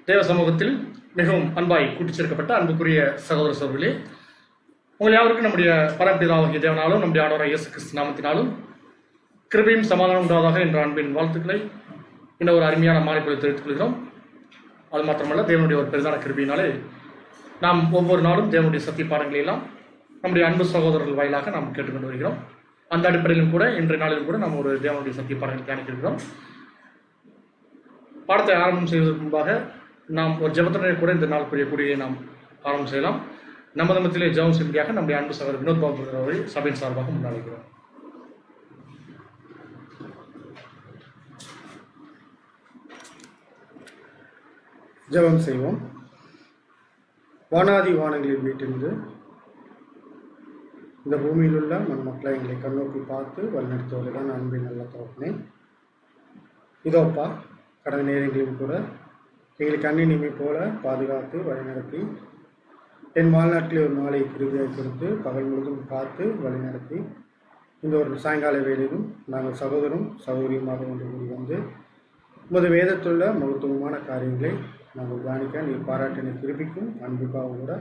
தேவ சமூகத்தில் மிகவும் அன்பாய் கூட்டிச் சேர்க்கப்பட்ட அன்புக்குரிய சகோதர சகோதரிகளே, உங்கள் யாவருக்கும் நம்முடைய பரம்பிதாவாகிய தேவனாலும் நம்முடைய ஆண்டவராகிய இயேசு கிறிஸ்து நாமத்தினாலும் கிருபையும் சமாதானம் உண்டாவதாக என்ற அன்பின் வாழ்த்துக்களை இன்னும் ஒரு அருமையான மாலைப்பொழுது தெரிவித்துக் கொள்கிறோம். அது மாத்திரமல்ல, தேவனுடைய ஒரு பெரிதான கிருபையினாலே நாம் ஒவ்வொரு நாளும் தேவனுடைய சத்திய பாடங்களை எல்லாம் நம்முடைய அன்பு சகோதரர்கள் வாயிலாக நாம் கேட்டுக்கொண்டு வருகிறோம். அந்த அடிப்படையிலும் கூட இன்றைய நாளிலும் கூட நாம் ஒரு தேவனுடைய சத்திய பாடங்களை தியானிக்கிறோம். பாடத்தை ஆரம்பம் செய்வதற்கு முன்பாக நாம் ஒரு ஜெபத்துடனே கூட இந்த நாளுக்குரிய கூடியை நாம் ஆரம்பம் செய்யலாம். நமது மத்தியிலே ஜெபம் செய்தியாக நம்முடைய அன்பு சகோதரர் வினோத் பாபு அவர்களை சபையின் சார்பாக முன்னாடிக்கிறோம். ஜெபம் செய்வோம். வானாதி வானங்களில் வீட்டிலிருந்து இந்த பூமியில் உள்ள மண் மக்களை எங்களை கண்ணோக்கி பார்த்து வழிநடத்துவதுதான் அன்பின் நல்ல தோப்பினேன். இதோப்பா, கடந்த நேரங்களிலும் கூட எங்களுக்கு கண்ணின் இமை போல பாதுகாத்து வழிநடத்தி என் வாழ்நாட்டில் ஒரு நாளை கிருபியாய் கொடுத்து பகல் முழுதும் பார்த்து வழிநடத்தி இந்த ஒரு சாயங்கால வேளையிலும் நாங்கள் சகோதரும் சகோதரியுமாக ஒன்று கூடி வந்து உமது வேதத்துள்ள மகத்துவமான காரியங்களை நாங்கள் தியானிக்க நீ பாராட்டினை திருப்பிக்கும் அன்புக்காக கூட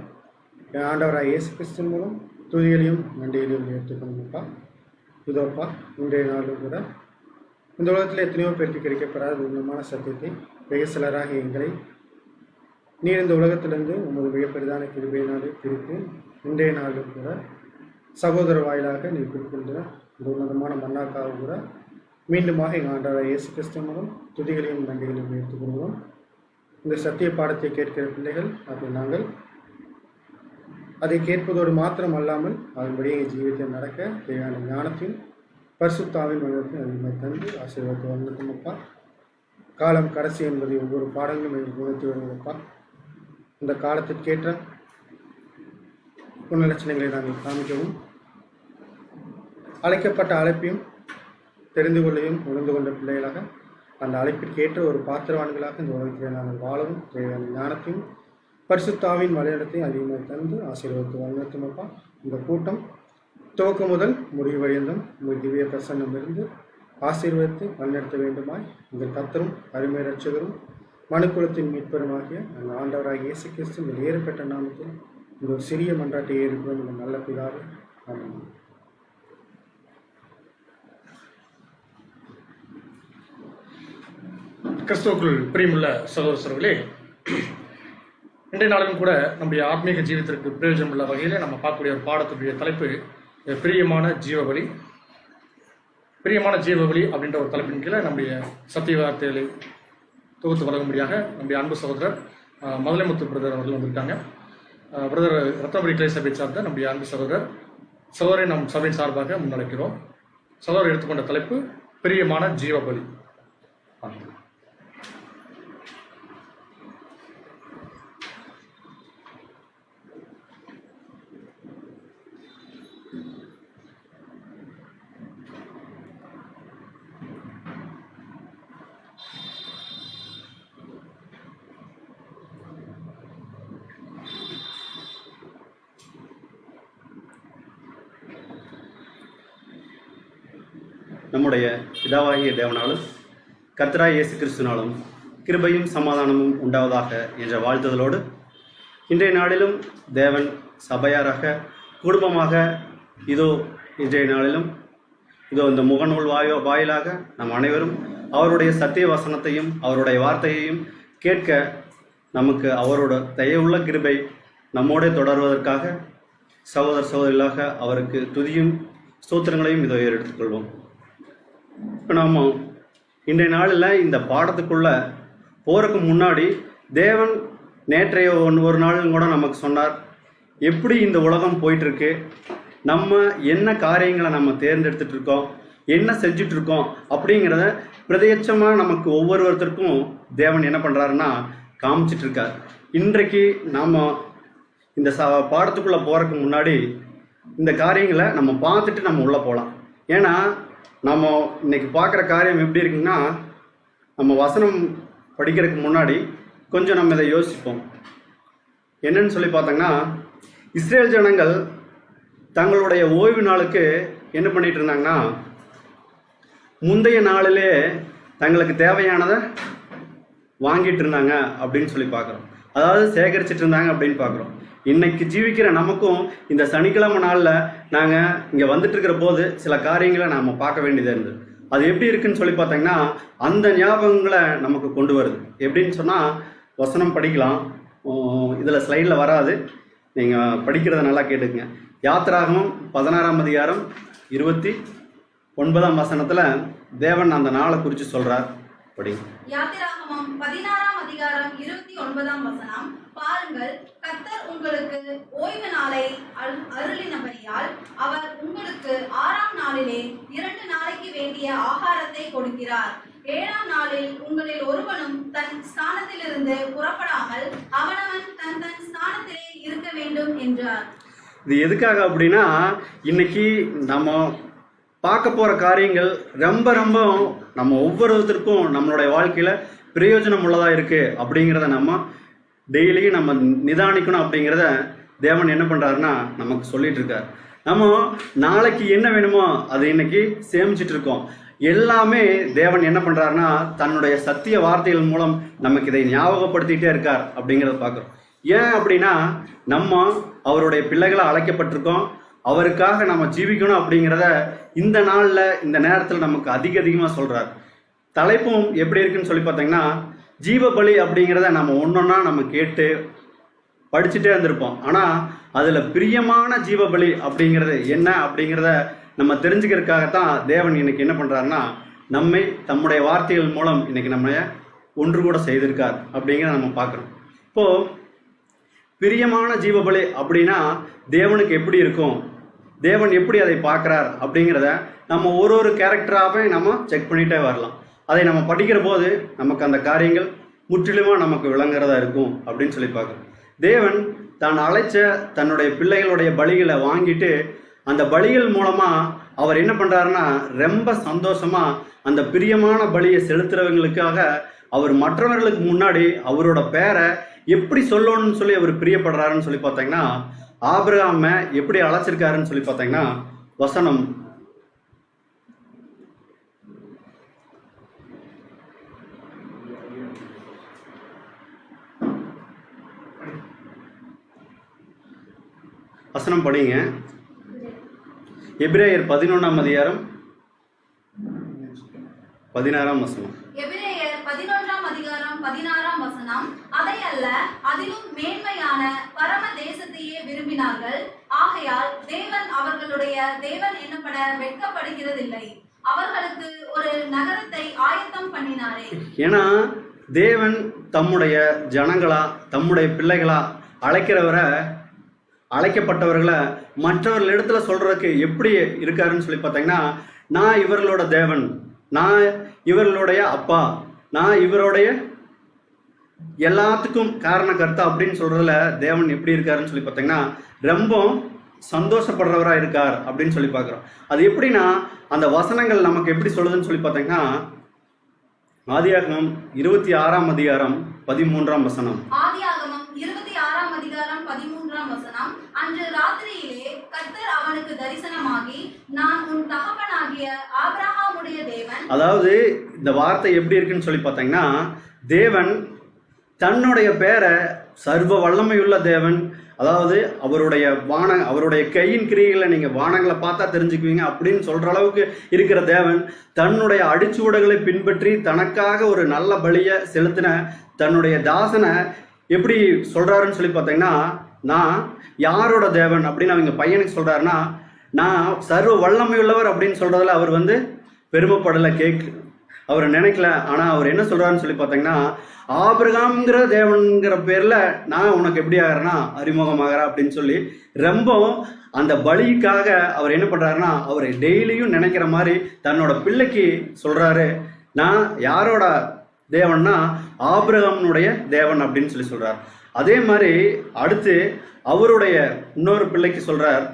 என் ஆண்டவராக இயேசு கிறிஸ்து மூலம் துதிகளையும் நன்றிகளையும் ஏற்றுக்கணும்ப்பா. இதோப்பா, இன்றைய நாளும் கூட இந்த உலகத்தில் எத்தனையோ பேருக்கு கிடைக்கப்படாத உண்மையான சத்தியத்தை வெகு சிலராக எங்களை நீர் இந்த உலகத்திலிருந்து உமது மிகப்பெரிதான கிருபையினாலே பிரித்து இன்றைய நாளிலும் கூட சகோதர வாயிலாக நீர் கொடுக்கின்ற இந்த உன்னதமான மன்னாக்காக கூட மீண்டுமாக எங்கள் ஆண்டவராக இயேசு கிறிஸ்து மூலம் துதிகளையும் நன்றிகளையும் எடுத்துக்கொள்கிறோம். இந்த சத்திய பாடத்தை கேட்கிற பிள்ளைகள் அதை நாங்கள் அதை கேட்பதோடு மாத்திரம் அல்லாமல் அதன்படியே எங்கள் ஜீவிதத்தில் நடக்க தேவையான ஞானத்தையும் பரிசுத்தாவின் மனிதத்தையும் அதிகமாக தந்து ஆசீர்வாதத்தை வந்ததுமப்பா. காலம் கடைசி என்பதை ஒவ்வொரு பாடங்களும் எங்களுக்கு உணர்த்தி வருவதப்பா. இந்த காலத்திற்கேற்ற குணலட்சணங்களை நாங்கள் காமிக்கவும் அழைக்கப்பட்ட அழைப்பையும் தெரிந்து கொள்ளையும் உணர்ந்து கொண்ட பிள்ளைகளாக அந்த அழைப்பிற்கேற்ற ஒரு பாத்திரவான்களாக இந்த உலகத்தில் நாங்கள் வாழவும் தேவையான ஞானத்தையும் பரிசுத்தாவின் வழிநடத்தையும் அதிகமாக தந்து ஆசீர்வாதத்தை வழிநடத்துமப்பா. இந்த கூட்டம் துவக்கம் முதல் முடிவு வரைந்தும் உங்கள் திவ்ய பிரசன்னம் இருந்து ஆசீர்வதித்து வழிநடத்த வேண்டுமாய் உங்கள் கர்த்தரும் அருமை ரட்சகரும் மனுக்குலத்தின் மீட்பருமாகிய அந்த ஆண்டவராகிய இயேசு கிறிஸ்து இந்த ஏற்பட்ட நாமத்தில் இந்த ஒரு சிறிய மன்றாட்டை ஏற்படும் இந்த நல்ல பிதாவே, ஆமென். கிறிஸ்துவுக்குள் பிரியமுள்ள சகோதர சகோதரிகளே, இன்றைய நாளிலும் கூட நம்முடைய ஆத்மீக ஜீவிதத்திற்கு பிரயோஜனம் உள்ள வகையில் நம்ம பார்க்கக்கூடிய ஒரு பாடத்துடைய தலைப்பு பிரியமான ஜீவபலி. பிரியமான ஜீவபலி அப்படின்ற ஒரு தலைப்பின் கீழே நம்முடைய சத்திய வார்த்தைகளை தொகுத்து வழங்கும்படியாக நம்முடைய அன்பு சகோதரர் மதுரைமுத்து பிரதர் அவர்கள் வந்திருக்காங்க. பிரதர் ரத்னபுரி கிளை சபை சார்ந்த நம்முடைய அன்பு சகோதரை நம் சபையின் சார்பாக முன்னழைக்கிறோம். சகோதரர் எடுத்துக்கொண்ட தலைப்பு பிரியமான ஜீவபலி. நம்முடைய பிதாவாகிய தேவனாலும் கர்த்தராகிய இயேசு கிறிஸ்துவினாலும் கிருபையும் சமாதானமும் உண்டாவதாக என்ற வாழ்த்துதலோடு இன்றைய நாளிலும் தேவன் சபையாராக குடும்பமாக இதோ இன்றைய நாளிலும் இதோ இந்த முகநூல் வாயிலாக நம் அனைவரும் அவருடைய சத்திய வசனத்தையும் அவருடைய வார்த்தையையும் கேட்க நமக்கு அவரோட தயவுள்ள கிருபை நம்மோட தொடர்வதற்காக சகோதர சகோதரிகளாக அவருக்கு துதியும் ஸ்தோத்திரங்களையும் இதோ எடுத்துக்கொள்வோம். இப்போ நாம் இன்றைய நாளில் இந்த பாடத்துக்குள்ளே போகிறதுக்கு முன்னாடி தேவன் நேற்றைய ஒரு நாளும் கூட நமக்கு சொன்னார் எப்படி இந்த உலகம் போயிட்டுருக்கு, நம்ம என்ன காரியங்களை நம்ம தேர்ந்தெடுத்துட்டு இருக்கோம், என்ன செஞ்சிட்ருக்கோம் அப்படிங்கிறத பிரத்யட்சமாக நமக்கு ஒவ்வொருத்தருக்கும் தேவன் என்ன பண்ணுறாருன்னா காமிச்சிட்ருக்கார். இன்றைக்கு நாம் இந்த பாடத்துக்குள்ளே போகிறதுக்கு முன்னாடி இந்த காரியங்களை நம்ம பார்த்துட்டு நம்ம உள்ளே போகலாம். ஏன்னா நம்ம இன்னைக்கு பார்க்குற காரியம் எப்படி இருக்குன்னா, நம்ம வசனம் படிக்கிறதுக்கு முன்னாடி கொஞ்சம் நம்ம இதை யோசிப்போம். என்னன்னு சொல்லி பார்த்தோங்கன்னா, இஸ்ரேல் ஜனங்கள் தங்களுடைய ஓய்வு நாளுக்கு என்ன பண்ணிட்டு இருந்தாங்கன்னா, முந்தைய நாளிலே தங்களுக்கு தேவையானதை வாங்கிட்டு இருந்தாங்க அப்படின்னு சொல்லி பார்க்குறோம். அதாவது சேகரிச்சிட்டு இருந்தாங்க அப்படின்னு பார்க்குறோம். இன்னைக்கு ஜீவிக்கிற நமக்கும் இந்த சனிக்கிழமை நாளில் நாங்கள் இங்கே வந்துட்டு இருக்கிற போது சில காரியங்களை நாம் பார்க்க வேண்டியதாக இருந்தது. அது எப்படி இருக்குன்னு சொல்லி பார்த்தீங்கன்னா அந்த ஞாபகங்களை நமக்கு கொண்டு வருது. எப்படின்னு சொன்னால் வசனம் படிக்கலாம், இதில் ஸ்லைடில் வராது, நீங்கள் படிக்கிறத நல்லா கேட்டுக்குங்க. யாத்திராகமம் 16ஆம் அதிகாரம் 29ஆம் வசனத்தில் தேவன் அந்த நாளை குறித்து சொல்கிறார். படி. யாத்திராகமம் 16ஆம் அதிகாரம் 29ஆம் வசனம். பாருங்கள், கர்த்தர் உங்களுக்கு ஓய்வு நாளை அருளினபடியால் அவர் உங்களுக்கு 6ஆம் நாளிலே 2 நாளைக்கு வேண்டிய ஆகாரத்தை கொடுக்கிறார். 7ஆம் நாளில் உங்களில் ஒருவனும் தன் ஸ்தானத்திலிருந்து புறப்படாமல் அவனவன் தன் தன் ஸ்தானத்திலே இருக்க வேண்டும் என்றார். இது எதுக்காக அப்படின்னா, இன்னைக்கு நம்ம பார்க்க போகிற காரியங்கள் ரொம்ப ரொம்ப நம்ம ஒவ்வொருத்தருக்கும் நம்மளுடைய வாழ்க்கையில் பிரயோஜனம் உள்ளதாக இருக்குது அப்படிங்கிறத நம்ம டெய்லியும் நம்ம நிதானிக்கணும். அப்படிங்கிறத தேவன் என்ன பண்ணுறாருன்னா நமக்கு சொல்லிட்டு இருக்கார். நம்ம நாளைக்கு என்ன வேணுமோ அது இன்னைக்கு சேமிச்சிட்டு இருக்கோம். எல்லாமே தேவன் என்ன பண்ணுறாருன்னா தன்னுடைய சத்திய வார்த்தைகள் மூலம் நமக்கு இதை ஞாபகப்படுத்திகிட்டே இருக்கார் அப்படிங்கிறத பார்க்குறோம். ஏன் அப்படின்னா நம்ம அவருடைய பிள்ளைகளை அழைக்கப்பட்டிருக்கோம், அவருக்காக நம்ம ஜீவிக்கணும் அப்படிங்கிறத இந்த நாளில் இந்த நேரத்தில் நமக்கு அதிகமாக சொல்கிறார். தலைப்பும் எப்படி இருக்குன்னு சொல்லி பார்த்தீங்கன்னா ஜீவ பலி அப்படிங்கிறத நம்ம ஒன்றொன்னா நம்ம கேட்டு படிச்சுட்டே இருந்திருப்போம். ஆனால் அதில் பிரியமான ஜீவ பலி அப்படிங்கிறது என்ன அப்படிங்கிறத நம்ம தெரிஞ்சுக்கிறதுக்காகத்தான் தேவன் இன்னைக்கு என்ன பண்ணுறாருன்னா நம்மை தம்முடைய வார்த்தைகள் மூலம் இன்னைக்கு நம்ம ஒன்று கூட செய்திருக்கார் அப்படிங்கிறத நம்ம பார்க்குறோம். இப்போது பிரியமான ஜீவ பலி அப்படின்னா தேவனுக்கு எப்படி இருக்கும், தேவன் எப்படி அதை பார்க்குறார் அப்படிங்கிறத நம்ம ஒரு கேரக்டராகவே நம்ம செக் பண்ணிகிட்டே வரலாம். அதை நம்ம படிக்கிற போது நமக்கு அந்த காரியங்கள் முற்றிலுமாக நமக்கு விளங்குறதா இருக்கும் அப்படின்னு சொல்லி பார்க்குறோம். தேவன் தான் அழைச்ச தன்னுடைய பிள்ளைகளுடைய பலிகளை வாங்கிட்டு அந்த பலிகள் மூலமாக அவர் என்ன பண்ணுறாருன்னா ரொம்ப சந்தோஷமாக அந்த பிரியமான பலியை செலுத்துறவங்களுக்காக அவர் மற்றவர்களுக்கு முன்னாடி அவரோட பேரை எப்படி சொல்லணும்னு சொல்லி அவர் பிரியப்படுறாருன்னு சொல்லி பார்த்தீங்கன்னா ஆபிரகாமை எப்படி அழைச்சிருக்காருன்னு சொல்லி பார்த்தீங்கன்னா வசனம் வசனம் படிங்க. எபிரேயர் 11ஆம் அதிகாரம் 16ஆம் வசனம். எபிரேயர் 11ஆம் அதிகாரம் 16ஆம் வசனம். அதை அல்ல, அதிலும் மேன்மையான பரம தேசத்தையே விரும்பினார்கள். ஆகையால் தேவன் அவர்களுடைய தேவன் என்னப்பட வெட்கப்படுகிறதில்லை, அவர்களுக்கு ஒரு நகரத்தை ஆயத்தம் பண்ணினாரே. ஏன்னா தேவன் தம்முடைய ஜனங்களா தம்முடைய பிள்ளைகளா அழைக்கப்பட்டவர்களை மற்றவர்கள் இடத்துல சொல்றதுக்கு எப்படி இருக்காருன்னு சொல்லி பார்த்தீங்கன்னா நான் இவர்களோட தேவன், நான் இவர்களுடைய அப்பா, நான் இவருடைய எல்லாத்துக்கும் காரணக்கர்த்தா அப்படின்னு சொல்றதுல தேவன் எப்படி இருக்காருன்னு சொல்லி பார்த்தீங்கன்னா ரொம்ப சந்தோஷப்படுறவரா இருக்கார் அப்படின்னு சொல்லி பார்க்குறோம். அது எப்படின்னா அந்த வசனங்கள் நமக்கு எப்படி சொல்லுதுன்னு சொல்லி பார்த்தீங்கன்னா ஆதியாகமம் 26ஆம் அதிகாரம் 13ஆம் வசனம். ஆதியாகமம் 26ஆம் அதிகாரம் 13ஆம் வசனம். அன்று ராத்திரியிலே கர்த்தர் அவனுக்கு தரிசனமாகி, நான் உன் தகப்பனாகிய ஆபிரகாமுடைய தேவன். அதாவது இந்த வார்த்தை எப்படி இருக்குன்னு சொல்லி பார்த்தீங்கன்னா தேவன் தன்னுடைய பேரை சர்வ வல்லமையுள்ள தேவன், அதாவது அவருடைய கையின் கிரியைகளை நீங்கள் வானங்களை பார்த்தா தெரிஞ்சுக்குவீங்க அப்படின்னு சொல்கிற அளவுக்கு இருக்கிற தேவன் தன்னுடைய அடிச்சுவடுகளை பின்பற்றி தனக்காக ஒரு நல்ல பலியை செலுத்தின தன்னுடைய தாசனை எப்படி சொல்கிறாருன்னு சொல்லி பார்த்தீங்கன்னா நான் யாரோட தேவன் அப்படின்னு அவங்க பையனுக்கு சொல்கிறாருன்னா நான் சர்வ வல்லமையுள்ளவர் அப்படின்னு சொல்கிறதுல அவர் பெருமைப்படலை, அவர் நினைக்கல. ஆனால் அவர் என்ன சொல்கிறாருன்னு சொல்லி பார்த்தீங்கன்னா ஆபிரகாம்ங்கிற தேவன்கிற பேரில் நான் உனக்கு எப்படி ஆகிறேன்னா அறிமுகமாகிறேன் அப்படின்னு சொல்லி ரொம்ப அந்த பலிக்காக அவர் என்ன பண்ணுறாருன்னா அவரை டெய்லியும் நினைக்கிற மாதிரி தன்னோட பிள்ளைக்கு சொல்கிறாரு. நான் யாரோட தேவன்னா ஆபிரகாமுடைய தேவன் அப்படின்னு சொல்லி சொல்கிறார். அதே மாதிரி அடுத்து அவருடைய இன்னொரு பிள்ளைக்கு சொல்கிறார்.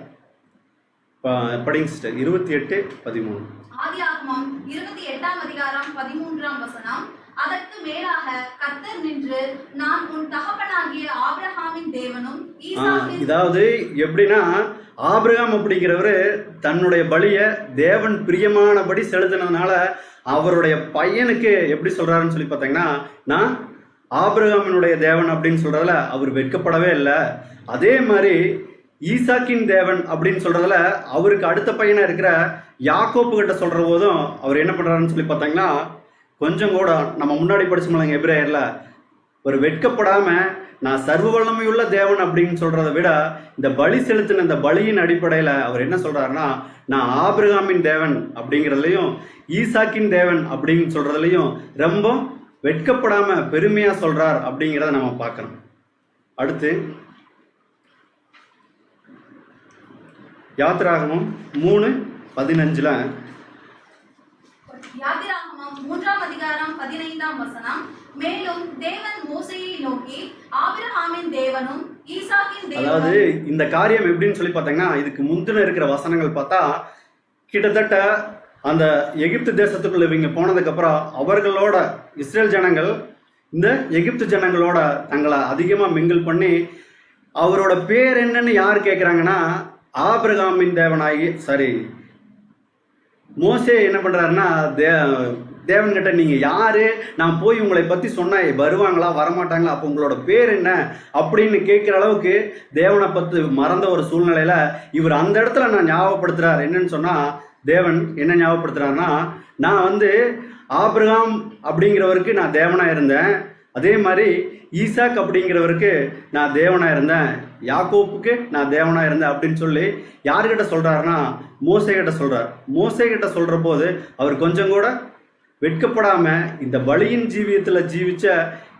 படிங்க சிஸ்டர் 28:13. ஆதியாகமம் 28ஆம் அதிகாரம் 13ஆம் வசனம். அதற்கு மேலாக கர்த்தர் நின்று, நான் உன் தகப்பனாகிய ஆபிரகாமின் தேவனும் இதாவது எப்படின்னா ஆபிரகாம் அப்படிங்கிறவரு தன்னுடைய பலியை தேவன் பிரியமானபடி செலுத்தினதுனால அவருடைய பையனுக்கு எப்படி சொல்றாருன்னு சொல்லி பார்த்தீங்கன்னா நான் ஆபிரகாமினுடைய தேவன் அப்படின்னு சொல்றதுல அவர் வெட்கப்படவே இல்லை. அதே மாதிரி ஈசாக்கின் தேவன் அப்படின்னு சொல்றதுல அவருக்கு அடுத்த பையனா இருக்கிற யாக்கோப்பு கிட்ட சொல்ற போதும் அவர் என்ன பண்றாருன்னு சொல்லி பார்த்தீங்கன்னா, கொஞ்சம் கூட நம்ம முன்னாடி படிச்சோம்லங்க எபிரேயர்ல, ஒரு வெட்கப்படாம நான் சர்வ வல்லமையுள்ள தேவன் அப்படின்னு சொல்றதை விட இந்த பலி செலுத்தின இந்த பலியின் அடிப்படையில அவர் என்ன சொல்றாருன்னா, நான் ஆபிரகாமின் தேவன் அப்படிங்கிறதுலையும் ஈசாக்கின் தேவன் அப்படின்னு சொல்றதுலையும் ரொம்ப வெட்கப்படாம பெருமையா சொல்றார் அப்படிங்கிறத நம்ம பார்க்கணும். அடுத்து யாத்திராகமம் 3:15 யாத்திராகமம் 3:15 மேலும் தேவன் மோசேயை நோக்கி, ஆபிரகாமின் தேவனும் ஈசாக்கின் தேவனும். அதாவது இந்த காரியம் எப்படின்னு சொல்லி பார்த்தீங்கன்னா, இதுக்கு முந்தின இருக்கிற வசனங்கள் பார்த்தா கிட்டத்தட்ட அந்த எகிப்து தேசத்துக்குள்ள இவங்க போனதுக்கு அப்புறம் அவர்களோட இஸ்ரேல் ஜனங்கள் இந்த எகிப்து ஜனங்களோட தங்களை அதிகமா மிங்கிள் பண்ணி அவரோட பேர் என்னன்னு யார் கேட்குறாங்கன்னா, ஆபிரகாமின் தேவனாகி மோசே என்ன பண்றாருன்னா, தேவன்கிட்ட நீங்க யாரு, நான் போய் உங்களை பத்தி சொன்னா வருவாங்களா வரமாட்டாங்களா, அப்போ உங்களோட பேர் என்ன அப்படின்னு கேட்கிற அளவுக்கு தேவனை பத்தி மறந்த ஒரு சூழ்நிலையில இவர் அந்த இடத்துல நான் ஞாபகப்படுத்துறாரு. என்னன்னு சொன்னா, தேவன் என்ன ஞாபகப்படுத்துறாருன்னா, நான் ஆபிரகாம் அப்படிங்கிறவருக்கு நான் தேவனா இருந்தேன், அதே மாதிரி ஈசாக் அப்படிங்கிறவருக்கு நான் தேவனா இருந்தேன், யாக்கோப்புக்கு நான் தேவனா இருந்தேன் அப்படின்னு சொல்லி யாருக்கிட்ட சொல்றாருன்னா மோசே கிட்ட சொல்றார். மோசே கிட்ட சொல்ற போது அவர் கொஞ்சம் கூட வெட்கப்படாம இந்த பலியின் ஜீவியத்துல ஜீவிச்ச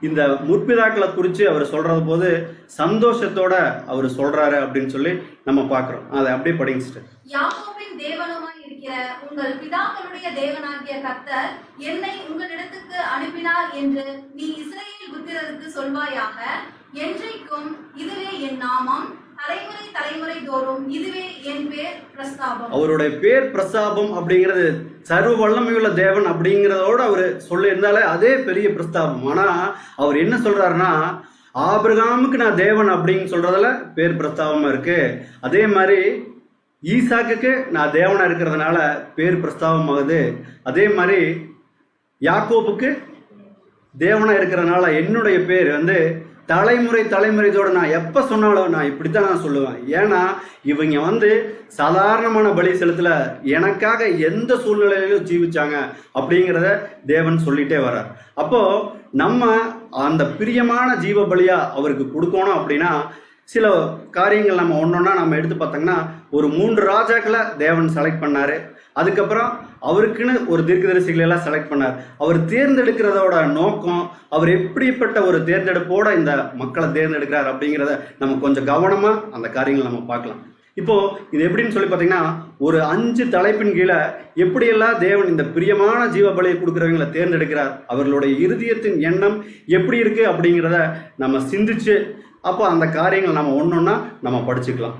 இந்த முற்பிதாக்களை குறித்து அவர் சொல்றது போது சந்தோஷத்தோட அவர் சொல்றாரு அப்படின்னு சொல்லி நம்ம பார்க்கிறோம். அதை அப்படியே படிச்சுட்டு, யாக்கோபின் தேவனுமாய் இருக்கிற உங்கள் பிதாக்களுடைய தேவனாகிய கர்த்தர் என்னை உங்களிடத்துக்கு அனுப்பினார் என்று நீ இஸ்ரவேல் புத்திரருக்கு சொல்வாயாக. என்றைக்கும் இதுவே என் நாமம், தலைமுறை தலைமுறை தோறும் இதுவே என் பேர் பிரஸ்தாபம். அவருடைய பேர் பிரஸ்தாபம் அப்படிங்கிறது சர்வ வல்லமையுள்ள தேவன் அப்படிங்கிறதோட அவர் சொல்லியிருந்தாலே அதே பெரிய பிரஸ்தாபம். ஆனா அவர் என்ன சொல்றாருன்னா, ஆபிரகாமுக்கு நான் தேவன் அப்படின்னு சொல்றதுல பேர் பிரஸ்தாபமா இருக்கு, அதே மாதிரி ஈசாக்குக்கு நான் தேவனா இருக்கிறதுனால பேர் பிரஸ்தாபமாகுது, அதே மாதிரி யாக்கோப்புக்கு தேவனா இருக்கிறதுனால என்னுடைய பேர் தலைமுறை தலைமுறையோட நான் எப்போ சொன்னாலும் நான் இப்படித்தான் நான் சொல்லுவேன். ஏன்னா இவங்க சாதாரணமான பலி செலுத்தல, எனக்காக எந்த சூழ்நிலையிலும் ஜீவிச்சாங்க அப்படிங்கிறத தேவன் சொல்லிட்டே வர்றார். அப்போ நம்ம அந்த பிரியமான ஜீவ பலியா அவருக்கு கொடுக்கணும் அப்படின்னா சில காரியங்கள் நம்ம ஒன்னொன்னா நம்ம எடுத்து பார்த்தோம்னா, ஒரு 3 ராஜாக்களை தேவன் செலக்ட் பண்ணாரு. அதுக்கப்புறம் அவருக்குன்னு ஒரு தீர்க்கதரிசிகளை எல்லாம் செலக்ட் பண்ணார். அவர் தேர்ந்தெடுக்கிறதோட நோக்கம், அவர் எப்படிப்பட்ட ஒரு தேர்ந்தெடுப்போட இந்த மக்களை தேர்ந்தெடுக்கிறார் அப்படிங்கிறத நம்ம கொஞ்சம் கவனமா அந்த காரியங்களை நம்ம பார்க்கலாம். இப்போ இது எப்படின்னு சொல்லி பார்த்தீங்கன்னா, ஒரு 5 தலைப்பின் கீழே எப்படியெல்லாம் தேவன் இந்த பிரியமான ஜீவ பலியை கொடுக்குறவங்களை தேர்ந்தெடுக்கிறார், அவர்களுடைய இருதயத்தின் எண்ணம் எப்படி இருக்கு அப்படிங்கிறத நம்ம சிந்திச்சு அப்போ அந்த காரியங்களை நம்ம ஒன்னொன்னா நம்ம படிச்சுக்கலாம்.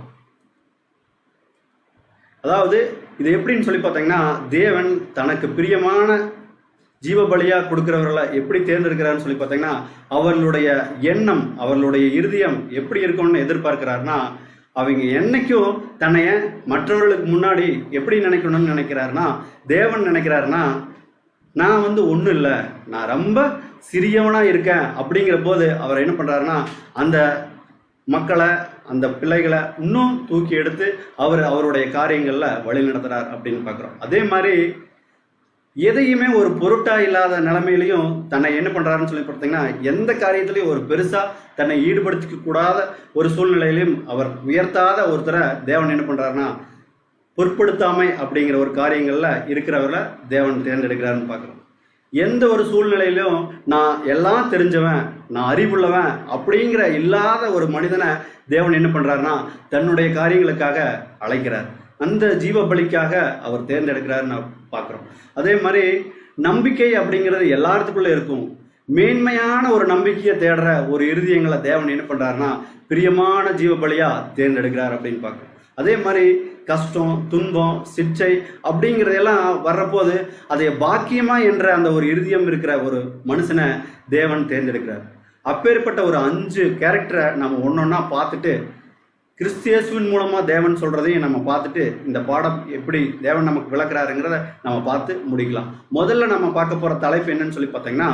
அதாவது இது எப்படின்னு சொல்லி பார்த்தீங்கன்னா, தேவன் தனக்கு பிரியமான ஜீவ பலியா கொடுக்கிறவர்களை எப்படி தேர்ந்தெடுக்கிறாருன்னு சொல்லி பார்த்தீங்கன்னா, அவர்களுடைய எண்ணம் அவர்களுடைய இருதயம் எப்படி இருக்கணும்னு எதிர்பார்க்கிறாருன்னா, அவங்க என்னைக்கும் தன்னைய மற்றவர்களுக்கு முன்னாடி எப்படி நினைக்கணும்னு நினைக்கிறாருன்னா, தேவன் நினைக்கிறாருன்னா, நான் ஒன்றும் இல்லை, நான் ரொம்ப சிறியவனா இருக்கேன் அப்படிங்கிற போது அவர் என்ன பண்றாருன்னா, அந்த மக்களை அந்த பிள்ளைகளை இன்னும் தூக்கி எடுத்து அவருடைய காரியங்கள்ல வழி நடத்துறார் அப்படின்னு பார்க்குறோம். அதே மாதிரி எதையுமே ஒரு பொருட்டா இல்லாத நிலைமையிலையும் தன்னை என்ன பண்றாருன்னு சொல்லி பார்த்தீங்கன்னா, எந்த காரியத்திலையும் ஒரு பெருசா தன்னை ஈடுபடுத்திக்க கூடாத ஒரு சூழ்நிலையிலையும் அவர் உயர்த்தாத ஒருத்தரை தேவன் என்ன பண்றாருன்னா, பொருட்படுத்தாமை அப்படிங்கிற ஒரு காரியங்கள்ல இருக்கிறவரை தேவன் தேர்ந்தெடுக்கிறாருன்னு பார்க்குறோம். எந்த ஒரு சூழ்நிலையிலும் நான் எல்லாம் தெரிஞ்சவன், நான் அறிவுள்ளவன் அப்படிங்கிற இல்லாத ஒரு மனிதனை தேவன் என்ன பண்றாருன்னா தன்னுடைய காரியங்களுக்காக அழைக்கிறார். அந்த ஜீவ பலிக்காக அவர் தேர்ந்தெடுக்கிறாருன்னு பார்க்குறோம். அதே மாதிரி நம்பிக்கை அப்படிங்கிறது எல்லாத்துக்குள்ள இருக்கும். மேன்மையான ஒரு நம்பிக்கையை தேடுற ஒரு இருதயங்களை தேவன் என்ன பண்றாருன்னா பிரியமான ஜீவ பலியா தேர்ந்தெடுக்கிறார் அப்படின்னு பார்க்குறோம். அதே மாதிரி கஷ்டம், துன்பம், சிற்றை அப்படிங்கிறதெல்லாம் வர்றபோது அதை பாக்கியமா என்ற அந்த ஒரு இருதயம் இருக்கிற ஒரு மனுஷனை தேவன் தேர்ந்தெடுக்கிறார். அப்பேற்பட்ட ஒரு 5 கேரக்டரை நம்ம ஒன்னொன்னா பார்த்துட்டு கிறிஸ்தியேசுவின் மூலமா தேவன் சொல்றதையும் நம்ம பார்த்துட்டு இந்த பாடம் எப்படி தேவன் நமக்கு விளக்குறாருங்கிறத நம்ம பார்த்து முடிக்கலாம். முதல்ல நம்ம பார்க்க போற தலைப்பு என்னன்னு சொல்லி பார்த்தீங்கன்னா,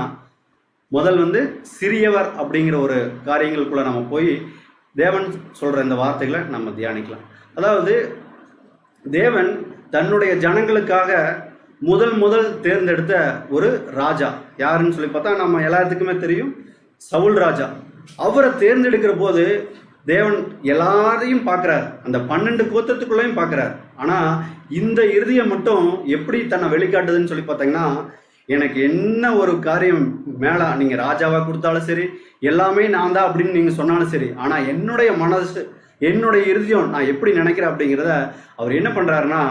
முதல் வந்து சிறியவர் அப்படிங்கிற ஒரு காரியங்களுக்குள்ள நம்ம போய் தேவன் சொல்ற இந்த வார்த்தைகளை நம்ம தியானிக்கலாம். அதாவது தேவன் தன்னுடைய ஜனங்களுக்காக முதல் தேர்ந்தெடுத்த ஒரு ராஜா யாருன்னு சொல்லி பார்த்தா நம்ம எல்லாத்துக்குமே தெரியும், சவுல் ராஜா. அவரை தேர்ந்தெடுக்கிற போது தேவன் எல்லாரையும் பார்க்கிறார், அந்த 12 கோத்திரத்துக்குள்ளேயும் பார்க்கிறார். ஆனா இந்த இருதயம் மட்டும் எப்படி தன்னை வெளிக்காட்டுதுன்னு சொல்லி பார்த்தீங்கன்னா, எனக்கு என்ன ஒரு காரியம் மேல நீங்க ராஜாவா கொடுத்தாலும் சரி, எல்லாமே நான் தான் அப்படின்னு நீங்க சொன்னாலும் சரி, ஆனா என்னுடைய மனசு என்னுடைய இருதயம் நான் எப்படி நினைக்கிறேன் அப்படிங்கிறத அவர் என்ன பண்றாருன்னா,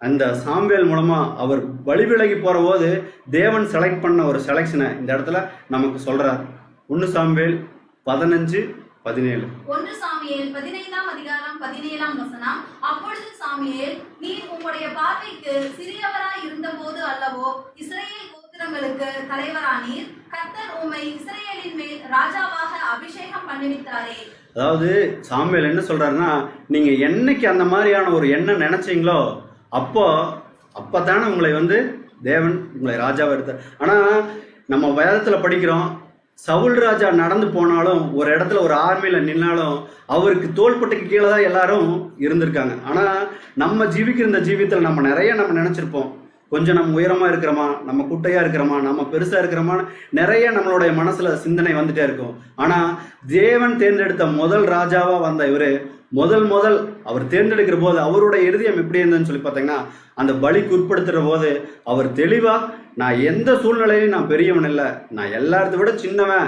அந்த சாமுவேல் மூலமா அவர் வழி விலகி போற போது தேவன் செலக்ட் பண்ண ஒரு செலக்ஷனை இந்த இடத்துல நமக்கு சொல்றார். 1 சாமுவேல் 15:17. 1 சாமுவேல் 15ஆம் அதிகாரம் 17ஆம் வசனம். அப்பொழுது சாமுவேல், நீர் உம்முடைய பார்வைக்கு சிறியவராய் இருந்தபோது அல்லவோ இஸ்ரவேல் கோத்திரங்களுக்கு தலைவரானீர். கர்த்தர் உம்மை இஸ்ரவேலின் மேல் ராஜாவாக அபிஷேகம் பண்ணுவித்தாரே. அதாவது சாமுவேல் என்ன சொல்றாருன்னா, நீங்க என்னைக்கு அந்த மாதிரியான ஒரு எண்ணம் நினைச்சீங்களோ அப்பதானே உங்களை வந்து தேவன் உங்களை ராஜாவை எடுத்தார். ஆனா நம்ம வேதத்துல படிக்கிறோம், சவுல் ராஜா நடந்து போனாலும் ஒரு இடத்துல ஒரு ஆர்மியில நின்னாலும் அவருக்கு தோள்பட்டைக்கு கீழே தான் எல்லாரும் இருந்திருக்காங்க. ஆனா நம்ம ஜீவிக்கிற இந்த ஜீவியத்தில் நம்ம நிறைய நினைச்சிருப்போம், கொஞ்சம் நம்ம உயரமா இருக்கிறோமா, நம்ம குட்டையா இருக்கிறோமா, நம்ம பெருசா இருக்கிறோமான்னு நிறைய நம்மளுடைய மனசுல சிந்தனை வந்துட்டே இருக்கும். ஆனா தேவன் தேர்ந்தெடுத்த முதல் ராஜாவா வந்த இவரு முதல் அவர் தேர்ந்தெடுக்கிற போது அவருடைய இருதயம் எப்படி இருந்ததுன்னு சொல்லி பார்த்தீங்கன்னா, அந்த பலிக்கு உட்படுத்துற போது அவர் தெளிவா, நான் எந்த சூழ்நிலையிலும் நான் பெரியவன் இல்லை, நான் எல்லாத்த விட சின்னவன்,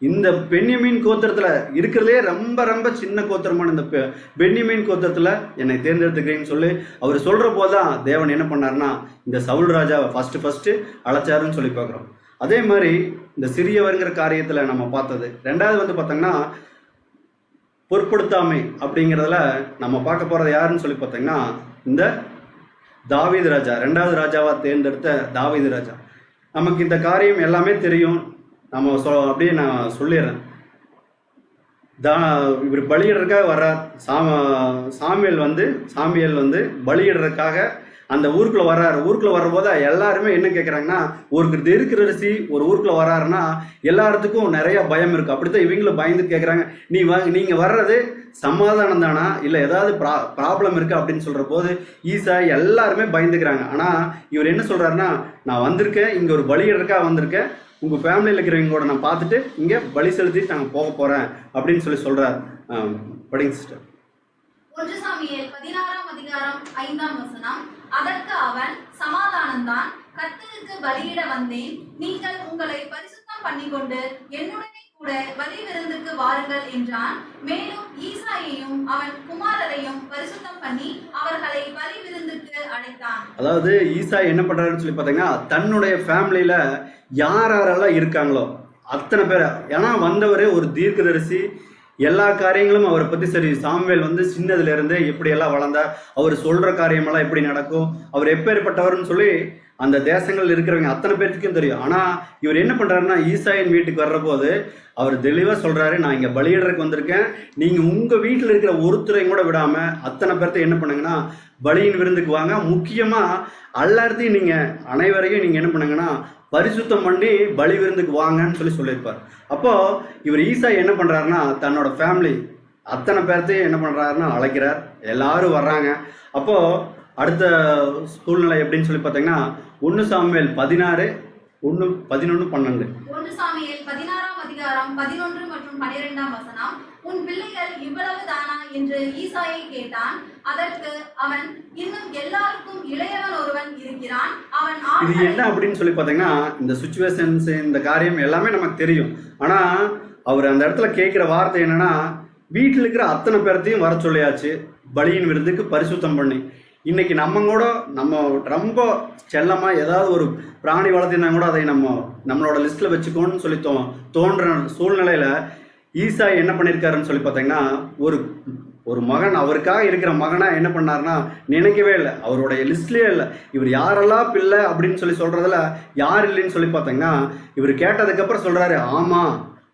இந்த பென்யமீன் கோத்திரத்துல இருக்கிறதே ரொம்ப சின்ன கோத்திரமான இந்த பென்யமீன் கோத்திரத்துல என்னை தேர்ந்தெடுத்துக்கிறேன்னு சொல்லி அவர் சொல்ற போதுதான் தேவன் என்ன பண்ணாருன்னா இந்த சவுல் ராஜாவை ஃபர்ஸ்ட் அழைச்சாருன்னு சொல்லி பார்க்குறோம். அதே மாதிரி இந்த சிறியவருங்கிற காரியத்துல நம்ம பார்த்தது. ரெண்டாவது வந்து பார்த்தோம்னா பொருட்படுத்தாமை அப்படிங்கிறதுல நம்ம பார்க்க போறது யாருன்னு சொல்லி பார்த்தீங்கன்னா, இந்த தாவீது ராஜா, 2வது ராஜாவா தேர்ந்தெடுத்த தாவீது ராஜா. நமக்கு இந்த காரியம் எல்லாமே தெரியும், நம்ம அப்படியே நான் சொல்லிடுறேன். இவர் பலியிடுறதுக்காக வர்றார். சாமியல் வந்து பலியிடுறதுக்காக அந்த ஊருக்குள்ள வர்றாரு. ஊருக்குள்ள வர்ற போது எல்லாருமே என்ன கேட்குறாங்கன்னா, ஒரு தீர்க்கதரிசி ஒரு ஊருக்குள்ள வர்றாருன்னா எல்லாத்துக்கும் நிறைய பயம் இருக்கு. அப்படித்தான் இவங்களும் பயந்து கேட்குறாங்க, நீங்க வர்றது சமாதானம் தானா, இல்லை ஏதாவது ப்ராப்ளம் இருக்கு அப்படின்னு சொல்ற போது ஈசா எல்லாருமே பயந்துக்கிறாங்க. ஆனா இவர் என்ன சொல்றாருன்னா, நான் வந்திருக்கேன், இங்க ஒரு பலியிடுறதுக்காக வந்திருக்கேன், உங்க ஃபேமிலியில் இருக்கிறவங்க கூட நான் பார்த்துட்டு இங்க பலி செலுத்திட்டு நாங்கள் போக போறேன் அப்படின்னு சொல்லி சொல்றாரு. படிங்க சிஸ்டர். 1 சாமுவேல் 16ஆம் அதிகாரம் 5ஆம் வசனம். அதற்கு அவன், சமாதானம்தான், கர்த்தருக்கு பலியிட வந்தேன், நீங்கள் உங்களை பரிசுத்தம் பண்ணிக்கொண்டு என்னுடனே கூட பலி விருந்துக்கு வாருங்கள் என்றான். மேலும் ஈசாயையும் அவன் குமாரரையும் பரிசுத்தம் பண்ணி அவர்களை பலி விருந்துக்கு அழைத்தான். அதாவது ஈசா என்ன பண்றாருன்னு சொல்லி பார்த்தீங்கன்னா, தன்னுடைய ஃபேமிலியில யாரெல்லாம் இருக்காங்களோ அத்தனை பேர், ஏன்னா வந்தவரே ஒரு தீர்க்கதரிசி, எல்லா காரியங்களும் அவரை பத்தி சரி. சாமுவேல் வந்து சின்னதுல இருந்து எப்படி எல்லாம் வளர்ந்தார், அவர் சொல்ற காரியமெல்லாம் எப்படி நடக்கும், அவர் எப்பேற்பட்டவர்னு சொல்லி அந்த தேசங்கள் இருக்கிறவங்க அத்தனை பேர்த்துக்கும் தெரியும். ஆனா இவர் என்ன பண்றாருன்னா, ஈசாயின் வீட்டுக்கு வர்ற போது அவர் தெளிவா சொல்றாரு, நான் இங்க பலியிடுறதுக்கு வந்திருக்கேன், நீங்க உங்க வீட்டுல இருக்கிற ஒருத்தரையும் கூட விடாம அத்தனை பேர்த்த என்ன பண்ணுங்கன்னா பலியின் விருந்துக்கு வாங்க, முக்கியமா எல்லாத்தையும் நீங்க அனைவரையும் நீங்க என்ன பண்ணுங்கன்னா பரிசுத்தம் பண்ணி பலி விருந்துக்கு வாங்கன்னு சொல்லியிருப்பார். அப்போ இவர் ஈசா என்ன பண்றாருன்னா, தன்னோட ஃபேமிலி அத்தனை பேர்த்தையும் என்ன பண்றாருன்னா அழைக்கிறார், எல்லாரும் வர்றாங்க. அப்போ அடுத்த சூழ்நிலை எப்படின்னு சொல்லி பார்த்தீங்கன்னா, 1 சாமுவேல் 16:11-12. 1 சாமுவேல் 16ஆம் அதிகாரம் 11 மற்றும் 12ஆம் வசனம். உன் பிள்ளைகள் இவ்வளவு தானா என்று ஈசாயை கேட்டான். அதற்கு அவன், இன்னும் எல்லாருக்கும் இளையவன் ஒருவன் இருக்கிறான், அவன் இது என்ன அப்படின்னு சொல்லி பார்த்தீங்கன்னா, இந்த சுச்சுவேஷன்ஸ் இந்த காரியம் எல்லாமே நமக்கு தெரியும். ஆனா அவர் அந்த இடத்துல கேட்கிற வார்த்தை என்னன்னா, வீட்டில் இருக்கிற அத்தனை பேர்த்தையும் வர சொல்லியாச்சு பலியின் விருந்துக்கு பரிசுத்தம் பண்ணி. இன்னைக்கு நம்ம கூட நம்ம ரொம்ப செல்லமா ஏதாவது ஒரு பிராணி வளர்த்தினா கூட அதை நம்மளோட லிஸ்ட்ல வச்சுக்கோன்னு சொல்லி தோன்ற சூழ்நிலையில ஈசா என்ன பண்ணியிருக்காருன்னு சொல்லி பார்த்தீங்கன்னா, ஒரு மகன் அவருக்காக இருக்கிற மகனா என்ன பண்ணாருன்னா நினைக்கவே இல்லை, அவருடைய லிஸ்ட்லயே இல்லை. இவர் யாரெல்லாம் பிள்ளை அப்படின்னு சொல்றதுல யார் இல்லைன்னு சொல்லி பார்த்தீங்கன்னா, இவர் கேட்டதுக்கு அப்புறம் சொல்றாரு, ஆமா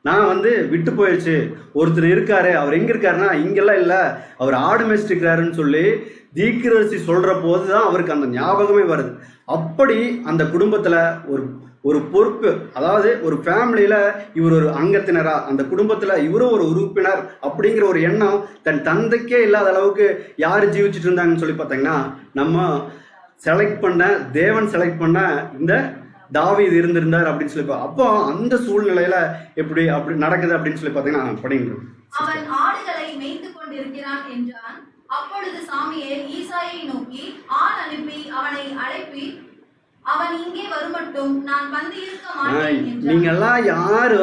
நான் வந்து விட்டு போயிடுச்சு, ஒருத்தர் இருக்காரு, அவர் எங்க இருக்காருன்னா இங்கெல்லாம் இல்லை, அவர் ஆடு மேய்ச்சிருக்கிறாருன்னு சொல்லி தீர்க்கதரிசி சொல்ற போதுதான் அவருக்கு அந்த ஞாபகமே வருது. அப்படி அந்த குடும்பத்துல ஒரு பொறுப்பு, அதாவது ஒரு ஃபேமிலியில் இவர் ஒரு அங்கத்தினரா, அந்த குடும்பத்தில் இவரும் ஒரு உறுப்பினர் அப்படிங்கிற ஒரு எண்ணம் தன் தந்தைக்கே இல்லாத அளவுக்கு யார் ஜீவிச்சுட்டு இருந்தாங்கன்னு சொல்லி பார்த்தீங்கன்னா, நம்ம தேவன் செலக்ட் பண்ண இந்த தாவீது இருந்திருந்தார் அப்படின்னு சொல்லி அப்போ அந்த சூழ்நிலையில அப்படி நடக்குது அப்படின்னு சொல்லி பார்த்தீங்கன்னா படிக்கிறோம். அவன் ஆடுகளை மேய்த்து கொண்டிருக்கிறான் என்றான். அப்பொழுது சாமுவேல் ஈசாயை நோக்கி ஆள் அனுப்பி அவனை அழைப்பி அவன் இங்கே வருமட்டும் நான் பந்தியிருக்க மாட்டேன் என்றான். நீங்க எல்லாம் யாரு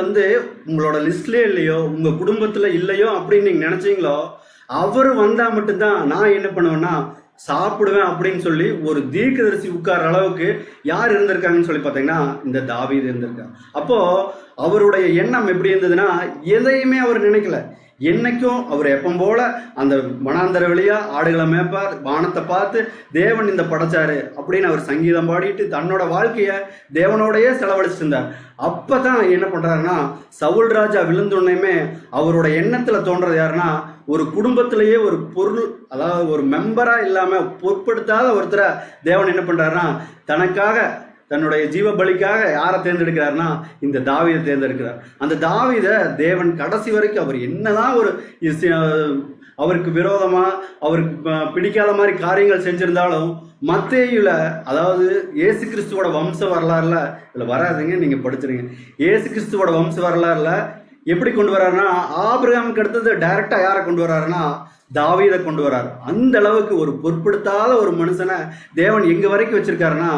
உங்களோட லிஸ்ட்லயே இல்லையோ, உங்க குடும்பத்துல இல்லையோ அப்படின்னு நீங்க நினைச்சீங்களோ, அவர் வந்தா மட்டும்தான் நான் என்ன பண்ணுவேன்னா சாப்பிடுவேன் அப்படின்னு சொல்லி ஒரு தீர்க்கதரிசி உட்கார்ற அளவுக்கு யார் இருந்திருக்காங்கன்னு சொல்லி பார்த்தீங்கன்னா இந்த தாவீது இருந்திருக்காங்க. அப்போ அவருடைய எண்ணம் எப்படி இருந்ததுன்னா, எதையுமே அவர் நினைக்கல. என்னைக்கும் அவர் எப்பவும் போல அந்த வனாந்தர வழியா ஆடுகளை மேய்ப்பார், வானத்தை பார்த்து தேவன் இந்த படைச்சாரு அப்படின்னு அவர் சங்கீதம் பாடிட்டு தன்னோட வாழ்க்கைய தேவனோடையே செலவழிச்சிட்டு இருந்தார். அப்பதான் என்ன பண்றாருன்னா, சவுல் ராஜா விழுந்தோடனேயுமே அவரோட எண்ணத்துல தோன்றது யாருன்னா, ஒரு குடும்பத்திலேயே ஒரு பொருள், அதாவது ஒரு மெம்பரா இல்லாம பொருட்படுத்தாத ஒருத்தரை தேவன் என்ன பண்றாருன்னா தனக்காக தன்னுடைய ஜீவ பலிக்காக யாரை தேர்ந்தெடுக்கிறாருன்னா இந்த தாவீதை தேர்ந்தெடுக்கிறார். அந்த தாவீதை தேவன் கடைசி வரைக்கும் அவர் என்னதான் ஒரு அவருக்கு விரோதமா அவருக்கு பிடிக்காத மாதிரி காரியங்கள் செஞ்சிருந்தாலும் மத்தேயுல, அதாவது இயேசு கிறிஸ்துவோட வம்ச வரலாறுல இதுல வராதுங்க, நீங்க படிச்சிருங்க. இயேசு கிறிஸ்துவோட வம்ச வரலாறுல எப்படி கொண்டு வர்றாருன்னா, ஆபிரகாமுக்கு அடுத்தது டைரக்டா யாரை கொண்டு வர்றாருன்னா தாவீதை கொண்டு வர்றாரு. அந்த அளவுக்கு ஒரு பொருட்படுத்தாத ஒரு மனுஷனை தேவன் எங்க வரைக்கும் வச்சிருக்காருன்னா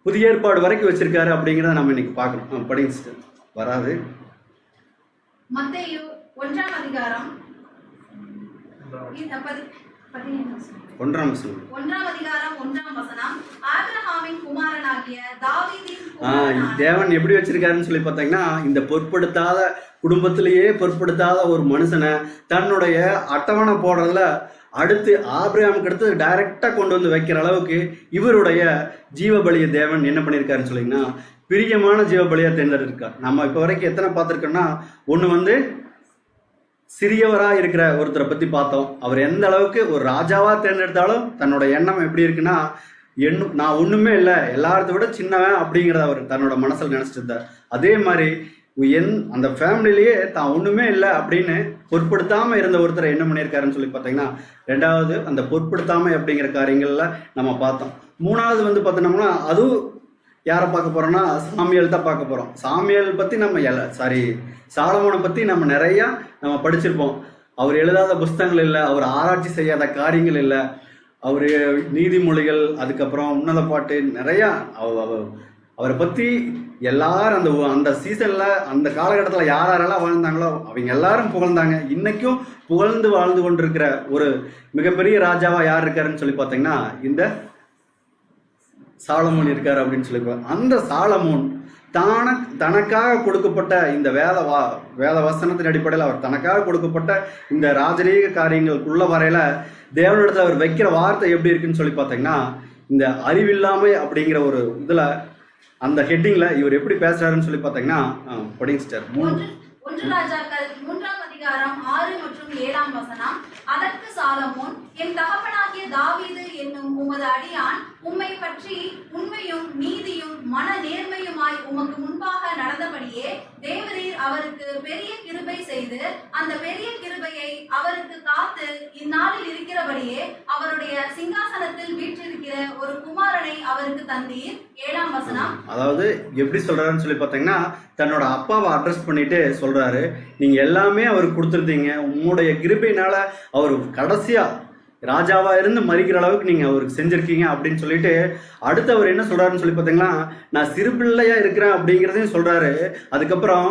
புதிய ஏற்பாடு வரைக்கும் வச்சிருக்காரு அப்படிங்கிறத நம்ம இன்னைக்கு பார்க்கணும். படிங்க வராது. மத்தேயு 1ஆம் அதிகாரம் 1ஆம் வசனம். ஆபிரகாமின் குமாரனாகிய தாவீதின் தேவன் எப்படி வச்சிருக்காருன்னு சொல்லி பார்த்தீங்கன்னா, இந்த பொருட்படுத்தாத குடும்பத்திலேயே பொருட்படுத்தாத ஒரு மனுஷனை தன்னுடைய அட்டவணை போடுறதுல அடுத்து ஆபிரகாமுக்கு அடுத்து டைரக்டா கொண்டு வந்து வைக்கிற அளவுக்கு இவருடைய ஜீவபலியை தேவன் என்ன பண்ணியிருக்காருன்னு சொல்லிங்கன்னா பிரியமான ஜீவபலியா தேர்ந்தெடுக்கார். நம்ம இப்ப வரைக்கும் எத்தனை பார்த்திருக்கோம்னா, ஒண்ணு சிறியவரா இருக்கிற ஒருத்தரை பத்தி பார்த்தோம். அவர் எந்த அளவுக்கு ஒரு ராஜாவா தேர்ந்தெடுத்தாலும் தன்னோட எண்ணம் எப்படி இருக்குன்னா, நான் ஒண்ணுமே இல்லை, எல்லாரத்தை விட சின்னவன் அப்படிங்கிறத அவர் தன்னோட மனசில் நினைச்சிட்டு இருந்தார். அதே மாதிரி அந்த ஃபேமிலிலேயே தான் ஒண்ணுமே இல்லை அப்படின்னு பொருட்படுத்தாம இருந்த ஒருத்தரை என்ன பண்ணியிருக்காருன்னு சொல்லி பார்த்தீங்கன்னா, ரெண்டாவது அந்த பொருட்படுத்தாம அப்படிங்கிற காரியங்கள்ல நம்ம பார்த்தோம். மூணாவது பார்த்தோம்னா அதுவும் யாரை பார்க்க போறோம்னா சாமியல் தான் பார்க்க போறோம். சாமியல் பத்தி நம்ம சாலமோனை பத்தி நம்ம நிறைய நம்ம படிச்சிருப்போம். அவர் எழுதாத புஸ்தகங்கள் இல்லை, அவர் ஆராய்ச்சி செய்யாத காரியங்கள் இல்லை, அவர் நீதிமொழிகள், அதுக்கப்புறம் உன்னத பாட்டு நிறைய அவரை பத்தி எல்லாரும் அந்த சீசன்ல அந்த காலகட்டத்தில் யாரெல்லாம் வாழ்ந்தாங்களோ அவங்க எல்லாரும் புகழ்ந்தாங்க. இன்னைக்கும் புகழ்ந்து வாழ்ந்து கொண்டிருக்கிற ஒரு மிகப்பெரிய ராஜாவா யார் இருக்காருன்னு சொல்லி பார்த்தீங்கன்னா இந்த சாலமோன் இருக்காரு அப்படின்னு சொல்லி, அந்த சாலமோன் தனக்காக கொடுக்கப்பட்ட இந்த வேத வசனத்தின் அடிப்படையில் அவர் தனக்காக கொடுக்கப்பட்ட இந்த ராஜரீக காரியங்களுக்குள்ள வரையில தேவனிடத்துல அவர் வைக்கிற வார்த்தை எப்படி இருக்குன்னு சொல்லி பார்த்தீங்கன்னா, இந்த அறிவில்லாமை அப்படிங்கிற ஒரு இதுல அந்த ஹெட்டிங்ல இவர் எப்படி பேசுறாருன்னு சொல்லி பார்த்தீங்கன்னா படிங்க சிஸ்டர். 1 ராஜாக்கள் 3ஆம் அதிகாரம் 6 மற்றும் 7ஆம் வசனம். அதற்கு சாலமோன், என் தகப்பனாகிய தாவீது என்னும் உமது அடியான் உம்மை பற்றி உண்மையும் நீதியும் மன நேர்மையுமாய் உமக்கு முன்பாக நடந்தபடியே தேவரீர் அவருக்கு பெரிய கிருபை செய்து அந்த பெரிய கிருபையை அவருக்கு காத்து இந்நாளில் இருக்கிறபடியே அவருடைய சிங்காசனத்தில் வீற்றிருக்கிற ஒரு குமாரனை அவருக்கு தந்தீர். 7ஆம் வசனம். அதாவது எப்படி சொல்றாருன்னு சொல்லி பார்த்தீங்கன்னா, தன்னோட அப்பாவை அட்ரஸ் பண்ணிட்டு சொல்றாரு, நீங்க எல்லாமே அவருக்கு கொடுத்துருந்தீங்க, உங்களுடைய கிருபையினால அவர் கடைசியா ராஜாவா இருந்து மறிக்கிற அளவுக்கு நீங்க அவருக்கு செஞ்சிருக்கீங்க அப்படின்னு சொல்லிட்டு அடுத்து அவர் என்ன சொல்றாருன்னு சொல்லி பார்த்தீங்கன்னா, நான் சிறு பிள்ளையா இருக்கிறேன் அப்படிங்கிறதையும் சொல்றாரு. அதுக்கப்புறம்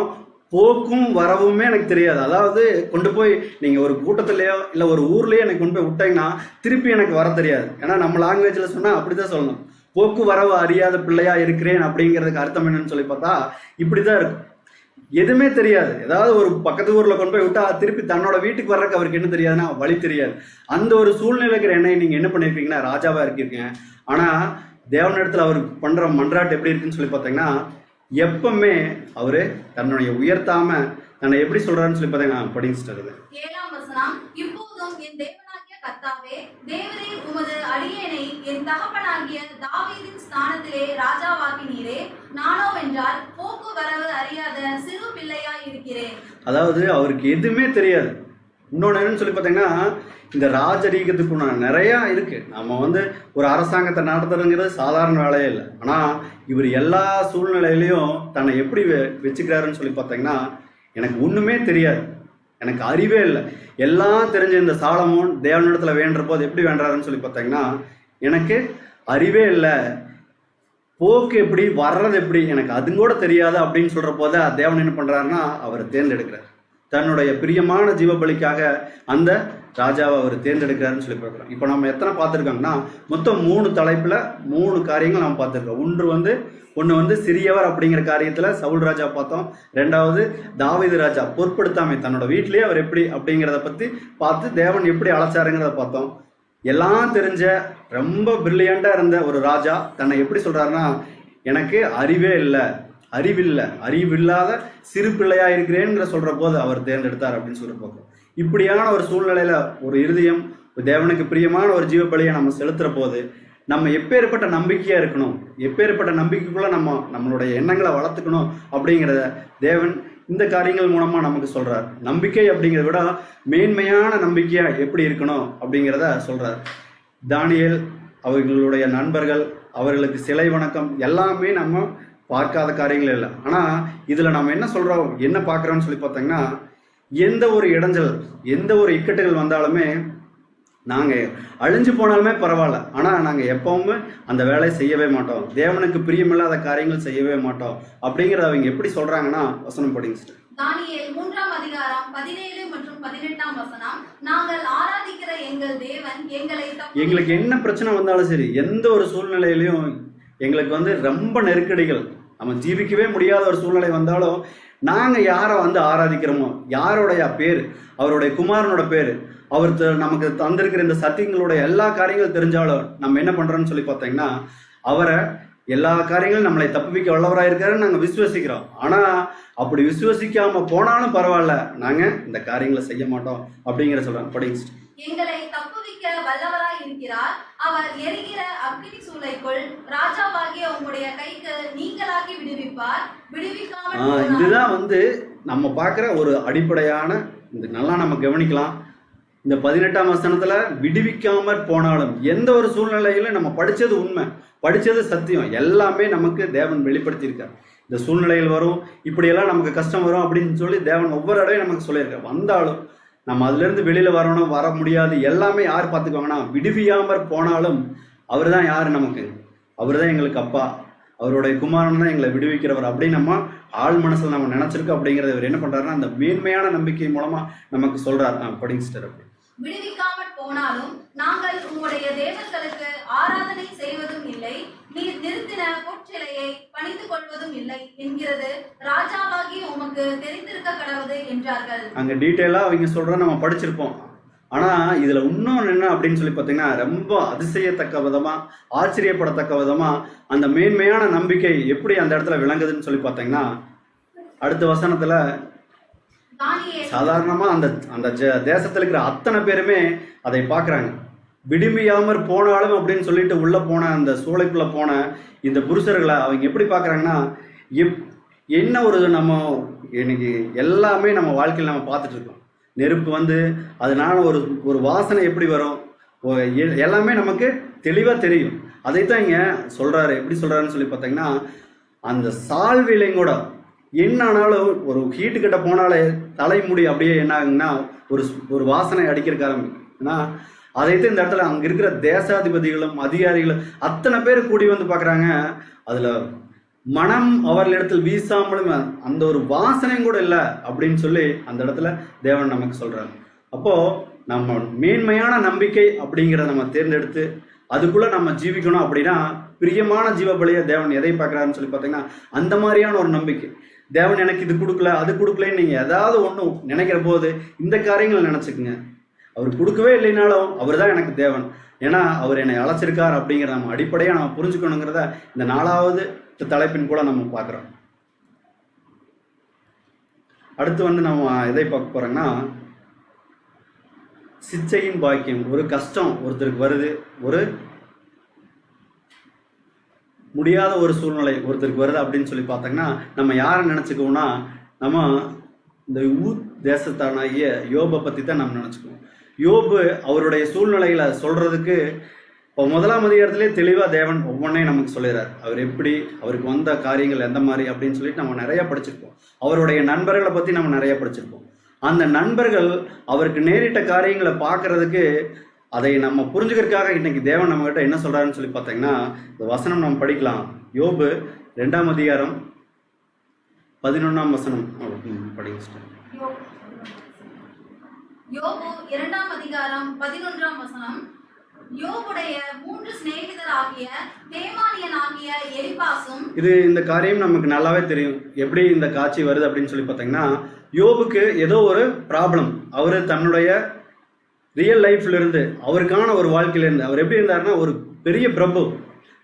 போக்கும் வரவுமே எனக்கு தெரியாது. அதாவது கொண்டு போய் நீங்க ஒரு கூட்டத்திலேயோ இல்லை ஒரு ஊர்லயோ எனக்கு கொண்டு போய் விட்டீங்கன்னா திருப்பி எனக்கு வர தெரியாது. ஏன்னா நம்ம லாங்குவேஜ்ல சொன்னா அப்படிதான் சொல்லணும். போக்கு வரவு அறியாத பிள்ளையா இருக்கிறேன் அப்படிங்கிறதுக்கு அர்த்தம் என்னன்னு சொல்லி பார்த்தா இப்படிதான் இருக்கும். எதுவுமே தெரியாது. ஏதாவது ஒரு பக்கத்து ஊர்ல கொண்டு போய் விட்டா திருப்பி தன்னோட வீட்டுக்கு வர்றதுக்கு அவருக்கு என்ன தெரியாதுன்னா வழி தெரியாது. அந்த ஒரு சூழ்நிலைக்கு என்ன நீங்க என்ன பண்ணிருக்கீங்கன்னா ராஜாவா இருக்கீங்க. ஆனா தேவனிடத்துல அவர் பண்ற மன்றாட்டு எப்படி இருக்குன்னு சொல்லி பார்த்தீங்கன்னா, எப்பவுமே அவரு தன்னுடைய உயர்த்தாம தன்னை எப்படி சொல்றாருன்னு சொல்லி பார்த்தீங்கன்னா படிச்சுட்டு. 7ஆம் வசனம். இப்போதும் என் தேவனாகிய கர்த்தாவே, தேவரீர் உமது அடியேனை என் தகப்பனாகிய தாவீதின் ஸ்தானத்திலே ராஜாவாக்கினீரே. நானோவென்றால் போக்கு வரவு அறியாத சிறு பிள்ளையாய் இருக்கிறேன். அதாவது அவருக்கு எதுவுமே தெரியாது. இன்னொன்று என்னன்னு சொல்லி பார்த்தீங்கன்னா, இந்த ராஜரீகத்துக்கு நிறையா இருக்கு. நம்ம ஒரு அரசாங்கத்தை நடத்துறதுங்கிறது சாதாரண வேலையே இல்லை. ஆனால் இவர் எல்லா சூழ்நிலையிலையும் தன்னை எப்படி வச்சுக்கிறாருன்னு சொல்லி பார்த்தீங்கன்னா, எனக்கு ஒன்றுமே தெரியாது, எனக்கு அறிவே இல்லை. எல்லாம் தெரிஞ்ச இந்த சாலமோன் தேவனிடத்துல வேண்டுற போது எப்படி வேண்டாருன்னு சொல்லி பார்த்தீங்கன்னா, எனக்கு அறிவே இல்லை, போக்கு எப்படி வர்றது எப்படி எனக்கு அது கூட தெரியாது அப்படின்னு சொல்ற போது தேவன் என்ன பண்றாருன்னா அவரை தேர்ந்தெடுக்கிறார். தன்னுடைய பிரியமான ஜீவபலிக்காக அந்த ராஜாவை அவர் தேர்ந்தெடுக்கிறாருன்னு சொல்லி பார்க்குறோம். இப்போ நம்ம எத்தனை பார்த்துருக்கோங்கன்னா, மொத்தம் 3 தலைப்புல 3 காரியங்கள் நம்ம பார்த்துருக்கோம். ஒன்று சிறியவர் அப்படிங்கிற காரியத்தில் சவுல் ராஜா பார்த்தோம். 2வது தாவீது ராஜா பொருட்படுத்தாமை தன்னோட வீட்டிலேயே அவர் எப்படி அப்படிங்கிறத பற்றி பார்த்து தேவன் எப்படி அழைச்சாருங்கிறத பார்த்தோம். எல்லாம் தெரிஞ்ச ரொம்ப பிரில்லியண்டாக இருந்த ஒரு ராஜா தன்னை எப்படி சொல்கிறாருன்னா, எனக்கு அறிவே இல்லை, அறிவில்லாத சிறு பிள்ளையா இருக்கிறேங்கிற சொல்ற போது அவர் தேர்ந்தெடுத்தார் அப்படின்னு சொல்லி பார்ப்போம். இப்படியான ஒரு சூழ்நிலையில ஒரு இருதயம் தேவனுக்கு பிரியமான ஒரு ஜீவபலியை நம்ம செலுத்துற போது நம்ம எப்பேற்பட்ட நம்பிக்கையா இருக்கணும், எப்பேற்பட்ட நம்பிக்கைக்குள்ள நம்மளுடைய எண்ணங்களை வளர்த்துக்கணும் அப்படிங்கிறத தேவன் இந்த காரியங்கள் மூலமா நமக்கு சொல்றார். நம்பிக்கை அப்படிங்கிறத விட மேன்மையான நம்பிக்கையா எப்படி இருக்கணும் அப்படிங்கிறத சொல்றார். தானியேல் அவர்களுடைய நண்பர்கள் அவர்களுக்கு சிலை வணக்கம் எல்லாமே நம்ம பார்க்காத காரியங்கள் இல்லை. ஆனால் இதில் நம்ம என்ன சொல்கிறோம், என்ன பார்க்குறோம்னு சொல்லி பார்த்தீங்கன்னா, எந்த ஒரு இடைஞ்சல், எந்த ஒரு இக்கட்டுகள் வந்தாலுமே நாங்கள் அழிஞ்சு போனாலுமே பரவாயில்ல, ஆனால் நாங்கள் எப்பவுமே அந்த வேலையை செய்யவே மாட்டோம், தேவனுக்கு பிரியமில்லாத காரியங்கள் செய்யவே மாட்டோம் அப்படிங்கிறத அவங்க எப்படி சொல்கிறாங்கன்னா, வசனம் படிங்க. தானியேல் 3ஆம் அதிகாரம் 17 மற்றும் 18ஆம் வசனம். நாங்கள் ஆராதிக்கிற எங்கள் தேவன் எங்களுக்கு என்ன பிரச்சனை வந்தாலும் சரி, எந்த ஒரு சூழ்நிலையிலையும் எங்களுக்கு ரொம்ப நெருக்கடிகள், நம்ம ஜீவிக்கவே முடியாத ஒரு சூழ்நிலை வந்தாலும் நாங்கள் யாரை ஆராதிக்கிறோமோ, யாருடைய பேர், அவருடைய குமாரனோட பேர், அவர் நமக்கு தந்திருக்கிற இந்த சத்தியங்களுடைய எல்லா காரியங்களும் தெரிஞ்சாலும் நம்ம என்ன பண்ணுறோன்னு சொல்லி பார்த்தீங்கன்னா, அவரை எல்லா காரியங்களும் நம்மளை தப்புவிக்க வல்லவராக இருக்காருன்னு நாங்கள் விசுவசிக்கிறோம். ஆனால் அப்படி விசுவசிக்காமல் போனாலும் பரவாயில்ல, நாங்கள் இந்த காரியங்களை செய்ய மாட்டோம் அப்படிங்கிற சொல்கிறோம். படிங்க. எங்களை தப்புவிக்க வல்லவராய் இருக்கிறார். அவர் எரிகிற அக்கினி சூளைக்குள் ராஜாவாகிய உம்முடைய கைக்கு நீங்களாக்கி விடுவிப்பார். விடுவிக்காமல் இதுதான் நம்ம பார்க்குற ஒரு அடிப்படையான இந்த நல்லா நம்ம கவனிக்கலாம். இந்த 18ஆம் வசனத்துல விடுவிக்காமற் போனாலும் எந்த ஒரு சூழ்நிலையிலும் நம்ம படிச்சது உண்மை, படிச்சது சத்தியம், எல்லாமே நமக்கு தேவன் வெளிப்படுத்தியிருக்கார். இந்த சூழ்நிலையில் வரும், இப்படியெல்லாம் நமக்கு கஷ்டம் வரும் அப்படின்னு சொல்லி தேவன் ஒவ்வொரு இடையும் நமக்கு சொல்லியிருக்கார். வந்தாலும் நம்ம அதுல இருந்து வெளியில வரணும், வர முடியாது, எல்லாமே யார் பார்த்துக்குவாங்கன்னா, விடுவியாமற் போனாலும் அவர் தான் யாரு நமக்கு, அவர் தான் எங்களுக்கு அப்பா, அவருடைய குமாரன் தான் எங்களை விடுவிக்கிறவர் அப்படின்னு நம்ம ஆள் மனசுல நம்ம நினைச்சிருக்கோம். அப்படிங்கிறத இவர் என்ன பண்றாருன்னா, அந்த மேன்மையான நம்பிக்கை மூலமா நமக்கு சொல்றாரு. படிங்க சிஸ்டர். அப்படி விடுவிக்காமற் போனாலும் நாங்கள் உம்முடைய தேவர்களுக்கு ஆராதனை செய்வதும் இல்லை, நீர் நிறுத்தின பொற்சிலையை பணிந்து கொள்வதும் இல்லை என்கிறது ராஜாவாகி உமக்கு தெரிந்திருக்க கடவுது என்றார்கள். அங்க டீட்டெயிலா அவங்க சொல்ற நம்ம படிச்சிருப்போம். ஆனா இதுல இன்னொன்று என்ன அப்படின்னு சொல்லி பார்த்தீங்கன்னா, ரொம்ப அதிசயத்தக்க விதமா, ஆச்சரியப்படத்தக்க விதமா அந்த மேன்மையான நம்பிக்கை எப்படி அந்த இடத்துல விளங்குதுன்னு சொல்லி பார்த்தீங்கன்னா, அடுத்த வசனத்துல சாதாரணமா அந்த அந்த தேசத்துல இருக்கிற அத்தனை பேருமே அதை பார்க்குறாங்க. விடுவியாமற் போனாலும் அப்படின்னு சொல்லிட்டு உள்ள போன அந்த சூளைக்குள்ள போன இந்த புருஷர்களை அவங்க எப்படி பார்க்குறாங்கன்னா, என்ன ஒரு நம்ம இன்னைக்கு எல்லாமே நம்ம வாழ்க்கையில் நம்ம பார்த்துட்டு இருக்கோம். நெருப்பு அதனால ஒரு வாசனை எப்படி வரும் எல்லாமே நமக்கு தெளிவாக தெரியும். அதைத்தான் இங்கே சொல்கிறாரு. எப்படி சொல்கிறாருன்னு சொல்லி பார்த்தீங்கன்னா, அந்த சால்விலையும் கூட என்ன ஆனாலும் ஒரு ஹீட்டுக்கிட்ட போனாலே தலைமுடி அப்படியே என்ன ஆகுங்கன்னா ஒரு வாசனை அடிக்கிறக்க ஆரம்பிக்கும்னா, அதைத்தான் இந்த இடத்துல அங்கே இருக்கிற தேசாதிபதிகளும் அதிகாரிகளும் அத்தனை பேர் கூடி பார்க்குறாங்க. அதில் மனம் அவர்களிடத்தில் வீசாமலும் அந்த ஒரு வாசனையும் கூட இல்லை அப்படின்னு சொல்லி அந்த இடத்துல தேவன் நமக்கு சொல்றாரு. அப்போ நம்ம மேன்மையான நம்பிக்கை அப்படிங்கிறத நம்ம தேர்ந்தெடுத்து அதுக்குள்ள நம்ம ஜீவிக்கணும். அப்படின்னா பிரியமான ஜீவபலியை தேவன் எதை பார்க்குறாருன்னு சொல்லி பார்த்தீங்கன்னா, அந்த மாதிரியான ஒரு நம்பிக்கை. தேவன் எனக்கு இது கொடுக்கல அது கொடுக்கலன்னு நீங்கள் ஏதாவது ஒன்று நினைக்கிற போது இந்த காரியங்களை நினச்சிக்குங்க. அவர் கொடுக்கவே இல்லைனாலும் அவர் தான் எனக்கு தேவன், ஏன்னா அவர் என்னை அழைச்சிருக்கார் அப்படிங்கிற நம்ம அடிப்படையாக நம்ம புரிஞ்சுக்கணுங்கிறத இந்த 4வது தலைப்பின் கூட நம்ம பார்க்குறோம். அடுத்து நம்ம எதை பார்க்க போறோம்னா, சிச்சையின் பாக்கியம், ஒரு கஷ்டம் ஒருத்தருக்கு வருது, ஒரு முடியாத ஒரு சூழ்நிலை ஒருத்தருக்கு வருது அப்படின்னு சொல்லி பார்த்தோங்கன்னா நம்ம யாரை நினச்சிக்குவோம்னா நம்ம இந்த ஊத் தேசத்தானாகிய யோபை பற்றி தான் நம்ம நினச்சிக்குவோம். யோபு அவருடைய சூழ்நிலைகளை சொல்கிறதுக்கு இப்போ 1ஆம் அதிகாரத்திலே தெளிவாக தேவன் ஒவ்வொன்றையும் நமக்கு சொல்லிடுறார். அவர் எப்படி, அவருக்கு வந்த காரியங்கள் எந்த மாதிரி அப்படின்னு சொல்லிட்டு நம்ம நிறைய படிச்சிருப்போம். அவருடைய நண்பர்களை பற்றி நம்ம நிறைய படிச்சிருப்போம். அந்த நண்பர்கள் அவருக்கு நேரிட்ட காரியங்களை பார்க்கறதுக்கு அதை நம்ம புரிஞ்சுக்கிறதுக்காக இன்னைக்கு தேவன் நம்மகிட்ட என்ன சொல்கிறாருன்னு சொல்லி பார்த்தீங்கன்னா இந்த வசனம் நம்ம படிக்கலாம். யோபு 2ஆம் அதிகாரம் 11ஆம் வசனம் படிச்சிட்டேன். யோபு 2ஆம் அதிகாரம் 11ஆம் வசனம். யோபுடைய 3 சிநேகிதராகிய தேமானியனாகிய எலிபாசும். இந்த காரியம் நமக்கு நல்லாவே தெரியும் எப்படி இந்த காட்சி வருது அப்படின்னு சொல்லி பார்த்தீங்கன்னா யோபுக்கு ஏதோ ஒரு ப்ராப்ளம். அவர் தன்னுடைய ரியல் லைஃப்ல இருந்து அவருக்கான ஒரு வாழ்க்கையில இருந்து அவர் எப்படி இருந்தாருன்னா ஒரு பெரிய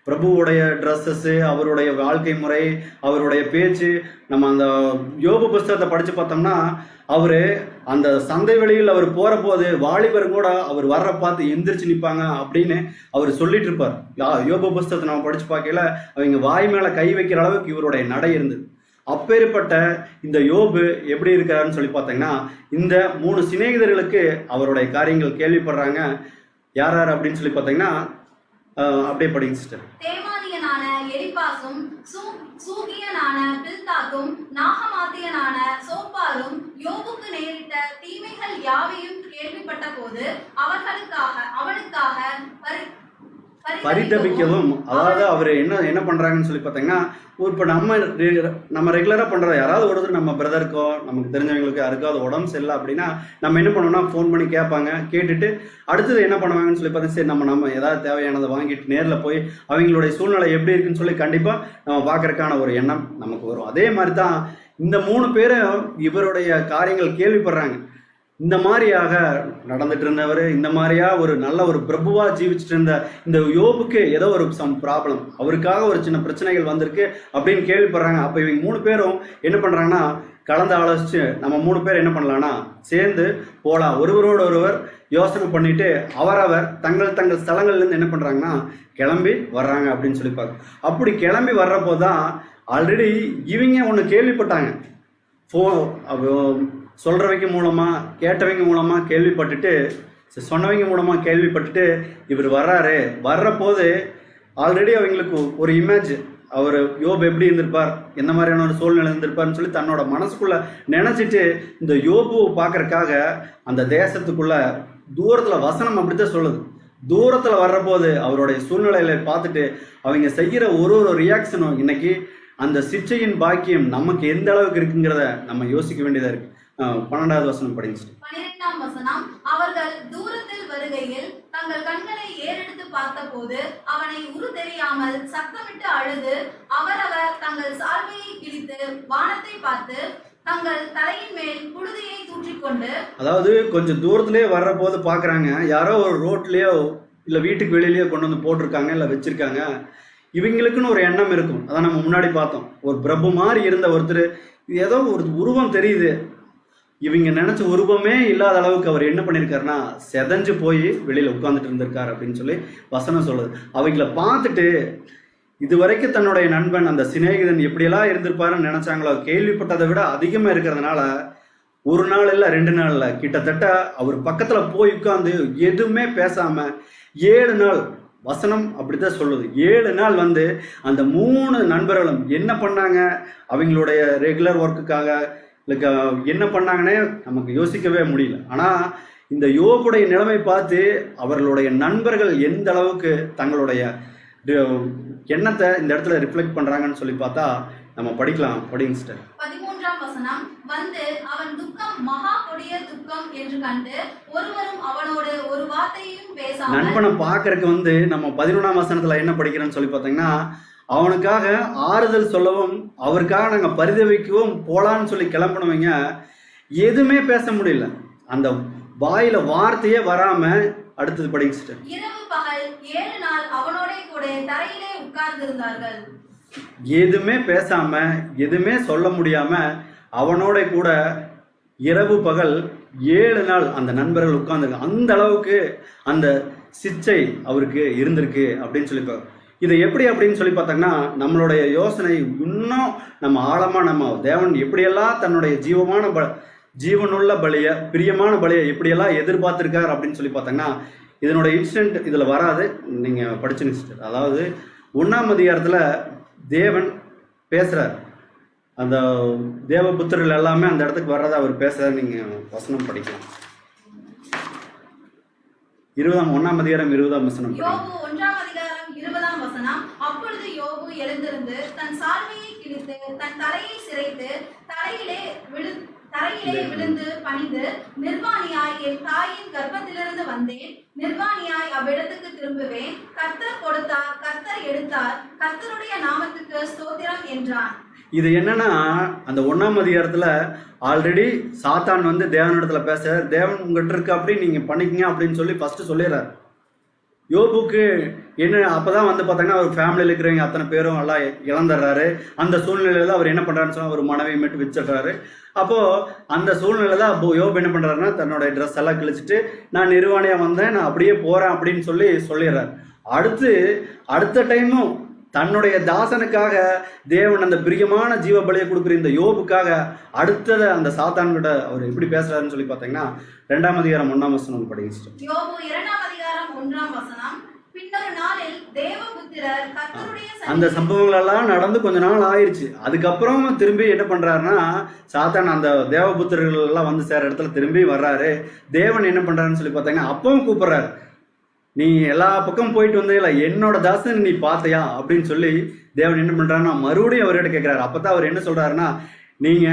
பிரபுவுடைய ட்ரெஸ்ஸஸ், அவருடைய வாழ்க்கை முறை, அவருடைய பேச்சு. நம்ம அந்த யோபு புஸ்தகத்தை படித்து பார்த்தோம்னா அவர் அந்த சந்தை வெளியில் அவர் போகிற போது வாலிபர் கூட அவர் வர்ற பார்த்து எந்திரிச்சு நிற்பாங்க அப்படின்னு அவர் சொல்லிட்டு இருப்பார். யோபு புஸ்தகத்தை நம்ம படித்து பார்க்கல அவங்க வாய் மேலே கை வைக்கிற அளவுக்கு இவருடைய நடை இருந்தது. அப்பேற்பட்ட இந்த யோபு எப்படி இருக்கிறாருன்னு சொல்லி பார்த்தீங்கன்னா இந்த 3 சிநேகிதர்களுக்கு அவருடைய காரியங்கள் கேள்விப்படுறாங்க. யார் யார் அப்படின்னு சொல்லி பார்த்தீங்கன்னா அப்படியே படிங்க சிஸ்டர். தேமானியனான எலிபாசும், சூகியனான பில்தாத்தும், நாகமாத்தியனான சோப்பாரும் யோபுக்கு நேரிட்ட தீமைகள் யாவையும் கேள்விப்பட்ட போது அவனுக்காக பரிதபிக்கவும், அதாவது அவர் என்ன பண்றாங்கன்னு சொல்லி பார்த்தீங்கன்னா இப்போ நம்ம ரெகுலரா பண்றோம். யாராவது ஒருத்தர் நம்ம பிரதருக்கோ நமக்கு தெரிஞ்சவங்களுக்கு யாருக்கோ அது உடம்பு சரியில்லை அப்படின்னா நம்ம என்ன பண்ணோம்னா ஃபோன் பண்ணி கேட்பாங்க. கேட்டுட்டு அடுத்தது என்ன பண்ணுவாங்கன்னு சொல்லி பார்த்தா சரி நம்ம ஏதாவது தேவையானதை வாங்கிட்டு நேரில் போய் அவங்களுடைய சூழ்நிலை எப்படி இருக்குன்னு சொல்லி கண்டிப்பா நம்ம பார்க்கறதுக்கான ஒரு எண்ணம் நமக்கு வரும். அதே மாதிரி தான் இந்த 3 பேரும் இவருடைய காரியங்கள் கேள்விப்படுறாங்க. இந்த மாதிரியாக நடந்துட்டு இருந்தவர், இந்த மாதிரியா ஒரு நல்ல ஒரு பிரபுவா ஜீவிச்சுட்டு இருந்த இந்த யோபுக்கு ஏதோ ஒரு ப்ராப்ளம், அவருக்காக ஒரு சின்ன பிரச்சனைகள் வந்திருக்கு அப்படின்னு கேள்விப்படுறாங்க. அப்போ இவங்க 3 பேரும் என்ன பண்றாங்கன்னா கலந்து ஆலோசிச்சு நம்ம 3 பேர் என்ன பண்ணலாம்னா சேர்ந்து போகலாம், ஒருவரோடு ஒருவர் யோசனை பண்ணிட்டு அவரவர் தங்கள் ஸ்தலங்கள்ல இருந்து என்ன பண்றாங்கன்னா கிளம்பி வர்றாங்க அப்படின்னு சொல்லி பார்க்க. அப்படி கிளம்பி வர்றப்போதான் ஆல்ரெடி இவங்க ஒன்று கேள்விப்பட்டாங்க. சொல்றவங்க மூலமா கேட்டவங்க மூலமா கேள்விப்பட்டுட்டு சொன்னவங்க மூலமா கேள்விப்பட்டுட்டு இவர் வர்றாரு. வர்றபோது ஆல்ரெடி அவங்களுக்கு ஒரு இமேஜ், அவர் யோபு எப்படி இருந்திருப்பார், என்ன மாதிரியான ஒரு சூழ்நிலை இருந்திருப்பார்னு சொல்லி தன்னோட மனசுக்குள்ள நினைச்சிட்டு இந்த யோபுவை பார்க்கறதுக்காக அந்த தேசத்துக்குள்ள தூரத்துல வசனம் அப்படித்தான் சொல்லுது. தூரத்துல வர்றபோது அவருடைய சூழ்நிலையில பார்த்துட்டு அவங்க செய்கிற ஒரு ரியாக்ஷனும் இன்னைக்கு அந்த சிச்சையின் பாக்கியம் நமக்கு எந்த அளவுக்கு இருக்குங்கிறத நம்ம யோசிக்க வேண்டியதா இருக்கு. 12வது வசனம் படிங்க. 12ஆம் வசனம். அவர்கள் தூரத்தில் வருகையில் தங்கள் கண்களை ஏறெடுத்து பார்த்தபோது அவனை உரு தெரியாமல் சத்தமிட்டு அழுது அவரவர் தங்கள் சால்வையை கிழித்து வானத்தை பார்த்து தங்கள் தலையின் மேல் புழுதியை தூற்றிக்கொண்டு, அதாவது கொஞ்சம் தூரத்திலே வர்ற போது பாக்குறாங்க யாரோ ஒரு ரோட்லயோ இல்ல வீட்டுக்கு வெளியிலயோ கொண்டு வந்து போட்டிருக்காங்க இல்ல வச்சிருக்காங்க. இவங்களுக்குன்னு ஒரு எண்ணம் இருக்கும். அதான் நம்ம முன்னாடி பார்த்தோம், ஒரு பிரபு மாதிரி இருந்த ஒருத்தர் ஏதோ ஒரு உருவம் தெரியுது, இவங்க நினைச்ச உருவமே இல்லாத அளவுக்கு அவர் என்ன பண்ணியிருக்காருன்னா செதஞ்சு போய் வெளியில உட்கார்ந்துட்டு இருந்திருக்காரு அப்படின்னு சொல்லி வசனம் சொல்லுது. அவங்கள பார்த்துட்டு இதுவரைக்கும் தன்னுடைய நண்பன் அந்த சிநேகிதன் எப்படியெல்லாம் இருந்திருப்பாருன்னு நினைச்சாங்களோ கேள்விப்பட்டதை விட அதிகமா இருக்கிறதுனால ஒரு நாள் இல்ல 2 நாள் இல்ல கிட்டத்தட்ட அவர் பக்கத்துல போய் உட்கார்ந்து எதுவுமே பேசாம 7 நாள், வசனம் அப்படித்தான் சொல்லுது, 7 நாள் வந்து அந்த 3 நண்பர்களும் என்ன பண்ணாங்க, அவங்களுடைய ரெகுலர் ஒர்க்குக்காக என்ன பண்ணாங்கன்னே நமக்கு யோசிக்கவே முடியல. ஆனா இந்த யோபுடைய நிலைமை பார்த்து அவர்களுடைய நண்பர்கள் எந்த அளவுக்கு தங்களுடைய எண்ணத்தை இந்த இடத்துல ரிஃப்ளெக்ட் பண்றாங்கன்னு சொல்லி பார்த்தா நம்ம படிக்கலாம். படிங்க சிஸ்டர். 13ஆம் வசனம். வந்து அவன் துக்கம் மகா கொடிய துக்கம் என்று கண்டு ஒருவரும் அவனோடு ஒரு வார்த்தையும் பேசாமல். நண்பனை பார்க்கறதுக்கு வந்து நம்ம 11ஆம் வசனத்துல என்ன படிக்கிறோம்னு சொல்லி பார்த்தீங்கன்னா அவனுக்காக ஆறுதல் சொல்லவும் அவருக்காக நாங்கள் பரிதவிக்கவும் போலான்னு சொல்லி கிளம்பினவங்க எதுவுமே பேச முடியல. அந்த வாயில வார்த்தையே வராம அடுத்தது படிங்க சிஸ்டர். இரவு பகல் 7 நாள் அவனோட கூட தரையிலே உட்கார்ந்திருந்தார்கள். எதுவுமே பேசாம எதுவுமே சொல்ல முடியாம அவனோட கூட இரவு பகல் 7 நாள் அந்த நண்பர்கள் உட்கார்ந்துருக்காங்க. அந்த அளவுக்கு அந்த சிச்சை அவருக்கு இருந்திருக்கு அப்படின்னு சொல்லி இதை எப்படி அப்படின்னு சொல்லி பார்த்தாங்கன்னா, நம்மளுடைய யோசனை இன்னும் நம்ம ஆழமாக நம்ம தேவன் எப்படியெல்லாம் தன்னுடைய ஜீவனுள்ள பலியை, பிரியமான பலியை எப்படியெல்லாம் எதிர்பார்த்துருக்கார் அப்படின்னு சொல்லி பார்த்தாங்கன்னா, இதனோட இன்சிடென்ட் இதில் வராது, நீங்கள் படிச்சுன்னு சிஸ்டர். அதாவது 1ஆம் அதிகாரத்தில் தேவன் பேசுகிறார். அந்த தேவபுத்திரர்கள் எல்லாமே அந்த இடத்துக்கு வர்றதை அவர் பேசுகிறார். நீங்கள் வசனம் படிக்கலாம். 1ஆம் அதிகாரம் 20ஆம் வசனம். யோபு 1ஆம் அதிகாரம் 20ஆம் வசனம். அப்பொழுது யோபு எழுந்திருந்து தன் சால்வையை கிழித்து தன் தலையை சிரைத்து தரையிலே விழுந்து பணிந்து, நிர்வாணியாய் என் தாயின் கர்ப்பத்திலிருந்து வந்தேன், நிர்வாணியாய் அவ்விடத்துக்கு திரும்புவேன், கர்த்தர் கொடுத்தார், கர்த்தர் எடுத்தார், கர்த்தருடைய நாமத்துக்கு ஸ்தோத்திரம் என்றான். இது என்னன்னா, அந்த 1ஆம் அதிகாரத்துல ஆல்ரெடி சாத்தான் வந்து தேவனிடத்துல பேச, தேவன் உங்ககிட்ட இருக்கு அப்படி நீங்க பண்ணிக்கங்க அப்படின்னு சொல்லி ஃபர்ஸ்ட் சொல்லிடுறாரு. யோபுக்கு என்ன அப்பதான் வந்து பார்த்தாங்கன்னா, அவர் ஃபேமிலியில் இருக்கிறவங்க அத்தனை பேரும் எல்லாம் இழந்துடுறாரு. அந்த சூழ்நிலையில அவர் என்ன பண்றாருன்னு சொன்னா, ஒரு மனைவியை மட்டும் வச்சிடுறாரு. அப்போ அந்த சூழ்நிலை தான் யோபு என்ன பண்றாருன்னா, தன்னோட ட்ரெஸ் எல்லாம் கிழிச்சிட்டு நான் நிர்வாணியா வந்தேன், நான் அப்படியே போறேன் அப்படின்னு சொல்லிடுறாரு. அடுத்த டைமும் தன்னுடைய தாசனுக்காக தேவன் அந்த பிரியமான ஜீவ பலியை கொடுக்குற இந்த யோபுக்காக அடுத்தது அந்த சாத்தான்கிட்ட அவர் எப்படி பேசுறாருன்னு சொல்லி பார்த்தீங்கன்னா, 2ஆம் அதிகாரம் 1ஆம் வசனம் படிச்சிட்டோம். யோபு 2ஆம் அதிகாரம் 1ஆம் வசனம். பின்னொரு நாளில் தேவபுத்திரர் கர்த்தருடைய அந்த சம்பவங்கள் எல்லாம் நடந்து கொஞ்ச நாள் ஆயிடுச்சு. அதுக்கப்புறம் திரும்பி என்ன பண்றாருன்னா, சாத்தான் அந்த தேவபுத்திரர்கள் எல்லாம் வந்து சேர இடத்துல திரும்பி வர்றாரு. தேவன் என்ன பண்றாருன்னு சொல்லி பார்த்தீங்கன்னா, அப்பவும் கூப்பிடுறாரு, நீ எல்லா பக்கம் போயிட்டு வந்தே இல்லை, என்னோட தாசன் நீ பார்த்தையா அப்படின்னு சொல்லி தேவன் என்ன பண்றாருன்னா மறுபடியும் அவர்கிட்ட கேட்கிறாரு. அப்பதான் அவர் என்ன சொல்றாருன்னா, நீங்க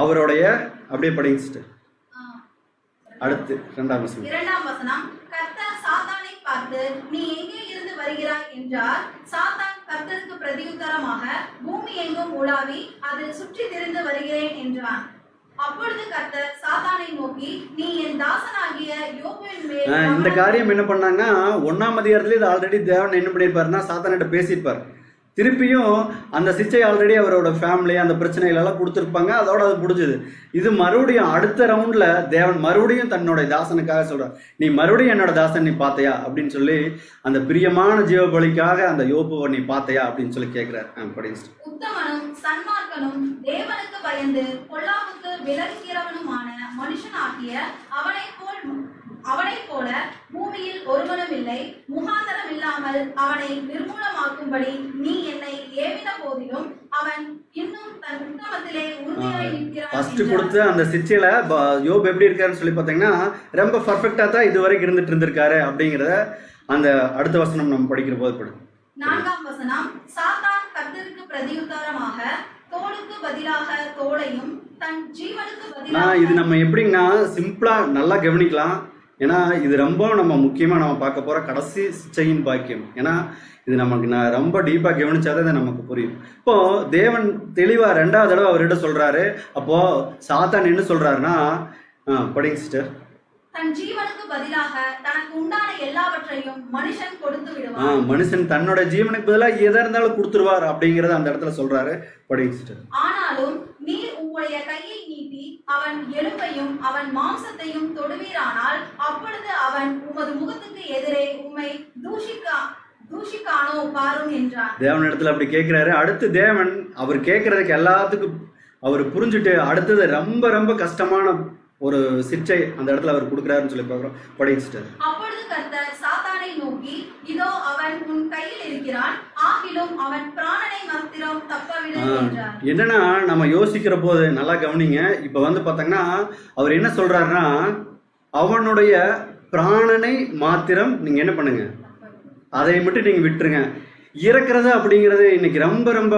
அவருடைய அப்படியே படிச்சுட்டு அடுத்து 2ஆம் வசனம். கர்த்தர் சாத்தானை பார்த்து, நீ எங்கே இருந்து வருகிறாய் என்றார். சாத்தான் கர்த்தருக்கு பிரதியுத்தரமாக, பூமி எங்கும் உலாவி அதில் சுற்றி திரிந்து வருகிறேன் என்றான். அப்பொழுது கர்த்தர் சாத்தானை நோக்கி, நீ என் தாசனாகிய யோபுவின் மேல் இந்த காரியம் என்ன பண்ணாங்கன்னா, 1ஆம் அதிகாரத்துல இது ஆல்ரெடி தேவன் என்ன பண்ணியிருப்பாருன்னா சாத்தானிட்ட பேசியிருப்பார். திருப்பியும் அந்த சிச்சை ஆல்ரெடி அவரோட ஃபேமிலி அந்த பிரச்சனைகள் எல்லாம் கொடுத்துருப்பாங்க. அதோட அது முடிஞ்சது. இது மறுபடியும் அடுத்த ரவுண்ட்ல தேவன் மறுபடியும் தன்னுடைய தாசனுக்காக சொல்றார், நீ மறுபடியும் என்னோட தாசன் நீ பார்த்தையா அப்படின்னு சொல்லி, அந்த பிரியமான ஜீவ பலிக்காக அந்த யோபுவை நீ பார்த்தையா அப்படின்னு சொல்லி கேட்கிறார். உத்தமனும் சன்மார்க்கனும் தேவனுக்கு பயந்து பொல்லாப்புக்கு விலகுகிறவனுமான மனுஷனாகிய அவனைப் போல பூமியில் ஒருவனும் இல்லை. முகாந்தரம் இல்லாமல் அவனை நிர்மூலமாக்கும்படி நீ என்னை ஏவின போதிலும் அவன் இன்னும் தன் உத்தமத்திலே உறுதியாய் நிற்கிறான். ஃபர்ஸ்ட் கொடுத்து அந்த சிச்சையில யோபு எப்படி இருக்காருன்னு சொல்லி பார்த்தீங்கன்னா, ரொம்ப பர்ஃபெக்டா தான் இதுவரைக்கும் இருந்துட்டு இருந்திருக்காரு அப்படிங்கிறத அந்த அடுத்த வசனம் நம்ம படிக்கிற போது படும். 4ஆம் வசனம். சாத்தான் கர்த்தருக்கு பிரதியுத்தரமாக, தோளுக்கு பதிலாக தோளையும் தன் ஜீவனுக்கு பதிலாக. இது நம்ம எப்படின்னா சிம்பிளா நல்லா கவனிக்கலாம். ஏன்னா இது ரொம்ப நம்ம முக்கியமாக நம்ம பார்க்க போகிற கடைசி சிச்சையின் பாக்கியம். ஏன்னா இது நமக்கு நான் ரொம்ப டீப்பாக கவனிச்சாதான் இது நமக்கு புரியும். இப்போ தேவன் தெளிவாக 2வது தடவை அவர்கிட்ட சொல்றாரு. அப்போ சாத்தான் என்ன சொல்றாருன்னா, படிங்க சிஸ்டர். தன் ஜீவனுக்கு பதிலாக தனக்கு உண்டான எல்லாவற்றையும் மனுஷன் கொடுத்து விடுவார். மனுஷன் தன்னோட ஜீவனுக்கு பதிலாக எதா இருந்தாலும் கொடுத்துருவார் அப்படிங்கறத அந்த இடத்துல சொல்றாரு. படிங்க சிஸ்டர். ஆனாலும் நீர் உங்களுடைய கையை நீட்டி அவன் எலும்பையும் அவன் மாம்சத்தையும் தொடுவீரானால், அப்பொழுது அவன் உமது முகத்துக்கு எதிரே உம்மை தூஷிக்கானோ பாரும் என்றான். தேவன் இடத்துல அப்படி கேட்கிறாரு. அடுத்து தேவன் அவர் கேட்கறதுக்கு எல்லாத்துக்கும் அவர் புரிஞ்சுட்டு அடுத்தது ரொம்ப ரொம்ப கஷ்டமான ஒரு சிச்சை அந்த இடத்துல அவர் கொடுக்கிறாருன்னு சொல்லி பார்க்கிறோம். படிச்சுட்டு அப்பொழுது கர்த்தர் சாத்தானை நோக்கி, இதோ அவன் உன் கையில் இருக்கிறான், ஆகிலும் அவன் பிராணனை மாத்திரம் தப்பவிடு என்றார். என்னன்னா நம்ம யோசிக்கிற போது நல்லா கவனிங்க. இப்ப வந்து பாத்தீங்கன்னா அவர் என்ன சொல்றாருன்னா, அவனுடைய பிராணனை மாத்திரம் நீங்க என்ன பண்ணுங்க, அதை மட்டும் நீங்க விட்டுருங்க. இறக்குறது அப்படிங்கிறது இன்னைக்கு ரொம்ப ரொம்ப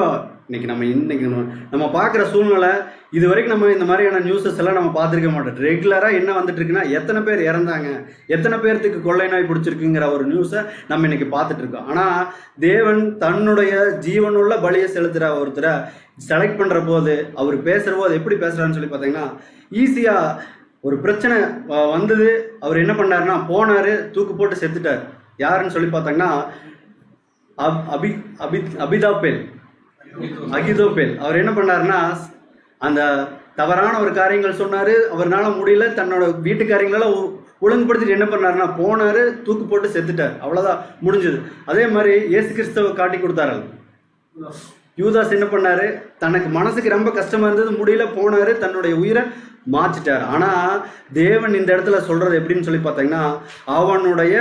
இன்னைக்கு நம்ம பார்க்குற சூழ்நிலை, இது வரைக்கும் நம்ம இந்த மாதிரியான நியூஸஸ் எல்லாம் நம்ம பார்த்துருக்க மாட்டோம். ரெகுலராக என்ன வந்துட்டு இருக்குன்னா, எத்தனை பேர் இறந்தாங்க, எத்தனை பேர்த்துக்கு கொள்ளை நோய் பிடிச்சிருக்குங்கிற ஒரு நியூஸை நம்ம இன்னைக்கு பார்த்துட்டு இருக்கோம். ஆனால் தேவன் தன்னுடைய ஜீவனுள்ள பலியை செலுத்துகிற ஒருத்தரை செலக்ட் பண்ணுற போது அவர் பேசுகிற போது எப்படி பேசுகிறான்னு சொல்லி பார்த்தீங்கன்னா, ஈஸியாக ஒரு பிரச்சனை வந்தது, அவர் என்ன பண்ணாருன்னா போனார், தூக்கு போட்டு செத்துட்டார். யாருன்னு சொல்லி பார்த்தாங்கன்னா அகிதோப்பேல். அவர் என்ன பண்ணாருன்னா அந்த தவறான ஒரு காரியங்கள் சொன்னார், அவர்னால முடியல, தன்னோட வீட்டு காரியங்களெல்லாம் ஒழுங்குபடுத்திட்டு என்ன பண்ணாருன்னா போனார், தூக்கு போட்டு செத்துட்டார், அவ்வளோதான் முடிஞ்சது. அதே மாதிரி இயேசு கிறிஸ்துவை காட்டி கொடுத்தார்கள். யூதாஸ் என்ன பண்ணாரு, தனக்கு மனசுக்கு ரொம்ப கஷ்டமா இருந்தது, முடியல, போனாரு, தன்னுடைய உயிரை மாற்றிட்டார். ஆனா தேவன் இந்த இடத்துல சொல்றது எப்படின்னு சொல்லி பார்த்தீங்கன்னா, அவனுடைய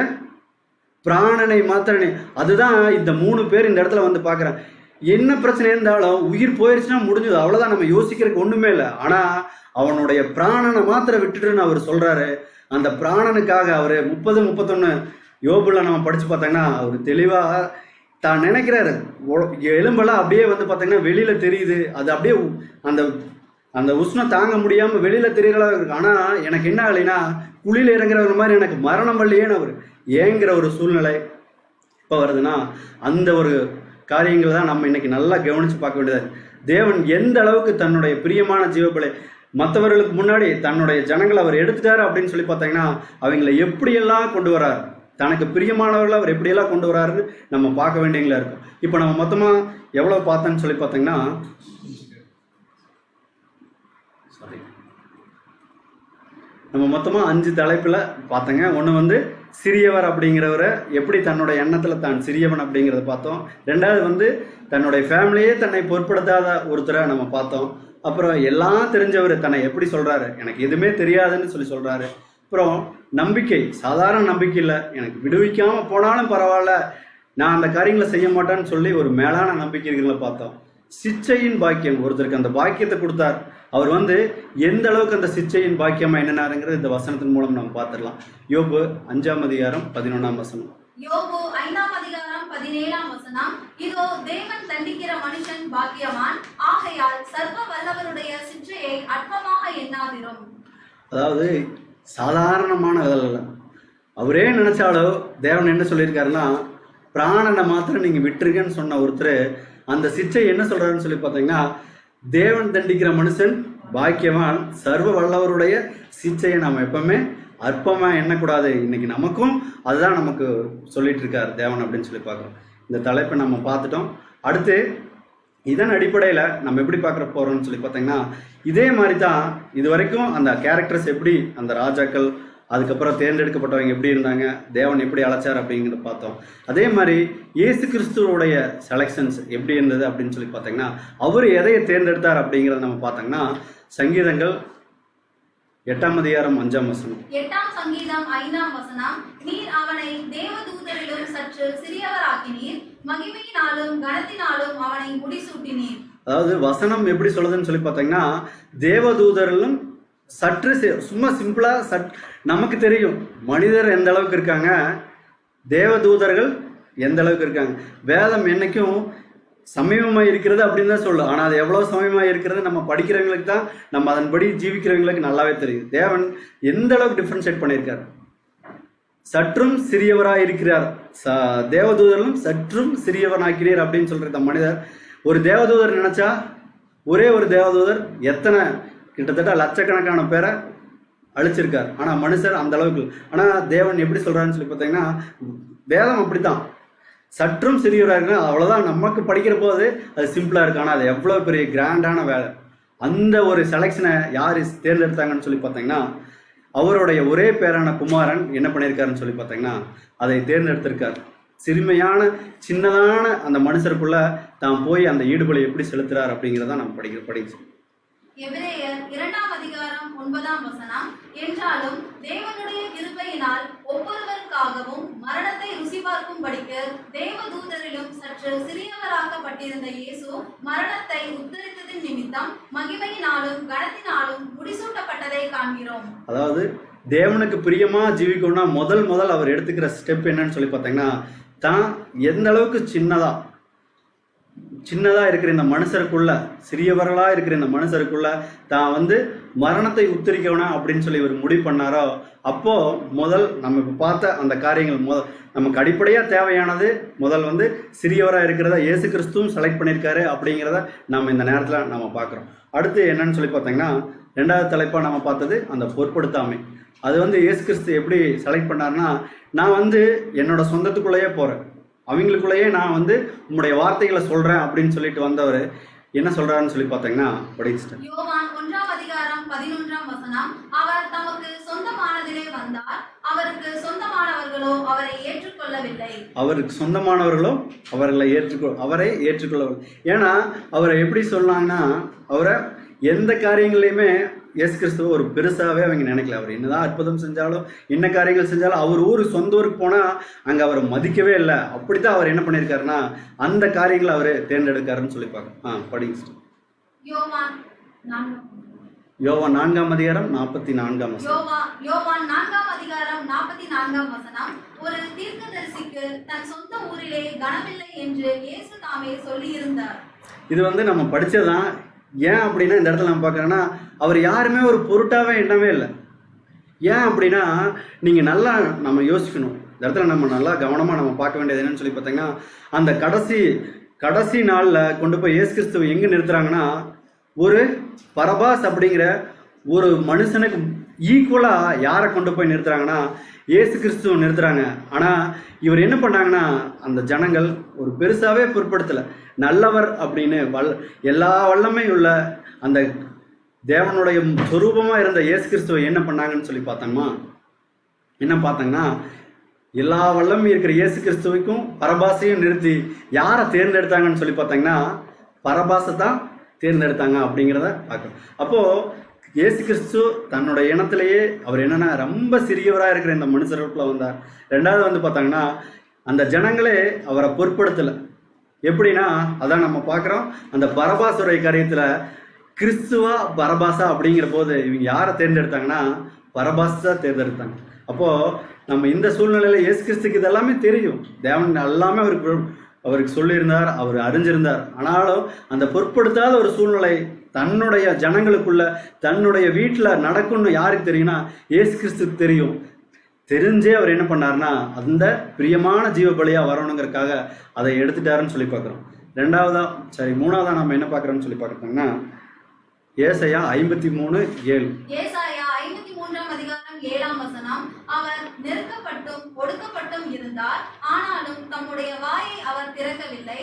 பிராணனை மாத்திரனே. அதுதான் இந்த 3 பேர் இந்த இடத்துல வந்து பார்க்குறேன். என்ன பிரச்சனை இருந்தாலும் உயிர் போயிடுச்சுன்னா முடிஞ்சது, அவ்வளோதான், நம்ம யோசிக்கிறதுக்கு ஒன்றுமே இல்லை. ஆனால் அவனுடைய பிராணனை மாத்திரம் விட்டுட்டுன்னு அவர் சொல்கிறாரு. அந்த பிராணனுக்காக அவர் 30-31 யோபுல நம்ம படித்து பார்த்தோங்கன்னா அவர் தெளிவாக தான் நினைக்கிறாரு. எலும்பெல்லாம் அப்படியே வந்து பார்த்தீங்கன்னா வெளியில் தெரியுது, அது அப்படியே அந்த அந்த உஷ்ணம் தாங்க முடியாமல் வெளியில் தெரியறதா இருக்கு. ஆனால் எனக்கு என்ன ஆகலைன்னா குழியில் இறங்குறவங்க மாதிரி எனக்கு மரணம் வரலையேன்னு அவர் ஏங்கிற ஒரு சூழ்நிலை இப்போ வருதுன்னா, அந்த ஒரு காரியங்கள் தான் நம்ம இன்னைக்கு நல்லா கவனித்து பார்க்க வேண்டியது. தேவன் எந்த அளவுக்கு தன்னுடைய பிரியமான ஜீவபலை மற்றவர்களுக்கு முன்னாடி தன்னுடைய ஜனங்களை அவர் எடுத்துட்டாரு அப்படின்னு சொல்லி பார்த்தீங்கன்னா, அவங்களை எப்படியெல்லாம் கொண்டு வரார், தனக்கு பிரியமானவர்களை அவர் எப்படியெல்லாம் கொண்டு வராருன்னு நம்ம பார்க்க வேண்டியங்களா இருக்கும். இப்போ நம்ம மொத்தமாக எவ்வளோ பார்த்தோன்னு சொல்லி பார்த்தீங்கன்னா, நம்ம மொத்தமாக 5 தலைப்பில் பார்த்தோங்க. ஒன்று வந்து சிறியவர் அப்படிங்கிறவரை எப்படி தன்னோட எண்ணத்தில் தான் சிறியவன் அப்படிங்கிறத பார்த்தோம். 2வது வந்து தன்னுடைய ஃபேமிலியே தன்னை பொருட்படுத்தாத ஒருத்தரை நம்ம பார்த்தோம். அப்புறம் எல்லாம் தெரிஞ்சவர் தன்னை எப்படி சொல்கிறாரு, எனக்கு எதுவுமே தெரியாதுன்னு சொல்லி சொல்கிறாரு. அப்புறம் நம்பிக்கை, சாதாரண நம்பிக்கை இல்லை, எனக்கு விடுவிக்காமல் போனாலும் பரவாயில்ல, நான் அந்த காரியங்களை செய்ய மாட்டேன்னு சொல்லி ஒரு மேலான நம்பிக்கைகளை பார்த்தோம். சிச்சையின் பாக்கியம், ஒருத்தருக்கு அந்த பாக்கியத்தை கொடுத்தார். அவர் வந்து எந்த அளவுக்கு அந்த சிச்சையின் பாக்கியமா என்னன்னாருங்கிறது இந்த வசனத்தின் மூலம் நம்ம பார்த்துடலாம். யோபு 5ஆம் அதிகாரம் 11ஆம் வசனம். யோபு 5ஆம் அதிகாரம் 17ஆம் வசனம். இதோ தேவன் தண்டிக்கிற மனுஷன் பாக்கியவான், ஆகையால் சர்வ வல்லவருடைய சிற்றையை அற்பமாக எண்ணாதிரும். அதாவது சாதாரணமான அல்ல, அவரே நினைச்சாலோ தேவன் என்ன சொல்லியிருக்காருன்னா, பிராணனை மாத்திரம் நீங்க விட்டுருங்கன்னு சொன்ன ஒருத்தர் அந்த சிச்சை என்ன சொல்றாருன்னு சொல்லி பார்த்தீங்கன்னா, தேவன் தண்டிக்கிற மனுஷன் பாக்கியவான், சர்வ வல்லவருடைய சிச்சையை நாம் எப்பவுமே அற்பமாக எண்ணக்கூடாது. இன்னைக்கு நமக்கும் அதுதான் நமக்கு சொல்லிட்டு இருக்காரு தேவன் அப்படின்னு சொல்லி பார்க்குறோம். இந்த தலைப்பை நம்ம பார்த்துட்டோம். அடுத்து இதன் அடிப்படையில் நம்ம எப்படி பார்க்குற போகிறோம்னு சொல்லி பார்த்தீங்கன்னா, இதே மாதிரி தான் இது வரைக்கும் அந்த கேரக்டர்ஸ் எப்படி, அந்த ராஜாக்கள் அதுக்கப்புறம் தேர்ந்தெடுக்கப்பட்டவங்க எப்படி இருந்தாங்க, தேவன் எப்படி அழைச்சார் அப்படிங்கிறத பார்த்தோம். அதே மாதிரி இயேசு கிறிஸ்துவோடைய செலெக்ஷன்ஸ் எப்படி இருந்தது அப்படின்னு சொல்லி பார்த்தீங்கன்னா, அவர் எதையை தேர்ந்தெடுத்தார் அப்படிங்கிறத நம்ம பார்த்தோங்கன்னா, சங்கீதங்கள் 8ஆம் அதிகாரம் 5ஆம் வசனம். 8ஆம் சங்கீதம் 5ஆம் வசனம். நீர் அவனை தேவதூதரிலும் சற்று சிறியவராக்கினீர், மகிமையினாலும் கனத்தினாலும் அவனை முடிசூட்டினீர். அதாவது வசனம் எப்படி சொல்லுதுன்னு சொல்லி பார்த்தீங்கன்னா, தேவதூதரிலும் சற்று, சும்மா சிம்பிளா நமக்கு தெரியும் மனிதர் எந்த அளவுக்கு இருக்காங்க, தேவதூதர்கள் எந்த அளவுக்கு இருக்காங்க. வேதம் என்னைக்கும் சமீபமாக இருக்கிறது அப்படின்னு தான் சொல்லும். ஆனால் அது எவ்வளோ சமீபமாக இருக்கிறது நம்ம படிக்கிறவங்களுக்கு தான், நம்ம அதன்படி ஜீவிக்கிறவங்களுக்கு நல்லாவே தெரியும். தேவன் எந்த அளவுக்கு டிஃப்ரென்ஷியேட் பண்ணியிருக்கார். சற்றும் சிறியவராக இருக்கிறார், தேவதூதர்களும் சற்றும் சிறியவனாக்கிறீர் அப்படின்னு சொல்ற மனிதர். ஒரு தேவதூதர் நினைச்சா, ஒரே ஒரு தேவதூதர் எத்தனை கிட்டத்தட்ட லட்சக்கணக்கான பேரை அழிச்சிருக்கார். ஆனால் மனுஷர் அந்த அளவுக்கு. ஆனால் தேவன் எப்படி சொல்றாருன்னு சொல்லி பார்த்தீங்கன்னா, வேதம் அப்படித்தான், சற்றும் சிறியவராக இருக்கு. அவ்வளோதான், நமக்கு படிக்கிற போது அது சிம்பிளாக இருக்கு. ஆனால் அது எவ்வளோ பெரிய கிராண்டான வேலை. அந்த ஒரு செலெக்ஷனை யார் தேர்ந்தெடுத்தாங்கன்னு சொல்லி பார்த்தீங்கன்னா, அவருடைய ஒரே பேரான குமாரன் என்ன பண்ணியிருக்காருன்னு சொல்லி பார்த்தீங்கன்னா, அதை தேர்ந்தெடுத்திருக்கார். சிறுமையான சின்னதான அந்த மனுஷருக்குள்ள தான் போய் அந்த ஈடுபலை எப்படி செலுத்துறார் அப்படிங்கிறத நம்ம படிச்சு. எபிரேயர் 2ஆம் அதிகாரம் 9ஆம் வசனம். என்றாலும் தேவனுடைய கிருபையினால் ஒவ்வொருவருக்காகவும் மரணத்தை ருசி பார்க்கும்படிக்கு தேவதூதரிலும் சற்று சிறியவராக்கப்பட்டிருந்த இயேசு மரணத்தை உத்தரித்ததின் நிமித்தம் மகிமையினாலும் கனத்தினாலும் முடிசூட்டப்பட்டதை காண்கிறோம். அதாவது தேவனுக்கு பிரியமா ஜீவிக்கணும்னா முதல் அவர் எடுத்துக்கிற ஸ்டெப் என்னன்னு சொல்லி பார்த்தீங்கன்னா, தான் எந்த அளவுக்கு சின்னதா இருக்கிற இந்த மனுஷருக்குள்ள, சிறியவர்களா இருக்கிற இந்த மனுஷருக்குள்ள தான் வந்து மரணத்தை உத்தரிக்கணும் அப்படின்னு சொல்லி இவர் முடிவு பண்ணாரோ, அப்போ நம்ம இப்போ பார்த்த அந்த காரியங்கள் நமக்கு அடிப்படையா தேவையானது முதல் வந்து சிறியவராக இருக்கிறத இயேசு கிறிஸ்துவும் செலக்ட் பண்ணியிருக்காரு அப்படிங்கிறத நம்ம இந்த நேரத்தில் நம்ம பார்க்குறோம். அடுத்து என்னன்னு சொல்லி பார்த்தீங்கன்னா, 2வது தலைப்பாக நம்ம பார்த்தது அந்த பொருட்படுத்தாமை. அது வந்து இயேசு கிறிஸ்து எப்படி செலக்ட் பண்ணாருன்னா, நான் வந்து என்னோட சொந்தத்துக்குள்ளேயே போகிறேன், அவங்களுக்குள்ளேயே நான் வந்து உங்களுடைய வார்த்தைகளை சொல்றேன் அப்படின்னு சொல்லிட்டு வந்தவர் என்ன சொல்றாருன்னு சொல்லி பார்த்தீங்கன்னா, படிச்சுட்டேன். யோவான் 1ஆம் அதிகாரம் 11ஆம் வசனம், அவர் தமக்கு சொந்தமானதிலே வந்தார், அவருக்கு சொந்தமானவர்களோ அவரை ஏற்றுக்கொள்ளவில்லை. அவருக்கு சொந்தமானவர்களோ அவரை ஏற்றுக்கொள்ளவில்லை. ஏன்னா அவரை எப்படி சொன்னாங்கன்னா, அவரை எந்த காரியங்களையுமே இயேசு கிறிஸ்துவ ஒரு பெருசாகவே அவங்க நினைக்கல. அவர் என்னதான் அற்புதம் செஞ்சாலும் என்ன காரியங்கள் செஞ்சாலும் அவர் சொந்த ஊருக்கு போனால் அங்கே அவரை மதிக்கவே இல்லை. அப்படித்தான் அவர் என்ன பண்ணியிருக்காருன்னா அந்த காரியங்களை அவர் தேர்ந்தெடுக்காருன்னு சொல்லி பார்க்கணும். படிங்க. யோவான் 4ஆம் அதிகாரம் 44ஆம் வசனம். யோவான் 4ஆம் அதிகாரம் 44ஆம் வசனம், ஒரு தீர்க்கதரிசிக்கு தன் சொந்த ஊரிலே கனமில்லை என்று இயேசு தாமே சொல்லியிருந்தார். இது நம்ம படிச்சதான். ஏன் அப்படின்னா இந்த இடத்துல நம்ம பார்க்குறோன்னா அவர் யாருமே ஒரு பொருட்டாவே எண்ணவே இல்லை. ஏன் அப்படின்னா நீங்கள் நல்லா நம்ம யோசிக்கணும். இந்த இடத்துல நம்ம நல்லா கவனமாக நம்ம பார்க்க வேண்டியது என்னன்னு சொல்லி பார்த்தீங்கன்னா, அந்த கடைசி நாளில் கொண்டு போய் இயேசு கிறிஸ்துவை எங்கே நிறுத்துறாங்கன்னா, ஒரு பரபாஸ் அப்படிங்கிற ஒரு மனுஷனுக்கு ஈக்குவலாக யாரை கொண்டு போய் நிறுத்துறாங்கன்னா இயேசு கிறிஸ்துவை நிறுத்துறாங்க. ஆனால் இவர் என்ன பண்ணாங்கன்னா அந்த ஜனங்கள் ஒரு பெருசாகவே பொருட்படுத்தலை. நல்லவர் அப்படின்னு எல்லா வல்லமையும் உள்ள அந்த தேவனுடைய சொரூபமாக இருந்த இயேசு கிறிஸ்துவை என்ன பண்ணாங்கன்னு சொல்லி பார்த்தாங்கன்னா எல்லா வல்லமையும் இருக்கிற இயேசு கிறிஸ்துவுக்கும் பரபாசையும் நிறுத்தி யாரை தேர்ந்தெடுத்தாங்கன்னு சொல்லி பார்த்தாங்கன்னா பரபாசை தான் தேர்ந்தெடுத்தாங்க அப்படிங்கிறத பார்க்கணும். அப்போது இயேசு கிறிஸ்து தன்னோட இனத்திலேயே அவர் என்னன்னா ரொம்ப சிறியவராக இருக்கிற இந்த மனுஷர்களுக்குள்ள வந்தார். ரெண்டாவது பார்த்தாங்கன்னா அந்த ஜனங்களே அவரை பொருட்படுத்தலை. எப்படின்னா அதான் நம்ம பார்க்குறோம் அந்த பரபாசுரை காரியத்தில் கிறிஸ்துவா பரபாசா அப்படிங்கிற போது இவங்க யாரை தேர்ந்தெடுத்தாங்கன்னா பரபாசா தேர்ந்தெடுத்தாங்க. அப்போது நம்ம இந்த சூழ்நிலையில் இயேசு கிறிஸ்துக்கு இதெல்லாமே தெரியும். தேவன் எல்லாமே அவருக்கு சொல்லியிருந்தார், அவர் அறிஞ்சிருந்தார். ஆனாலும் அந்த பொருட்படுத்தாத ஒரு சூழ்நிலை தன்னுடைய ஜனங்களுக்குள்ள தன்னுடைய வீட்டில் நடக்கும்னு யாருக்கு தெரியும்னா இயேசு கிறிஸ்துக்கு தெரியும். தெரிஞ்சே அவர் என்ன பண்ணார்னா அந்த பிரியமான ஜீவ பலியா வரணுங்கிறதுக்காக அதை எடுத்துட்டாருன்னு சொல்லி பார்க்குறோம். மூணாவதா நம்ம என்ன பார்க்குறோம்னு சொல்லி பார்க்குறோம்னா ஏசாயா 53:7. ஏசாயா 53ஆம் அதிகாரம் 7ஆம் வசனம், அவர் நெருக்கப்பட்டும் ஒடுக்கப்பட்டும் இருந்தார், ஆனாலும் தம்முடைய வாயை அவர் திறக்கவில்லை.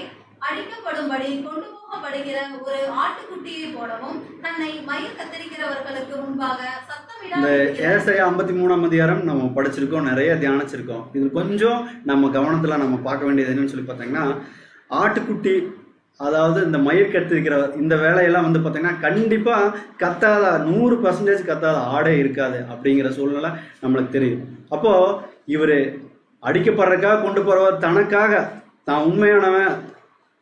அழிக்கப்படும்படி கொண்டு போகப்படுகிற ஒரு ஆட்டுக்குட்டியை போலவும் தன்னை மயிர் கத்தரிக்கிறவர்களுக்கு முன்பாக சத்தமிட. இந்த ஏசாயா 53ஆம் அதிகாரம் நம்ம படிச்சிருக்கோம், நிறைய தியானிச்சிருக்கோம். இது கொஞ்சம் நம்ம கவனத்தில் நம்ம பார்க்க வேண்டியது என்னன்னு சொல்லி பார்த்தீங்கன்னா, ஆட்டுக்குட்டி அதாவது இந்த மயிர் கத்திரிக்கிற இந்த வேலையெல்லாம் பார்த்தீங்கன்னா கண்டிப்பாக கத்தாத 100% கத்தாத ஆடே இருக்காது அப்படிங்கிற சூழ்நிலை நம்மளுக்கு தெரியும். அப்போது இவர் அடிக்கப்படுறதுக்காக கொண்டு போகிறவர் தனக்காக தான் உண்மையானவன்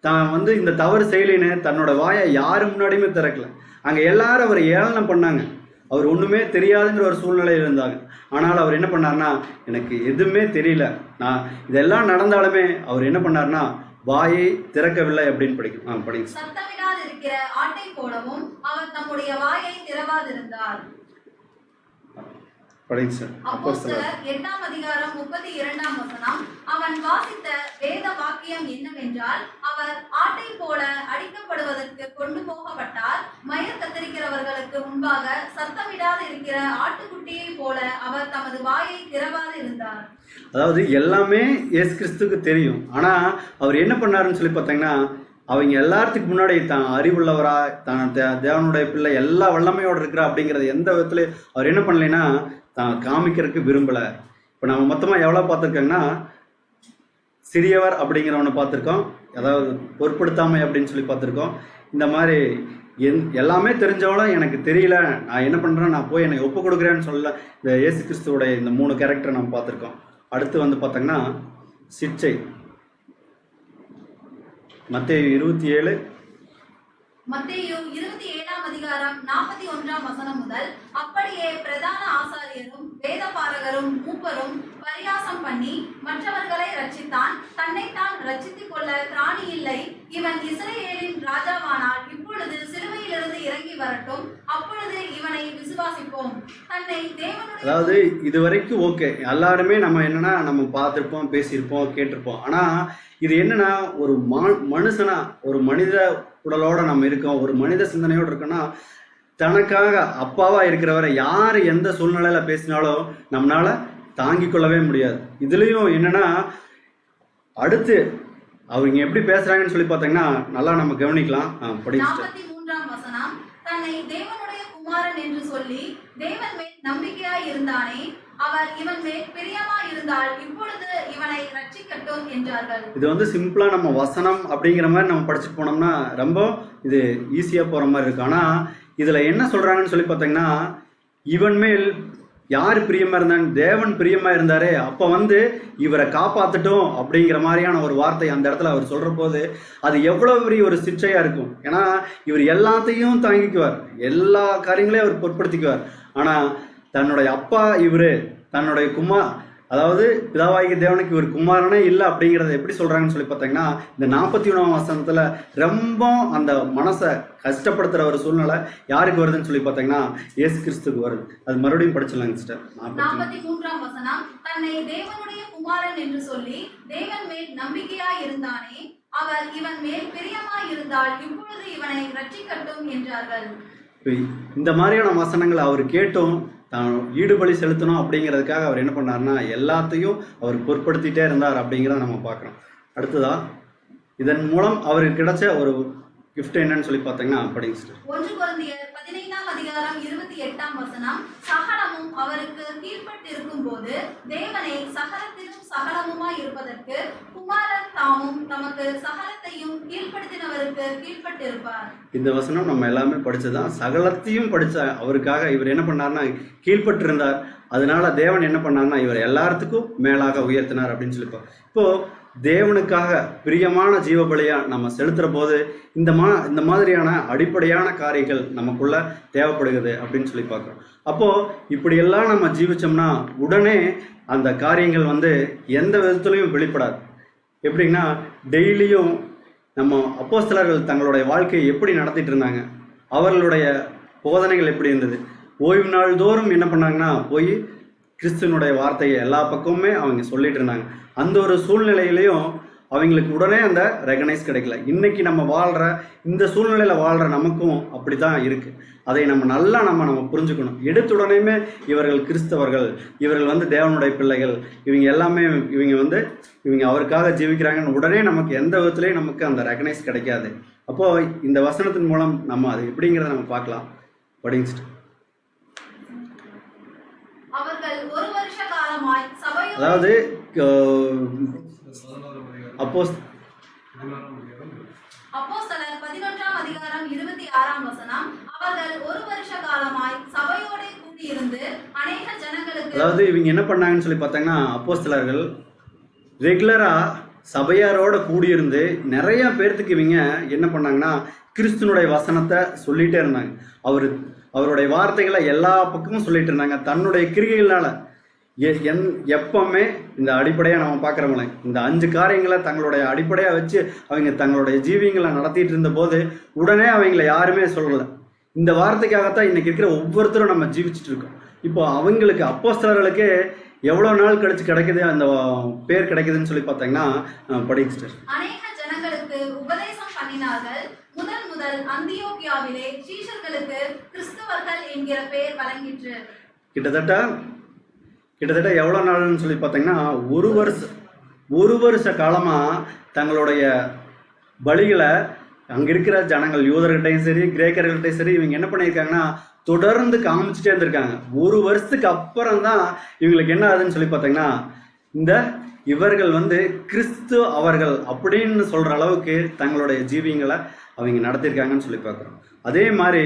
தான் இந்த தவறு செய்யலின்னு தன்னோட வாயை யாரு முன்னாடியுமே திறக்கல. அங்கே எல்லாரும் அவர் ஏளனம் பண்ணாங்க. அவர் ஒன்றுமே தெரியாதுங்கிற ஒரு சூழ்நிலையில் இருந்தாங்க. ஆனால் அவர் என்ன பண்ணார்னா எனக்கு எதுவுமே தெரியல, நான் இதெல்லாம் நடந்தாலுமே அவர் என்ன பண்ணார்னா வாயை திறக்கவில்லை அப்படின்னு படிங்க. சத்தமிடாது இருக்கிற ஆட்டை போலவும் அவர் தம்முடைய வாயை திறவாதிருந்தார். அப்போஸ்தலர் 8ஆம் அதிகாரம் 32ஆம் வசனம், அவன் வாசித்த வேத வாக்கியம் என்னவென்றால், அவர் ஆட்டை போல அடிக்கப்படுவதற்கு கொண்டு போகப்பட்டார், மயிர் கத்தரிக்கிறவர்களுக்கு முன்பாக சத்தமிடாது இருக்கிற ஆட்டுக்குட்டியை போல அவர் தமது வாயை திறவாது இருந்தார். அதாவது எல்லாமே இயேசு கிறிஸ்துக்கு தெரியும். ஆனா அவர் என்ன பண்ணாருன்னு சொல்லி பார்த்தீங்கன்னா, அவங்க எல்லாத்துக்கு முன்னாடி தான் அறிவுள்ளவரா தான் தேவனுடைய பிள்ளை எல்லா வல்லமையோடு இருக்கிறா அப்படிங்கிறது எந்த விதத்துல அவர் என்ன பண்ணலைன்னா தான் காமிக்கிறதுக்கு விரும்பலை. இப்போ நம்ம மொத்தமாக எவ்வளோ பார்த்துருக்கோங்கன்னா, சிறியவர் அப்படிங்கிறவனை பார்த்துருக்கோம், அதாவது பொருட்படுத்தாமை அப்படின்னு சொல்லி பார்த்துருக்கோம். இந்த மாதிரி எல்லாமே தெரிஞ்சவளும் எனக்கு தெரியல, நான் என்ன பண்ணுறேன், நான் போய் என்னை ஒப்பு கொடுக்குறேன்னு சொல்ல இந்த இயேசு கிறிஸ்துவோடைய இந்த 3 கேரக்டரை நம்ம பார்த்துருக்கோம். அடுத்து பார்த்தோங்கன்னா சிட்சை. மத்தேயு 27ஆம் அதிகாரம் 41ஆம் வசனம் முதல், அப்படியே பிரதான ஆசாரியரும் வேதபாரகரும் மூப்பரும் பரியாசம் பண்ணி மற்றவர்களை ரட்சித்தான், தன்னைத்தான் ரட்சித்துக் கொள்ள திராணி இல்லை. இவன் இஸ்ரவேலின் ராஜாவானால் இப்பொழுது சிலுவையிலிருந்து இறங்கி வரட்டும், அப்பொழுது இவனை விசுவாசிப்போம். தன்னை தேவனுடைய, அதாவது இது வரைக்கும் ஓகே, எல்லாருமே நம்ம என்னன்னா நம்ம பார்த்துருப்போம், பேசியிருப்போம், கேட்டிருப்போம். ஆனா இது என்னன்னா ஒரு மனுஷனா ஒரு மனித உடலோட நம்ம இருக்கோம், ஒரு மனித சிந்தனையோடு இருக்கோம்னா தனக்காக அப்பாவா இருக்கிறவரை யார் எந்த சூழ்நிலையில பேசினாலும் நம்மளால தாங்கிக் கொள்ளவே முடியாது. இதுலயும் என்னன்னா அடுத்து அவங்க எப்படி பேசுறாங்கன்னு சொல்லி பார்த்தீங்கன்னா நல்லா நம்ம கவனிக்கலாம். 43ஆம் வசனம், தன்னை தேவனுடைய குமாரன் என்று சொல்லி தேவன் மேல் நம்பிக்கையாய் இருந்தானே, அவர் இவன் மேல் பிரியமாய் இருந்தால் இப்பொழுது இவனை ரட்சிக்கட்டும் என்றார்கள். இது வந்து சிம்பிளா நம்ம வசனம் அப்படிங்கிற மாதிரி நம்ம படிச்சுட்டு போனோம்னா ரொம்ப இது ஈஸியா போற மாதிரி இருக்கு. ஆனா இதுல என்ன சொல்றாங்கன்னு சொல்லி பார்த்தீங்கன்னா, இவன் மேல் யார் பிரியமா இருந்தான், தேவன் பிரியமா இருந்தாரே, அப்ப வந்து இவரை காப்பாத்துட்டோம் அப்படிங்கிற மாதிரியான ஒரு வார்த்தை அந்த இடத்துல அவர் சொல்ற போது அது எவ்வளவு பெரிய ஒரு சிற்றையா இருக்கும். ஏன்னா இவர் எல்லாத்தையும் தாங்கிக்குவார், எல்லா காரியங்களையும் அவர் பொருட்படுத்திக்குவார். ஆனா தன்னுடைய அப்பா இவரு, தன்னுடைய அதாவது பிதாவாகிய தேவனுக்கு இவர் குமாரனே இல்லை அப்படிங்கிறத எப்படி சொல்றாங்கன்னு சொல்லி பார்த்தீங்கன்னா, இந்த 41ஆம் வசனத்துல ரொம்ப அந்த மனசை கஷ்டப்படுத்துற ஒரு சூழ்நிலை யாருக்கு வருதுன்னு சொல்லி பார்த்தீங்கன்னா இயேசு கிறிஸ்துக்கு வருது. அது மறுபடியும் படிச்சிடலாங்க சிஸ்டர். 43ஆம் வசனம், தன்னை தேவனுடைய குமாரன் என்று சொல்லி தேவன் மேல் நம்பிக்கையாய் இருந்தானே, அவர் இவன் மேல் பிரியமாய் இருந்தால் இப்பொழுது இவனை ரட்சிக்கட்டும் என்றார்கள். இந்த மாதிரியான வசனங்களை அவர் கேட்டும் தான் ஈடுபலி செலுத்தணும் அப்படிங்கிறதுக்காக அவர் என்ன பண்ணார்னா எல்லாத்தையும் அவர் பொருட்படுத்திட்டே இருந்தார் அப்படிங்கிறத நம்ம பார்க்குறோம். அடுத்ததா இதன் மூலம் அவருக்கு கிடைச்ச ஒரு கிஃப்ட் என்னன்னு சொல்லி பார்த்தீங்கன்னா படிங்க சிஸ்டர். 1 கொரிந்தியர் 15ஆம் அதிகாரம் 28ஆம் வசனம், சகலமும் அவருக்கு கீழ்ப்பட்டிருக்கும் போது தேவனை சகலத்திலும் சகலமுமாய் இருப்பதற்கு குமாரன் தாமும் தமக்கு சகலத்தையும் கீழ்ப்படுத்தினவருக்கு கீழ்ப்பட்டிருப்பார். இந்த வசனம் நம்ம எல்லாமே படிச்சதான். சகலத்தையும் படிச்ச அவருக்காக இவர் என்ன பண்ணார்னா கீழ்ப்பட்டு இருந்தார். அதனால தேவன் என்ன பண்ணார்னா இவர் எல்லாத்துக்கும் மேலாக உயர்த்தினார் அப்படின்னு சொல்லிப்போம். இப்போ தேவனுக்காக பிரியமான ஜீவபலியா நம்ம செலுத்துற போது இந்த மாதிரியான அடிப்படையான காரியங்கள் நமக்குள்ள தேவைப்படுகிறது அப்படின்னு சொல்லி பார்க்குறோம். அப்போ இப்படியெல்லாம் நம்ம ஜீவிச்சோம்னா உடனே அந்த காரியங்கள் வந்து எந்த விதத்துலையும் வெளிப்படாது. எப்படின்னா டெய்லியும் நம்ம அப்போஸ்தலர்கள் தங்களுடைய வாழ்க்கையை எப்படி நடத்திட்டு இருந்தாங்க, அவர்களுடைய போதனைகள் எப்படி இருந்தது, ஓய்வு நாள் தோறும் என்ன பண்ணாங்கன்னா போய் கிறிஸ்துவனுடைய வார்த்தையை எல்லா பக்கமுமே அவங்க சொல்லிட்டு இருந்தாங்க. அந்த ஒரு சூழ்நிலையிலையும் அவங்களுக்கு உடனே அந்த ரெகனைஸ் கிடைக்கல. இன்னைக்கு நம்ம வாழ்கிற இந்த சூழ்நிலையில் வாழ்கிற நமக்கும் அப்படி தான் இருக்குது. அதை நம்ம புரிஞ்சுக்கணும். எடுத்துடனேயுமே இவர்கள் கிறிஸ்தவர்கள், இவர்கள் வந்து தேவனுடைய பிள்ளைகள், இவங்க எல்லாமே இவங்க அவருக்காக ஜீவிக்கிறாங்கன்னு உடனே நமக்கு எந்த விதத்துலேயும் நமக்கு அந்த ரெகனைஸ் கிடைக்காது. அப்போது இந்த வசனத்தின் மூலம் நம்ம அது எப்படிங்கிறத நம்ம பார்க்கலாம். படிச்சுட்டு அதாவது அப்போஸ்தலர் 11ஆம் அதிகாரம் 26ஆம் வசனம், அவர்கள் ஒரு வருஷ காலமாய் சபையோட கூடி இருந்து அநேக ஜனங்களுக்கு, அதாவது இவங்க என்ன பண்ணாங்கன்னு சொல்லி பார்த்தாங்கன்னா அப்போஸ்தலர்கள் ரெகுலரா சபையாரோட கூடியிருந்து நிறைய பேர்த்துக்கு இவங்க என்ன பண்ணாங்கன்னா கிறிஸ்துவனுடைய வசனத்தை சொல்லிட்டே இருந்தாங்க. அவருடைய வார்த்தைகளை எல்லா பக்கமும் சொல்லிட்டு இருந்தாங்க. தன்னுடைய கிரிகைகளால எப்பவுமே இந்த அடிப்படையாக நம்ம பார்க்குறவங்களே இந்த 5 காரியங்களை தங்களுடைய அடிப்படையாக வச்சு அவங்க தங்களுடைய ஜீவியங்களை நடத்திட்டு இருந்த போது உடனே அவங்கள யாருமே சொல்லலை. இந்த வார்த்தைக்காகத்தான் இன்னைக்கு இருக்கிற ஒவ்வொருத்தரும் நம்ம ஜீவிச்சுட்டு இருக்கோம். இப்போ அவங்களுக்கு அப்போஸ்தலர்களுக்கு எவ்வளோ நாள் கழிச்சு கிடைக்குது அந்த பேர் கிடைக்குதுன்னு சொல்லி பார்த்தீங்கன்னா படிச்சுட்டு அநேக ஜனங்களுக்கு உபதேசம் பண்ணினார்கள். முதல் அந்தியோகியாவிலே சீஷர்களுக்கு கிறிஸ்தவர்கள் என்கிற பெயர் வழங்கிற்று. கிட்டத்தட்ட எவ்வளோ நாள்னு சொல்லி பார்த்தீங்கன்னா ஒரு வருஷ காலமாக தங்களுடைய பலிகளை அங்கே இருக்கிற ஜனங்கள் யூதர்கிட்டையும் சரி கிரேக்கர்கள்ட்டையும் சரி இவங்க என்ன பண்ணியிருக்காங்கன்னா தொடர்ந்து காமிச்சிட்டே இருந்திருக்காங்க. ஒரு வருஷத்துக்கு அப்புறம் தான் இவங்களுக்கு என்ன ஆகுதுன்னு சொல்லி பார்த்தீங்கன்னா இவர்கள் கிறிஸ்து அவர்கள் அப்படின்னு சொல்கிற அளவுக்கு தங்களுடைய ஜீவியங்களை அவங்க நடத்தியிருக்காங்கன்னு சொல்லி பார்க்குறோம். அதே மாதிரி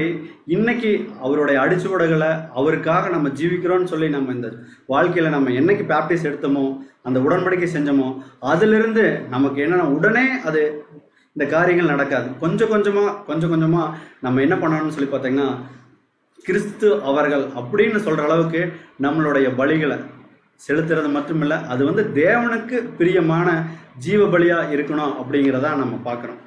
இன்னைக்கு அவருடைய அடிச்சுவடுகளை அவருக்காக நம்ம ஜீவிக்கிறோம்னு சொல்லி நம்ம இந்த வாழ்க்கையில் நம்ம என்னைக்கு பேப்டிஸ் எடுத்தோமோ அந்த உடன்படிக்கை செஞ்சோமோ அதிலிருந்து நமக்கு என்னென்ன உடனே அது இந்த காரியங்கள் நடக்காது. கொஞ்சம் கொஞ்சமாக நம்ம என்ன பண்ணணும்னு சொல்லி பார்த்தீங்கன்னா கிறிஸ்து அவர்கள் அப்படின்னு சொல்கிற அளவுக்கு நம்மளுடைய பலிகளை செலுத்துறது மட்டுமில்லை, அது தேவனுக்கு பிரியமான ஜீவ பலியாக இருக்கணும் அப்படிங்கிறத நம்ம பார்க்குறோம்.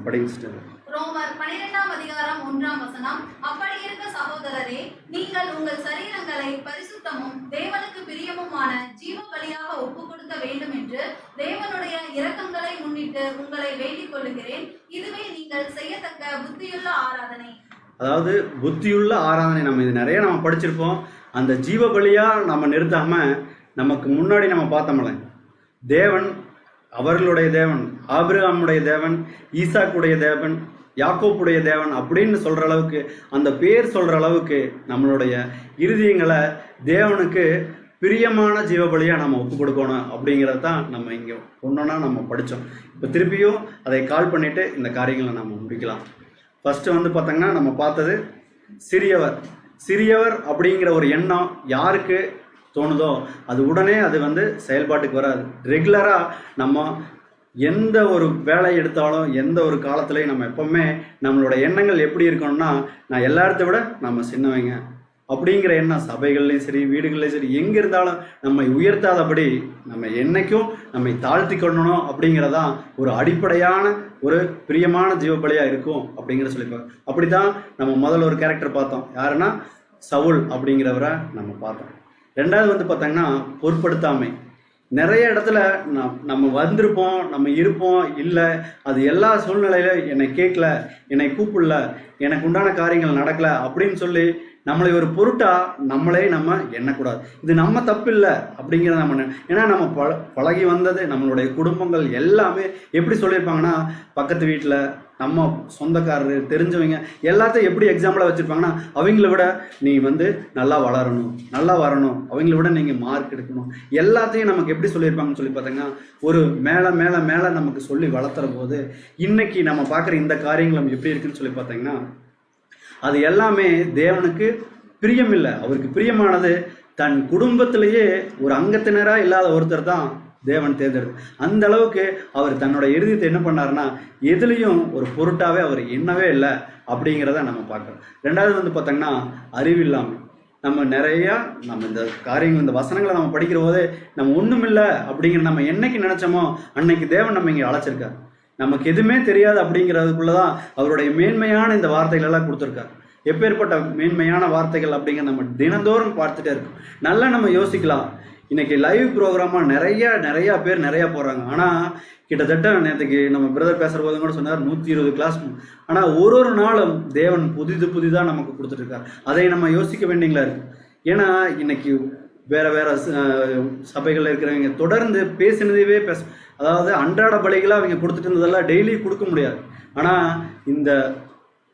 படிச்சுட்டு ரோமர் 12ஆம் அதிகாரம் 1ஆம் வசனம், அப்படி இருக்க சகோதரரே, நீங்கள் உங்கள் சரீரங்களை பரிசுத்தமும் தேவனுக்கு பிரியமுமான ஜீவ பலியாக ஒப்புக் கொடுக்க வேண்டும் என்று தேவனுடைய இரக்கங்களை முன்னிட்டு உங்களை வேண்டிக் கொள்ளுகிறேன். இதுவே நீங்கள் செய்யத்தக்க புத்தியுள்ள ஆராதனை. அதாவது புத்தியுள்ள ஆராதனை நம்ம இது நிறைய நம்ம படிச்சிருப்போம். அந்த ஜீவ பலியா நம்ம நிறுத்தாம நமக்கு முன்னாடி நம்ம பார்த்தோம்ல, தேவன் அவர்களுடைய தேவன், ஆபிரகாமுடைய தேவன், ஈசாக்குடைய தேவன், யாக்கோப்புடைய தேவன் அப்படின்னு சொல்கிற அளவுக்கு, அந்த பேர் சொல்கிற அளவுக்கு நம்மளுடைய இருதயங்களை தேவனுக்கு பிரியமான ஜீவபலியாக நம்ம ஒப்பு கொடுக்கணும் அப்படிங்கிறது தான் நம்ம இங்கே ஒன்றா நம்ம படித்தோம். இப்போ திருப்பியும் அதை கால் பண்ணிவிட்டு இந்த காரியங்களை நம்ம முடிக்கலாம். ஃபஸ்ட்டு வந்து பார்த்தோங்கன்னா நம்ம பார்த்தது சிறியவர் அப்படிங்கிற ஒரு எண்ணம் யாருக்கு தோணுதோ அது உடனே அது வந்து செயல்பாட்டுக்கு வராது. ரெகுலராக நம்ம எந்த ஒரு வேலை எடுத்தாலும் எந்த ஒரு காலத்துலையும் நம்ம எப்போவுமே நம்மளோட எண்ணங்கள் எப்படி இருக்கணும்னா, நான் எல்லாத்த விட நம்ம சின்னவங்க அப்படிங்கிற எண்ணம் சபைகள்லையும் சரி வீடுகள்லையும் சரி எங்கே இருந்தாலும் நம்மை உயர்த்தாதபடி நம்ம என்னைக்கும் நம்மை தாழ்த்தி கொள்ளணும் அப்படிங்கிறதான் ஒரு அடிப்படையான ஒரு பிரியமான ஜீவபலியாக இருக்கும் அப்படிங்கிறத சொல்லியிருப்பாங்க. அப்படி தான் நம்ம முதல்ல ஒரு கேரக்டர் பார்த்தோம், யாருன்னா சவுல் அப்படிங்கிறவரை நம்ம பார்த்தோம். ரெண்டாவது வந்து பார்த்தோங்கன்னா பொருட்படுத்தாமை. நிறைய இடத்துல நம்ம வந்திருப்போம், நம்ம இருப்போம், இல்லை அது எல்லா சூழ்நிலையிலும் என்னை கேட்கல, என்னை கூப்பிடல, எனக்கு உண்டான காரியங்கள் நடக்கலை அப்படின்னு சொல்லி நம்மளை ஒரு பொருட்டா நம்மளே நம்ம எண்ணக்கூடாது. இது நம்ம தப்பு இல்லை அப்படிங்கிறத நம்ம, ஏன்னா நம்ம பழகி வந்தது நம்மளுடைய குடும்பங்கள் எல்லாமே எப்படி சொல்லியிருப்பாங்கன்னா, பக்கத்து வீட்டில் நம்ம சொந்தக்காரர் தெரிஞ்சவங்க எல்லாத்தையும் எப்படி எக்ஸாம்பிளாக வச்சுருப்பாங்கன்னா, அவங்கள விட நீ வந்து நல்லா வளரணும், நல்லா வரணும், அவங்கள விட நீங்கள் மார்க் எடுக்கணும், எல்லாத்தையும் நமக்கு எப்படி சொல்லியிருப்பாங்கன்னு சொல்லி பார்த்தீங்கன்னா, ஒரு மேலே மேலே மேலே நமக்கு சொல்லி வளர்த்துற போது இன்னைக்கு நம்ம பார்க்குற இந்த காரியங்கள் எப்படி இருக்குன்னு சொல்லி பார்த்தீங்கன்னா, அது எல்லாமே தேவனுக்கு பிரியமில்லை. அவருக்கு பிரியமானது தன் குடும்பத்திலேயே ஒரு அங்கத்தினராக இல்லாத ஒருத்தர் தான் தேவன் தேர்ந்தெடுத்து. அந்த அளவுக்கு அவர் தன்னோட இறுதியத்தை என்ன பண்ணாருன்னா, எதுலேயும் ஒரு பொருட்டாவே அவர் எண்ணவே இல்லை அப்படிங்கிறத நம்ம பார்க்குறோம். ரெண்டாவது வந்து பார்த்தோங்கன்னா அறிவில்லாமை. நம்ம நிறையா நம்ம இந்த காரியங்கள் இந்த வசனங்களை நம்ம படிக்கிற போதே நம்ம ஒன்றுமில்லை அப்படிங்கிற நம்ம என்னைக்கு நினச்சோமோ அன்னைக்கு தேவன் நம்ம இங்கே அழைச்சிருக்காரு. நமக்கு எதுவுமே தெரியாது அப்படிங்கிறதுக்குள்ளதான் அவருடைய மேன்மையான இந்த வார்த்தைகள் எல்லாம் கொடுத்துருக்காரு. எப்பேற்பட்ட மேன்மையான வார்த்தைகள் அப்படிங்கிற நம்ம தினந்தோறும் பார்த்துட்டே இருக்கோம். நல்லா நம்ம யோசிக்கலாம். இன்னைக்கு லைவ் ப்ரோக்ராமாக நிறையா பேர் நிறையா போடுறாங்க. ஆனால் கிட்டத்தட்ட நேற்றுக்கு நம்ம பிரதர் பேசுகிற போதும் கூட சொன்னார் 120 கிளாஸ். ஆனால் ஒரு நாளும் தேவன் புதிதாக நமக்கு கொடுத்துட்ருக்கார். அதை நம்ம யோசிக்க வேண்டியங்களா இருக்கு. ஏன்னா இன்னைக்கு வேற சபைகளில் இருக்கிறவங்க தொடர்ந்து பேசினதையே அதாவது அன்றாட பலிகளாக அவங்க கொடுத்துட்டு இருந்ததெல்லாம் டெய்லி கொடுக்க முடியாது. ஆனால் இந்த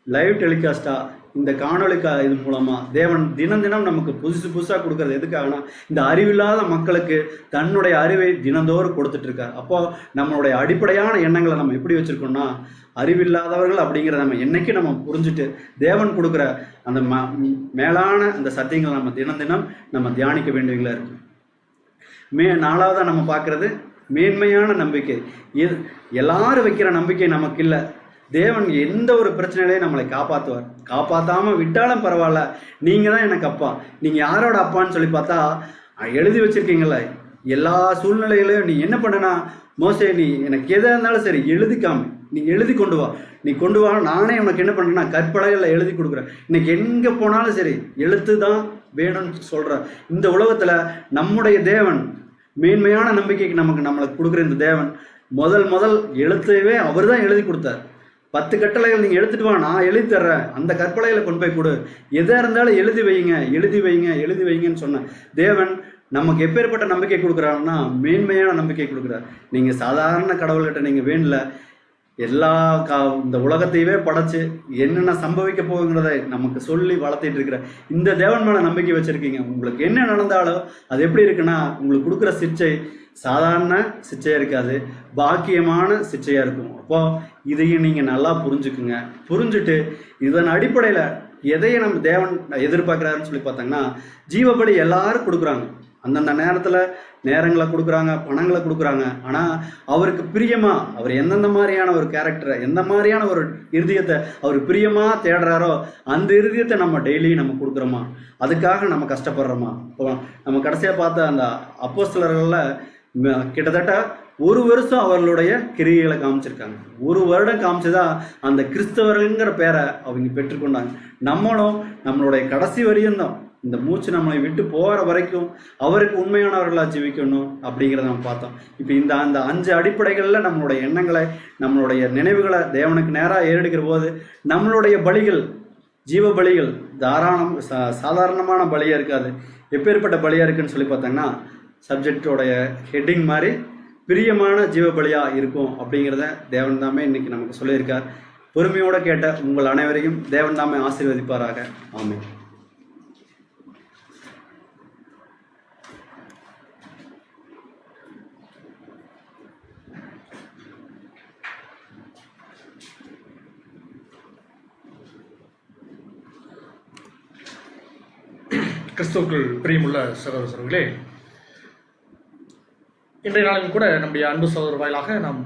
லைவ் டெலிகாஸ்டா இந்த காணொலிக்கா இது மூலமாக தேவன் தினம் நமக்கு புதுசாக கொடுக்கறது எதுக்காகனா, இந்த அறிவில்லாத மக்களுக்கு தன்னுடைய அறிவை தினந்தோறும் கொடுத்துட்டு இருக்கார். அப்போ நம்மளுடைய அடிப்படையான எண்ணங்களை நம்ம எப்படி வச்சிருக்கோம்னா, அறிவில்லாதவர்கள் அப்படிங்கிறத நம்ம என்னைக்கு நம்ம புரிஞ்சுட்டு தேவன் கொடுக்குற அந்த மேலான அந்த சத்தியங்களை நம்ம தினம் நம்ம தியானிக்க வேண்டியவங்களா இருக்கு. நாலாவதாக நம்ம பார்க்கறது மேன்மையான நம்பிக்கை. எல்லாரும் வைக்கிற நம்பிக்கை நமக்கு இல்லை. தேவன் எந்த ஒரு பிரச்சனையிலையும் நம்மளை காப்பாற்றுவார். காப்பாற்றாமல் விட்டாலும் பரவாயில்ல, நீங்கள் தான் எனக்கு அப்பா. நீங்கள் யாரோட அப்பான்னு சொல்லி பார்த்தா எழுதி வச்சிருக்கீங்கள, எல்லா சூழ்நிலைகளையும் நீ என்ன பண்ணனா, மோசே நீ எனக்கு எதாக இருந்தாலும் சரி எழுதிக்காம நீ எழுதி கொண்டு வா, நீ கொண்டு வா, நானே உனக்கு என்ன பண்ணுறேன்னா கற்பலகையில் எழுதி கொடுக்குறேன். இன்னைக்கு எங்கே போனாலும் சரி எழுத்து தான் வேணும்னு சொல்கிற இந்த உலகத்தில் நம்முடைய தேவன் மேன்மையான நம்பிக்கைக்கு நம்மளை கொடுக்குற இந்த தேவன் முதல் எழுத்தவே அவர் தான் எழுதி கொடுத்தார். 10 கட்டளைகள் நீங்கள் எடுத்துட்டு வா, நான் எழுதி தர்றேன், அந்த கற்பலைகளை கொண்டு போய் கொடு, எதாக இருந்தாலும் எழுதி வைங்கன்னு சொன்ன தேவன் நமக்கு எப்பேற்பட்ட நம்பிக்கை கொடுக்குறாருன்னா மேன்மையான நம்பிக்கை கொடுக்குறார். நீங்கள் சாதாரண கடவுள்கிட்ட நீங்கள் வேண்டல, இந்த உலகத்தையவே படைச்சு என்னென்ன சம்பவிக்க போகுங்கிறத நமக்கு சொல்லி வளர்த்திட்டு இருக்கிற இந்த தேவன் மேலே நம்பிக்கை வச்சிருக்கீங்க. உங்களுக்கு என்ன நடந்தாலும் அது எப்படி இருக்குன்னா, உங்களுக்கு கொடுக்குற சிக்ஷை சாதாரண சிக்ஷையாக இருக்காது, பாக்கியமான சிக்ஷையாக இருக்கும். அப்போ இதையும் நீங்கள் நல்லா புரிஞ்சுக்குங்க. புரிஞ்சுட்டு இதன் அடிப்படையில் எதையை நம்ம தேவன் எதிர்பார்க்குறாருன்னு சொல்லி பார்த்தாங்கன்னா, ஜீவபலி எல்லாரும் கொடுக்குறாங்க, அந்தந்த நேரங்களை கொடுக்குறாங்க, பணங்களை கொடுக்குறாங்க. ஆனால் அவருக்கு பிரியமா அவர் எந்தெந்த மாதிரியான ஒரு கேரக்டரை, எந்த மாதிரியான ஒரு இருதயத்தை அவர் பிரியமாக தேடுறாரோ அந்த இருதயத்தை நம்ம டெய்லி நம்ம கொடுக்குறோமா, அதுக்காக நம்ம கஷ்டப்படுறோமா. இப்போ நம்ம கடைசியாக பார்த்த அந்த அப்போஸ்தலர்களில் கிட்டத்தட்ட 1 வருஷம் அவர்களுடைய கிரியைகளை காமிச்சிருக்காங்க. 1 வருடம் காமிச்சுதான் அந்த கிறிஸ்தவர்கள்ங்கிற பேரை அவங்க பெற்றுக்கொண்டாங்க. நம்மளும் நம்மளுடைய கடைசி வரையும் தான், இந்த மூச்சு நம்மளை விட்டு போகிற வரைக்கும் அவருக்கு உண்மையானவர்களாக ஜீவிக்கணும் அப்படிங்கிறத நம்ம பார்த்தோம். இப்போ அந்த 5 அடிப்படைகளில் நம்மளுடைய எண்ணங்களை, நம்மளுடைய நினைவுகளை தேவனுக்கு நேராக ஏறெடுக்கிற போது நம்மளுடைய பலிகள், ஜீவ பலிகள் சாதாரணமான பலியாக இருக்காது. எப்பேற்பட்ட பலியாக இருக்குன்னு சொல்லி பார்த்தோங்கன்னா, சப்ஜெக்டோடைய ஹெட்டிங் மாதிரி பிரியமான ஜீவ பலியாக இருக்கும் அப்படிங்கிறத தேவன் தாமே இன்னைக்கு நமக்கு சொல்லியிருக்கார். பொறுமையோடு கேட்ட உங்கள் அனைவரையும் தேவன் தாமே ஆசீர்வதிப்பாராக. ஆமென். கிறிஸ்துவுக்குள் பிரியமுள்ள சகோதரர்களே, இன்றைய நாளிலும் கூட நம்முடைய அன்பு சகோதரர் வாயிலாக நாம்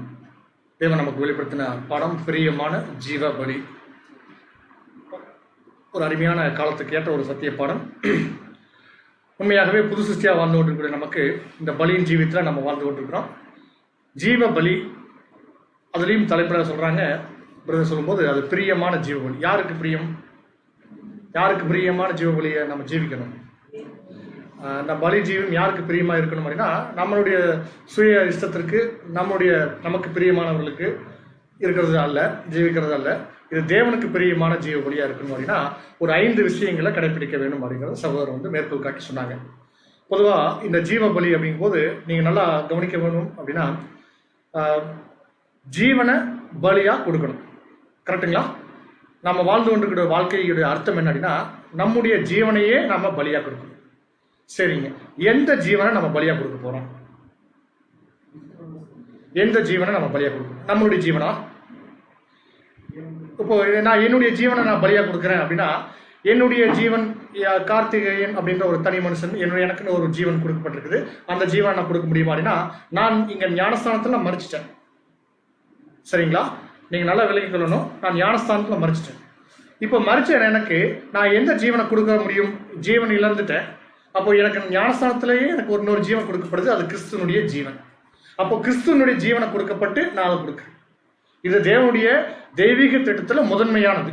தேவன் நமக்கு வெளிப்படுத்தின பாடம் பிரியமான ஜீவ பலி. ஒரு அருமையான காலத்துக்கு ஏற்ற ஒரு சத்திய பாடம். உண்மையாகவே புது சிருஷ்டியாக வாழ்ந்து கொண்டிருக்கிற நமக்கு இந்த பலியின் ஜீவித்தில் நம்ம வாழ்ந்து கொண்டிருக்கிறோம். ஜீவ பலி அதுலேயும் தலைப்பட சொல்கிறாங்க, பிரதர் சொல்லும்போது அது பிரியமான ஜீவ பலி. யாருக்கு பிரியம்? யாருக்கு பிரியமான ஜீவ பலியை நம்ம ஜீவிக்கணும்? நம்ம பலி ஜீவம் யாருக்கு பிரியமாக இருக்கணும் அப்படின்னா, நம்மளுடைய சுய இஷ்டத்திற்கு நமக்கு பிரியமானவர்களுக்கு இருக்கிறது அல்ல, ஜீவிக்கிறது அல்ல. இது தேவனுக்கு பிரியமான ஜீவ பலியாக இருக்கணும் அப்படின்னா ஒரு 5 விஷயங்களை கடைபிடிக்க வேண்டும் அப்படிங்கிறத சகோதரர் மேற்கோள் காட்டி சொன்னாங்க. பொதுவாக இந்த ஜீவ பலி அப்படிங்கும்போது நீங்கள் நல்லா கவனிக்க வேணும் அப்படின்னா, ஜீவனை பலியாக கொடுக்கணும். கரெக்டுங்களா? நம்ம வாழ்ந்து கொண்டிருக்கிற வாழ்க்கையுடைய அர்த்தம் என்ன அப்படின்னா, நம்முடைய ஜீவனையே நம்ம பலியாக கொடுக்கணும். சரிங்க, எந்த ஜீவனை நம்ம பலியாக கொடுக்க போகிறோம்? எந்த ஜீவனை நம்ம பலியாக கொடுக்கணும்? நம்மளுடைய ஜீவனா? இப்போ நான் என்னுடைய ஜீவனை நான் பலியாக கொடுக்குறேன் அப்படின்னா, என்னுடைய ஜீவன் கார்த்திகேயன் அப்படின்ற ஒரு தனி மனுஷன் எனக்குன்னு ஒரு ஜீவன் கொடுக்கப்பட்டிருக்குது. அந்த ஜீவனை நான் கொடுக்க முடியுமா அப்படின்னா, நான் இங்கே ஞானஸ்தானத்தில் நான் மறிச்சிட்டேன். சரிங்களா? நீங்கள் நல்லா விலகி கொள்ளணும். நான் ஞானஸ்தானத்தில் மறிச்சிட்டேன். இப்போ மறிச்ச எனக்கு நான் எந்த ஜீவனை கொடுக்க முடியும்? ஜீவன் இழந்துட்டேன். அப்போ எனக்கு ஞானஸ்தானத்திலேயே எனக்கு இன்னொரு ஜீவன் கொடுக்கப்படுது, அது கிறிஸ்துவனுடைய ஜீவன். அப்போ கிறிஸ்துவனுடைய ஜீவனை கொடுக்கப்பட்டு நான் அதை கொடுக்குறேன். இது தேவனுடைய தெய்வீக திட்டத்தில் முதன்மையானது.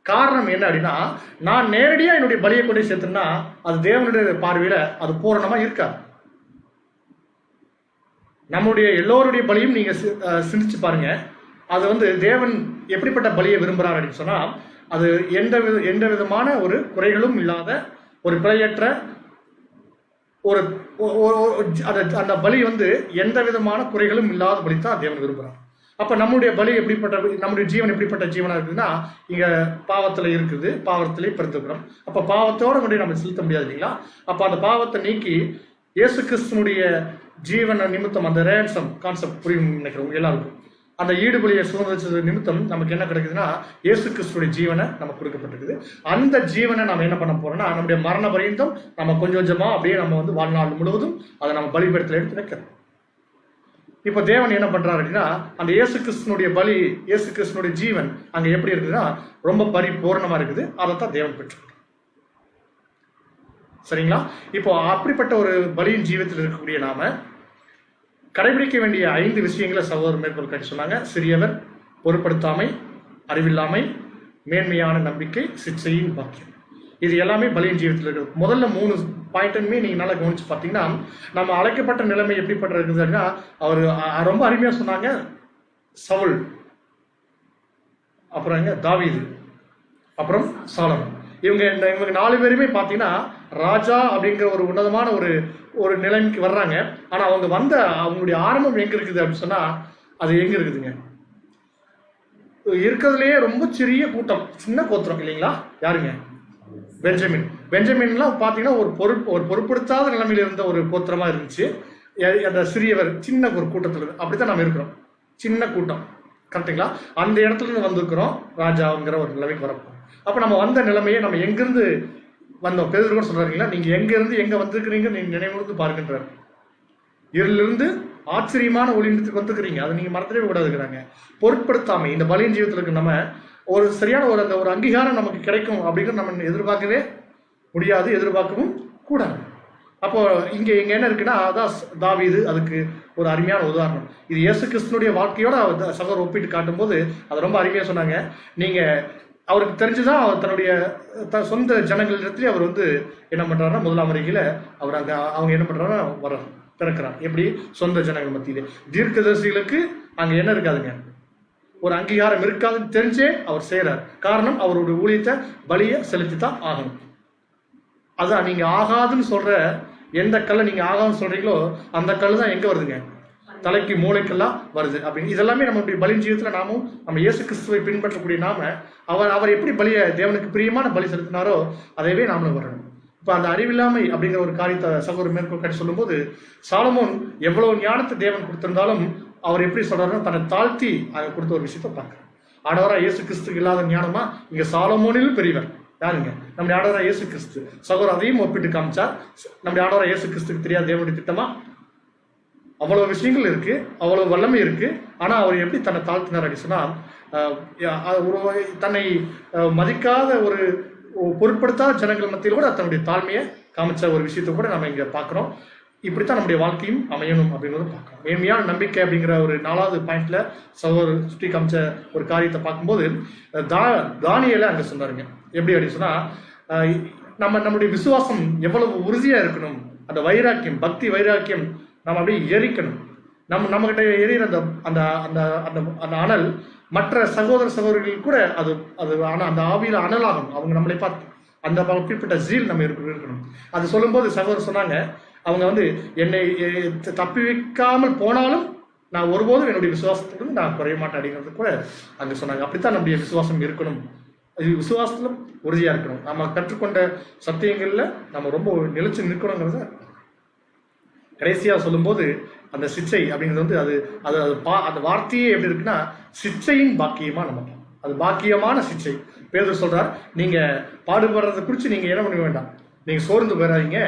காரணம் என்ன அப்படின்னா, நான் நேரடியாக என்னுடைய பலியை கொண்டு சேர்த்தேன்னா அது தேவனுடைய பார்வையில் அது பூரணமாக இருக்காது. நம்முடைய எல்லோருடைய பலியும் நீங்கள் சிந்திச்சு பாருங்க. அது தேவன் எப்படிப்பட்ட பலியை விரும்புகிறார் அப்படின்னு சொன்னால், அது எந்த விதமான ஒரு குறைகளும் இல்லாத ஒரு பிழையற்ற ஒரு அந்த பலி எந்த விதமான குறைகளும் இல்லாத பலி தான் தேவன் விரும்புகிறார். அப்போ நம்முடைய பலி எப்படிப்பட்ட, நம்முடைய ஜீவன் எப்படிப்பட்ட ஜீவனாக இருக்குதுன்னா, இங்கே பாவத்தில் இருக்குது, பாவத்திலே பிறத்துக்கிறோம். அப்போ பாவத்தோட கொண்டு நம்ம செலுத்த முடியாது இல்லைங்களா? அப்போ அந்த பாவத்தை நீக்கி இயேசு கிறிஸ்துவனுடைய ஜீவன நிமித்தம், அந்த ரேன்சம் கான்செப்ட் புரியும் நினைக்கிறவங்க எல்லாருக்கும், அந்த ஈடுபலியை சுதந்திர நிமித்தம் நமக்கு என்ன கிடைக்குதுன்னா, இயேசு கிறிஸ்துடைய ஜீவனை நமக்கு கொடுக்கப்பட்டிருக்குது. அந்த ஜீவனை நம்ம என்ன பண்ண போறோம்னா, நம்முடைய மரண பரியந்தம் நம்ம கொஞ்சம் கொஞ்சமா அப்படியே நம்ம வாழ்நாள் முழுவதும் அதை நம்ம பலிபீடத்தில் எடுத்து வைக்கிறோம். இப்போ தேவன் என்ன பண்றாரு அப்படின்னா, அந்த இயேசு கிறிஸ்துனுடைய பலி, இயேசு கிறிஸ்துனுடைய ஜீவன் அங்க எப்படி இருக்குதுன்னா ரொம்ப பரிபூர்ணமா இருக்குது. அதைத்தான் தேவன் பெற்றிருக்கு. சரிங்களா? இப்போ அப்படிப்பட்ட ஒரு பலியின் ஜீவத்தில் இருக்கக்கூடிய நாம கடைபிடிக்க வேண்டிய 5 விஷயங்களை சகோதரர் மேற்கோள் காட்டி சொன்னாங்க. சிறியவர், பொருட்படுத்தாமை, அறிவில்லாமை, மேன்மையான நம்பிக்கை, சிற்சையின் பாக்கியம். இது எல்லாமே பலியின் ஜீவத்தில் இருக்குது. முதல்ல 3 பாயிண்ட்டுமே நீங்கள் நல்லா கவனிச்சு பார்த்தீங்கன்னா, நம்ம அழைக்கப்பட்ட நிலைமை எப்படிப்பட்ட இருக்குது அப்படின்னா, அவர் ரொம்ப அருமையாக சொன்னாங்க. சவுல், அப்புறம் தாவீது, அப்புறம் சாலமன். இவங்க 4 பேருமே பார்த்தீங்கன்னா ராஜா அப்படிங்கிற ஒரு உன்னதமான ஒரு நிலைமைக்கு வர்றாங்க. ஆனால் அவங்களுடைய ஆரம்பம் எங்கே இருக்குது அப்படின்னு சொன்னால், அது எங்கே இருக்குதுங்க? இருக்கிறதுலையே ரொம்ப சிறிய கூட்டம், சின்ன கோத்திரம் இல்லைங்களா? யாருங்க? பெஞ்சமின்லாம் பார்த்தீங்கன்னா ஒரு பொருட்படுத்தாத நிலைமையில் இருந்த ஒரு கோத்திரமாக இருந்துச்சு. அந்த சிறியவர் சின்ன ஒரு கூட்டத்தில் அப்படித்தான் நம்ம இருக்கிறோம். சின்ன கூட்டம், கரெக்டுங்களா? அந்த இடத்துல இருந்து வந்திருக்கிறோம் ராஜாங்கிற ஒரு நிலைமைக்கு வரப்போம். அப்போ நம்ம வந்த நிலைமையை நம்ம எங்கிருந்து வந்தோம்? பேதுரு கூட சொல்றாருங்களா, நீங்க எங்கிருந்து எங்க வந்திருக்கிறீங்க நீங்க நினைவுறுத்து பாருங்கன்றார். இருளிலிருந்து ஆச்சரியமான ஒளிநிலத்துக்கு வந்துக்கிறீங்க, அதை நீங்க மறந்துடவே கூடாதுங்கிறாங்க. பொருட்படுத்தாமை, இந்த பலியின் ஜீவத்தில் இருக்கு நம்ம ஒரு சரியான ஒரு அங்கீகாரம் நமக்கு கிடைக்கும் அப்படிங்கிறது நம்ம எதிர்பார்க்கவே முடியாது, எதிர்பார்க்கவும் கூடாது. அப்போ இங்க என்ன இருக்குன்னா, அதான் தாவீது அதுக்கு ஒரு அருமையான உதாரணம். இது இயேசு கிறிஸ்துனுடைய வாழ்க்கையோட சகோதரர் ஒப்பிட்டு காட்டும் போது அது ரொம்ப அருமையா சொன்னாங்க. நீங்க அவருக்கு தெரிஞ்சுதான் அவர் தன்னுடைய சொந்த ஜனங்களிடத்திலே அவர் என்ன பண்றாருன்னா, முதலாம் வருகையில அவர் அவங்க என்ன பண்றாருன்னா பிறக்கிறார். எப்படி? சொந்த ஜனங்கள் மத்தியிலே. தீர்க்கதரிசிகளுக்கு அங்க என்ன இருக்காதுங்க, ஒரு அங்கீகாரம் இருக்காதுன்னு தெரிஞ்சே அவர் செய்யறார். காரணம், அவருடைய ஊழியத்தை பலியை செலுத்தித்தான் ஆகணும். அதான் நீங்க ஆகாதுன்னு சொல்ற எந்த கல்லை நீங்க ஆகாதுன்னு சொல்றீங்களோ அந்த கல் தான் எங்க வருதுங்க? தலைக்கு மூளைக்கெல்லாம் வருது அப்படின்னு. இதெல்லாமே நம்மளுடைய பலியின் ஜீவிதத்தில் நம்ம இயேசு கிறிஸ்துவை பின்பற்றக்கூடிய அவர் எப்படி பலியை தேவனுக்கு பிரியமான பலி செலுத்தினாரோ அதைவே நாமளும் வரணும். இப்போ அந்த அறிவில்லாமை அப்படிங்கிற ஒரு காரியத்தை சகோதரர் மேற்கோள் காட்டி சொல்லும்போது, சாலமோன் எவ்வளவு ஞானத்தை தேவன் கொடுத்திருந்தாலும் அவர் எப்படி சொல்றாருன்னா தன்னை தாழ்த்தி அதை கொடுத்த ஒரு விஷயத்தை பார்க்குறேன். ஆண்டவரா இயேசு கிறிஸ்துக்கு இல்லாத ஞானமா இங்க சாலமோனிலும் பெரியவர் யாருங்க? நம்முடைய ஆண்டவரா இயேசு கிறிஸ்து. சகோதரர் அதையும் ஒப்பிட்டு காமிச்சா நம்முடைய ஆண்டவரா இயேசு கிறிஸ்துக்கு தெரியாத தேவனுடைய திட்டமா? அவ்வளவு விஷயங்கள் இருக்கு, அவ்வளவு வல்லமை இருக்கு. ஆனா அவர் எப்படி தன்னை தாழ்த்தினார் அப்படின்னு சொன்னா, தன்னை மதிக்காத ஒரு பொருட்படுத்தாத ஜனங்கள் மத்தியில் கூட தன்னுடைய தாழ்மையை காமிச்ச ஒரு விஷயத்தை கூட நம்ம இங்க பார்க்கிறோம். இப்படித்தான் நம்முடைய வாழ்க்கையும் அமையணும் அப்படிங்கிறத பார்க்கணும். மேன்மையான நம்பிக்கை அப்படிங்கிற ஒரு 4வது பாயிண்ட்ல சகோதரர் சுற்றி காமிச்ச ஒரு காரியத்தை பார்க்கும்போது தானியேல அங்க சொன்னாருங்க. எப்படி அப்படின்னு சொன்னா, நம்முடைய விசுவாசம் எவ்வளவு உறுதியா இருக்கணும், அந்த வைராக்கியம், பக்தி வைராக்கியம் நம்ம அப்படியே எரிக்கணும். நம்மகிட்ட எரியிற அந்த அந்த அந்த அந்த அனல் மற்ற சகோதரர்கள் கூட அது அந்த ஆவியில அனலாகும். அவங்க நம்மளை பார்த்து அந்த குறிப்பிட்ட ஜீல் நம்ம இருக்கணும். அது சொல்லும்போது சகோதரர் சொன்னாங்க, அவங்க என்னை தப்பி வைக்காமல் போனாலும் நான் ஒருபோதும் என்னுடைய விசுவாசத்துக்கு நான் குறைய மாட்டேன் அப்படிங்கிறது கூட அங்க சொன்னாங்க. அப்படித்தான் நம்முடைய விசுவாசம் இருக்கணும். விசுவாசத்துல உறுதியா இருக்கணும். நம்ம கற்றுக்கொண்ட சத்தியங்கள்ல நம்ம ரொம்ப நிலைச்சு நிற்கணுங்கிறத கடைசியா சொல்லும்போது, அந்த சிச்சை அப்படிங்கிறது அந்த வார்த்தையே எப்படி இருக்குன்னா, சிச்சையின் பாக்கியமா நம்ம அது பாக்கியமான சிச்சை. பேதுரு சொல்றார், நீங்க பாடுபடுறதை குறித்து நீங்க என்ன பண்ண வேண்டாம், நீங்க சோர்ந்து போயிடாதீங்க.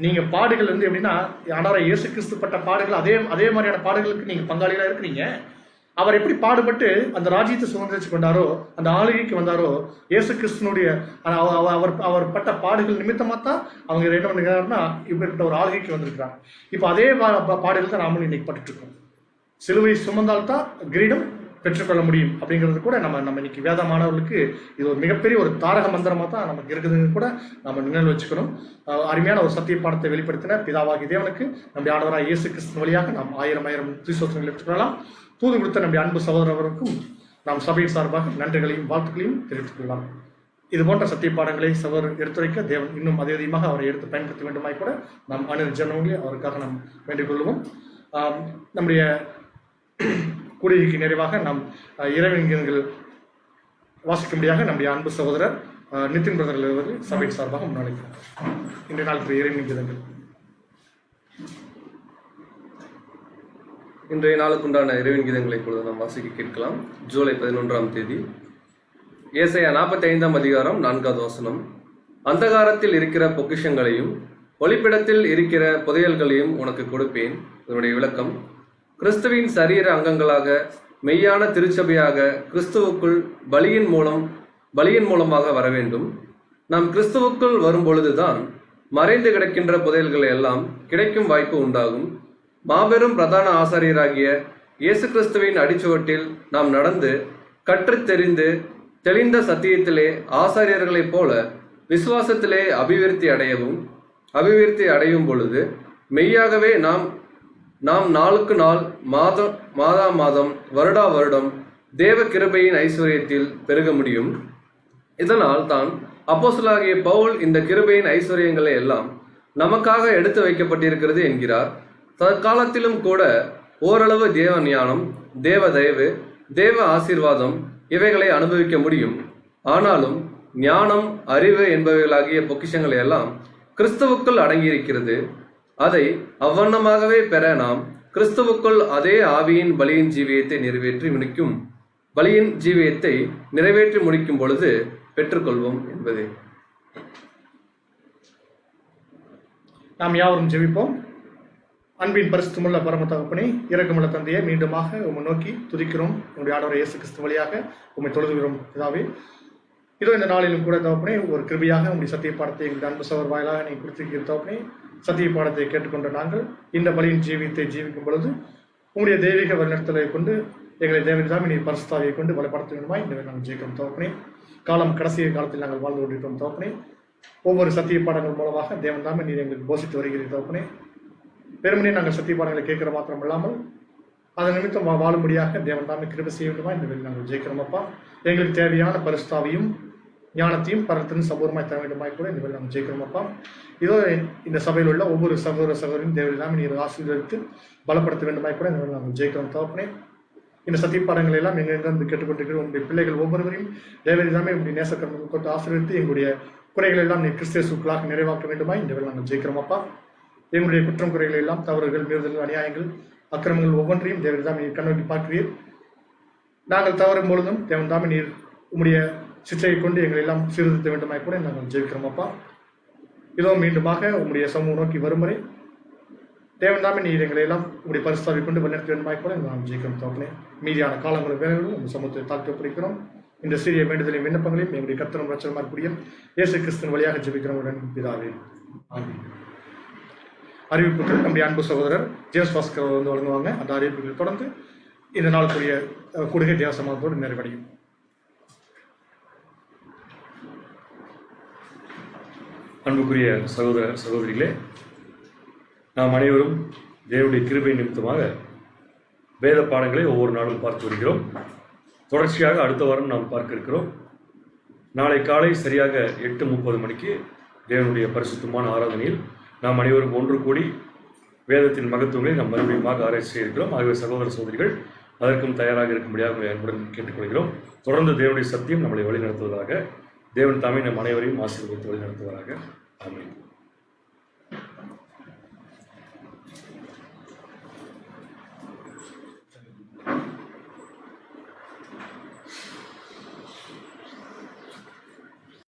நீங்க பாடுகள் எப்படின்னா, ஆண்டவராகிய இயேசு கிறிஸ்து பட்ட பாடுகள் அதே மாதிரியான பாடுகளுக்கு நீங்க பங்காளிகளா இருக்கிறீங்க. அவர் எப்படி பாடுபட்டு அந்த ராஜ்யத்தை சுதந்திரிச்சு கொண்டாரோ, அந்த ஆளுகைக்கு வந்தாரோ, இயேசு கிறிஸ்துனுடைய அவர் பட்ட பாடுகள் நிமித்தமா தான் அவங்க என்ன பண்ணுறாருன்னா இப்படிப்பட்ட ஒரு ஆளுகைக்கு வந்திருக்கிறார். இப்போ அதே பாடுகள் தான் நாமளும் இன்னைக்கு பட்டு இருக்கோம். சிலுவை சுமந்தால்தான் கிரீடம் பெற்றுக்கொள்ள முடியும் அப்படிங்கிறது கூட நம்ம இன்னைக்கு வேத மாணவர்களுக்கு இது ஒரு மிகப்பெரிய ஒரு தாரக மந்திரமா தான் நமக்கு இருக்குதுன்னு கூட நம்ம நினைவு வச்சுக்கணும். அருமையான ஒரு சத்திய பாடத்தை வெளிப்படுத்தின பிதாவாகிய தேவனுக்கு நம்முடைய ஆண்டவராகிய இயேசு கிறிஸ்து வழியாக நாம் 1000 துதிஸ்தோத்திரங்களை பெற்றுக்கொள்ளலாம். தூது கொடுத்த நம்முடைய அன்பு சகோதரர்களுக்கும் நாம் சபையின் சார்பாக நன்றிகளையும் வாழ்த்துக்களையும் தெரிவித்துக் கொள்ளலாம். இது போன்ற சத்திய பாடங்களை சகோதரர் எடுத்துரைக்க தேவன் இன்னும் அதிகமாக அவரை எடுத்து பயன்படுத்த வேண்டுமாய் கூட நாம் அனுஜனங்களே அவருக்காக நாம் வேண்டிக் கொள்வோம். நம்முடைய கூடியைக்கு நிறைவாக நாம் இறைவன்கள் வாசிக்கும்படியாக நம்முடைய அன்பு சகோதரர் நிதின் பிரதர்கள் அவர்கள் சபையின் சார்பாக முன்னெடுக்கிறார். இன்றைய நாளுக்கு இறைவன்கள் இன்றைய நாளுக்குண்டான இறைவன் கீதங்களை இப்பொழுது நாம் வாசிக்க கேட்கலாம். ஜூலை 11ஆம் தேதி ஏசாயா 45ஆம் அதிகாரம் 4வது வசனம். அந்தகாரத்தில் இருக்கிற பொக்கிஷங்களையும் ஒளிப்பிடத்தில் இருக்கிற புதையல்களையும் உனக்கு கொடுப்பேன். இதனுடைய விளக்கம், கிறிஸ்துவின் சரீர அங்கங்களாக மெய்யான திருச்சபையாக கிறிஸ்துவுக்குள் பலியின் மூலமாக வர வேண்டும். நாம் கிறிஸ்துவுக்குள் வரும்பொழுதுதான் மறைந்து கிடக்கின்ற புதையல்கள் எல்லாம் கிடைக்கும் வாய்ப்பு உண்டாகும். மாபெரும் பிரதான ஆசாரியராகிய இயேசு கிறிஸ்துவின் அடிச்சுவட்டில் நாம் நடந்து கற்று தெரிந்து தெளிந்த சத்தியத்திலே ஆசாரியர்களைப் போல விசுவாசத்திலே அபிவிருத்தி அடையும் பொழுது மெய்யாகவே நாம் நாளுக்கு நாள் மாதம் வருடா வருடம் தேவ கிருபையின் ஐஸ்வர்யத்தில் பெருக முடியும். இதனால் தான் அப்போஸ்தலனாகிய பவுல் இந்த கிருபையின் ஐஸ்வர்யங்களை எல்லாம் நமக்காக எடுத்து வைக்கப்பட்டிருக்கிறது என்கிறார். தற்காலத்திலும் கூட ஓரளவு தேவ ஞானம், தேவ தயவு, தேவ ஆசீர்வாதம் இவைகளை அனுபவிக்க முடியும். ஆனாலும் ஞானம், அறிவு என்பவைகளாகிய பொக்கிஷங்களை எல்லாம் கிறிஸ்துவுக்குள் அடங்கியிருக்கிறது. அதை அவ்வண்ணமாகவே பெற நாம் கிறிஸ்துவுக்குள் அதே ஆவியின் பலியின் ஜீவியத்தை நிறைவேற்றி முடிக்கும் பொழுது பெற்றுக்கொள்வோம் என்பதே. நாம் யாவரும் ஜெபிப்போம். அன்பின் பரிசுத்தமுள்ள பரம தகப்பனே, இரக்கமுள்ள தந்தையை, மீண்டுமாக உம்மை நோக்கி துதிக்கிறோம். உங்களுடைய ஆண்டவர் இயேசு கிறிஸ்து வழியாக உம்மை தொழுதுகிறோம் பிதாவே. இதோ இந்த நாளிலும் கூட தகப்பனே, ஒரு கிருபையாக உங்களுடைய சத்திய பாடத்தை எங்களுடைய அன்பு சகோதரர் வாயிலாக நீ கொடுத்திருக்கிற தகப்பனே, சத்திய பாடத்தை கேட்டுக்கொண்ட நாங்கள் இந்த பலியின் ஜீவியத்தை ஜீவிக்கும் பொழுது உங்களுடைய தெய்வீக வழிநடத்தலை கொண்டு எங்களை தேவனிதாமி நீ பரிசுத்தாவியை கொண்டு பலப்படுத்த வேண்டுமாய் இந்த நாங்கள் ஜெயிக்கிறோம் தகப்பனே. காலம் கடைசி காலத்தில் நாங்கள் வாழ்ந்து கொண்டிருக்கிறோம் தகப்பனே. ஒவ்வொரு சத்திய பாடங்கள் மூலமாக தேவன்தாமே நீர் எங்களுக்கு போஷித்து வருகிறீர் தகப்பனே. பெருமனே நாங்கள் சத்திய பாடங்களை கேட்கிற மாத்திரம் இல்லாமல் அதன் நிமித்தம் வாழும்படியாக தேவன் தாமே கிருபை செய்ய வேண்டுமா இந்த வேலை நாங்கள் ஜெயிக்கிறோம் அப்பா. எங்களுக்கு தேவையான பரிசுத்தாவையும் ஞானத்தையும் பரத்தின் சம்பூர்ணமாய் தர வேண்டுமாய் கூட இந்த வேலை நாங்கள் ஜெயிக்கிறோம் அப்பா. இதோ இந்த சபையில் உள்ள ஒவ்வொரு சகோதர சகோதரியும் தேவரில்லாமல் நீர் ஆசீர்வதித்து பலப்படுத்த வேண்டுமாய் கூட நாங்கள் ஜெயிக்கிறோம் தகப்பனே. இந்த சத்திய பாடங்களை எல்லாம் எங்கிருந்து கேட்டுக்கொண்டிருக்கிற உங்களுடைய பிள்ளைகள் ஒவ்வொருவரையும் தேவரில்லாமல் உங்களுடைய நேசக்கரம் கொண்டு ஆசீர்வதித்து எங்களுடைய குறைகளை எல்லாம் நீ கிறிஸ்தியசுக்களாக நிறைவாக்க வேண்டுமாய் இந்த வேலை நாங்கள் ஜெயிக்கிறோம் அப்பா. எங்களுடைய குற்றம் குறைகளை எல்லாம் தவறுகள் மீறுதல்கள் அநியாயங்கள் அக்கிரமங்கள் ஒவ்வொன்றையும் தேவரில்லாமல் நீர் கண்ணோக்கி பார்க்கிறீர். நாங்கள் தவறும் பொழுதும் தேவன் தாமே நீர் உம்முடைய சிற்றையை கொண்டு எங்களை எல்லாம் சீர்திருத்த வேண்டுமாய் கூட நாங்கள் ஜெயிக்கிறோம் அப்பா. இதோ மீண்டுமாக உம்முடைய சமூகம் நோக்கி வரும் வரை தேவன் தாமே நீர் எங்களை எல்லாம் உங்களுடைய பரிசுத்தாவை கொண்டு வழிநடத்த வேண்டுமாய் கூட நாங்கள் ஜெயிக்கிறோம் தோப்பனே. மீதியான காலங்களும் வேலைகளும் உங்கள் சமூகத்தை தாழ்த்தி ஒப்படைக்கிறோம். இந்த சிறிய வேண்டுதலையும் விண்ணப்பங்களையும் எங்களுடைய கர்த்தரும் ரட்சகருமாய் இருக்கக்கூடிய இயேசு கிறிஸ்துவின் வழியாக ஜெபிக்கிறோம் பிதாவே. ஆமென். அறிவிப்புகள் நம்முடைய அன்பு சகோதரர் ஜேம்ஸ் பாஸ்கர் வந்து வழங்குவாங்க. அந்த அறிவிப்புகள் தொடர்ந்து இந்த நாளுக்குரிய கூடுகை தேவசமானத்தோடு நிறைவடையும். அன்புக்குரிய சகோதர சகோதரிகளே, நாம் அனைவரும் தேவனுடைய கிருபை நிமித்தமாக வேத பாடங்களை ஒவ்வொரு நாளும் பார்த்து வருகிறோம். தொடர்ச்சியாக அடுத்த வாரம் நாம் பார்க்க இருக்கிறோம். நாளை காலை சரியாக 8:30 மணிக்கு தேவனுடைய பரிசுத்தமான ஆராதனையில் நாம் அனைவரும் ஒன்று கூடி வேதத்தின் மகத்துவங்களை நாம் மறுபடியும் ஆராய்ச்சி செய்திருக்கிறோம். ஆகவே சகோதர சகோதரிகள் அதற்கும் தயாராக இருக்கும்படியாக அன்புடன் கேட்டுக்கொள்கிறோம். தொடர்ந்து தேவனுடைய சத்தியம் நம்மளை வழிநடத்துவதாக. தேவன் தாமே நம் அனைவரையும் ஆசீர்வதித்து வழிநடத்துவதாக. ஆமென்.